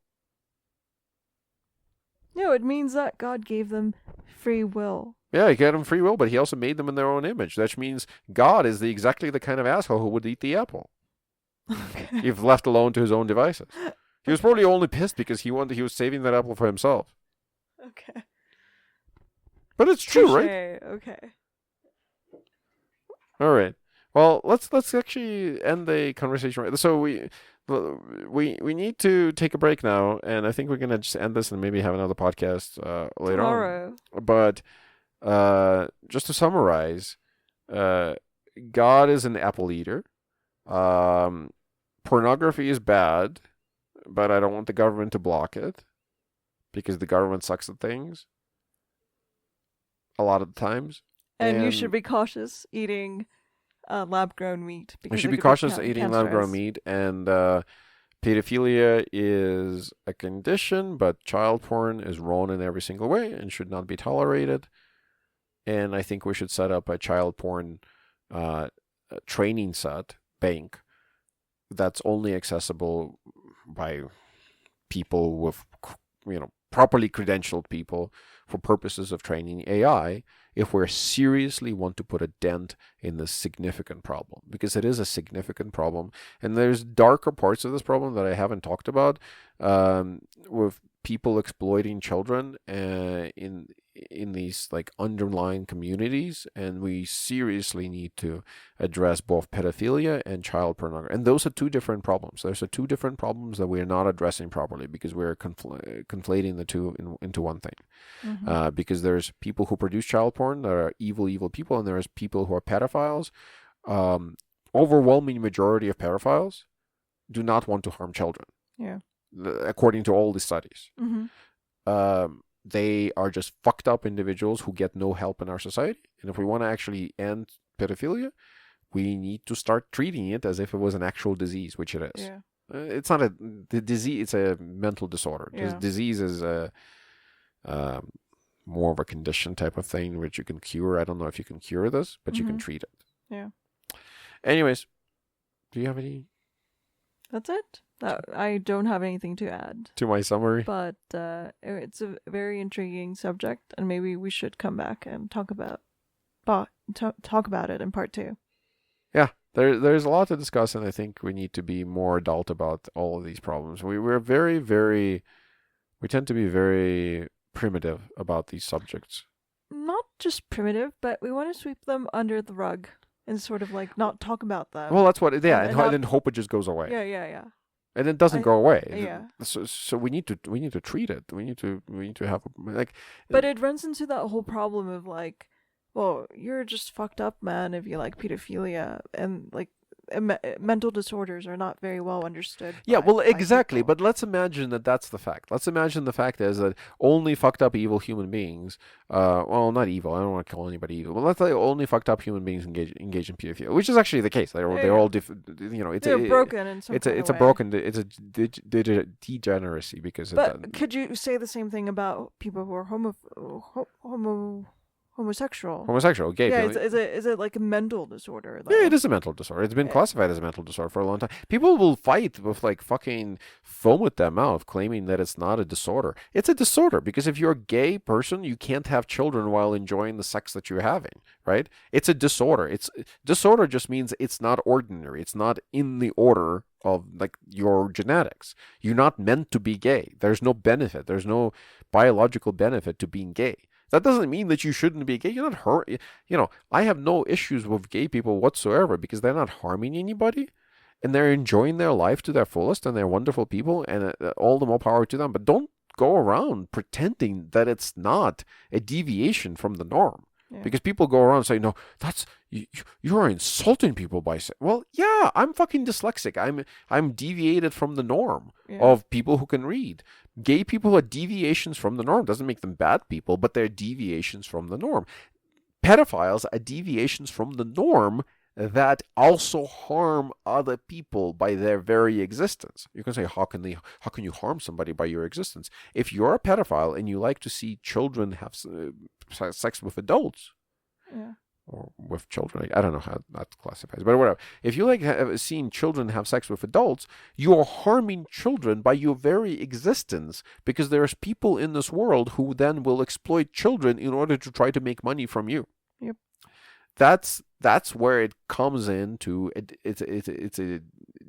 A: No, it means that God gave them free will.
B: Yeah, he gave them free will, but he also made them in their own image. That means God is exactly the kind of asshole who would eat the apple.
A: Okay.
B: If left alone to his own devices. He was probably only pissed because he was saving that apple for himself.
A: Okay.
B: But it's true, right?
A: Okay.
B: All right. Well, let's actually end the conversation right. So we need to take a break now, and I think we're gonna just end this and maybe have another podcast later
A: Tomorrow.
B: on. But just to summarize, God is an apple eater. Pornography is bad, but I don't want the government to block it because the government sucks at things a lot of the times.
A: And you should be cautious eating lab-grown meat.
B: You should be cautious eating lab-grown meat, and pedophilia is a condition, but child porn is wrong in every single way and should not be tolerated. And I think we should set up a child porn training bank that's only accessible by people with, properly credentialed people for purposes of training AI if we seriously want to put a dent in this significant problem, because it is a significant problem. And there's darker parts of this problem that I haven't talked about, with people exploiting children in these like underlying communities, and we seriously need to address both pedophilia and child pornography. And those are two different problems. Those are two different problems that we are not addressing properly because we're conflating the two into one thing. Mm-hmm. Because there's people who produce child porn that are evil people, and there's people who are pedophiles. Overwhelming majority of pedophiles do not want to harm children.
A: Yeah.
B: According to all the studies.
A: Mm-hmm.
B: they are just fucked up individuals who get no help in our society. And if we want to actually end pedophilia, we need to start treating it as if it was an actual disease, which it is.
A: Yeah.
B: It's not the disease. It's a mental disorder.
A: Yeah.
B: Disease is a more of a condition type of thing which you can cure. I don't know if you can cure this, but you can treat it.
A: Yeah.
B: Anyways, do you have any?
A: That's it. I don't have anything to add
B: to my summary.
A: But it's a very intriguing subject, and maybe we should come back and talk about it in part 2.
B: Yeah, there's a lot to discuss, and I think we need to be more adult about all of these problems. We're very, very, we tend to be very primitive about these subjects.
A: Not just primitive, but we want to sweep them under the rug and sort of like not talk about them.
B: Well, that's what, yeah, and then hope it just goes away.
A: Yeah.
B: And it doesn't go away.
A: Yeah.
B: So we need to treat it. We need to have like.
A: But it runs into that whole problem of like, well, you're just fucked up, man, if you like pedophilia, and like mental disorders are not very well understood.
B: Yeah, well, exactly. But let's imagine that that's the fact. Let's imagine the fact is that only fucked up evil human beings, well, not evil. I don't want to call anybody evil, but let's say only fucked up human beings engage in pedophilia, which is actually the case. They're all
A: they're broken in some
B: it's a degeneracy because.
A: But could you say the same thing about people who are homosexual, gay.
B: Yeah,
A: is it like a mental disorder, though?
B: Yeah, it is a mental disorder. It's been classified as a mental disorder for a long time. People will fight with like fucking foam with their mouth, claiming that it's not a disorder. It's a disorder because if you're a gay person, you can't have children while enjoying the sex that you're having, right? It's a disorder. Disorder just means it's not ordinary. It's not in the order of like your genetics. You're not meant to be gay. There's no benefit. There's no biological benefit to being gay. That doesn't mean that you shouldn't be gay. You're not hurt. I have no issues with gay people whatsoever because they're not harming anybody and they're enjoying their life to their fullest and they're wonderful people and all the more power to them. But don't go around pretending that it's not a deviation from the norm. Yeah. Because people go around saying, no, that's you're insulting people by saying, well, yeah, I'm fucking dyslexic. I'm deviated from the norm of people who can read. Gay people are deviations from the norm. Doesn't make them bad people, but they're deviations from the norm. Pedophiles are deviations from the norm that also harm other people by their very existence. You can say, how can you harm somebody by your existence? If you're a pedophile and you like to see children have sex with adults, or with children, I don't know how that classifies, but whatever. If you like seeing children have sex with adults, you are harming children by your very existence because there's people in this world who then will exploit children in order to try to make money from you.
A: Yep.
B: That's where it comes into it's a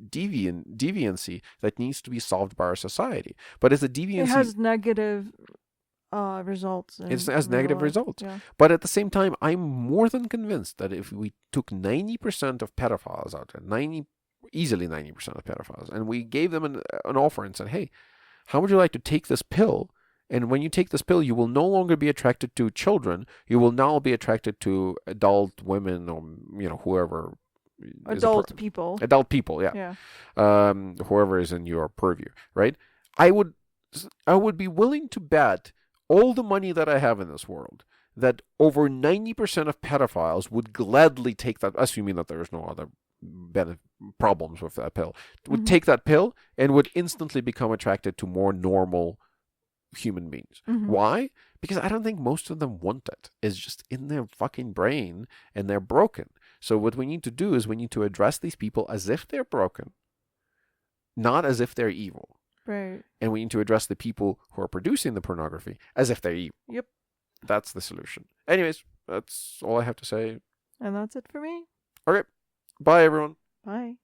B: deviancy that needs to be solved by our society. But it's a deviancy.
A: It has negative results.
B: It has negative results.
A: Yeah.
B: But at the same time, I'm more than convinced that if we took 90% of pedophiles out there, easily 90% of pedophiles, and we gave them an offer and said, hey, how would you like to take this pill? And when you take this pill, you will no longer be attracted to children. You will now be attracted to adult women or, whoever.
A: Adult people.
B: Adult people, yeah. Whoever is in your purview, right? I would be willing to bet all the money that I have in this world that over 90% of pedophiles would gladly take that, assuming that there is no other problems with that pill, would take that pill and would instantly become attracted to more normal human beings. Why? Because I don't think most of them want it. It's just in their fucking brain and they're broken. So what we need to do is we need to address these people as if they're broken, not as if they're evil.
A: Right.
B: And we need to address the people who are producing the pornography as if they're evil.
A: Yep.
B: That's the solution. Anyways, that's all I have to say.
A: And that's it for me.
B: Okay. Bye, everyone.
A: Bye.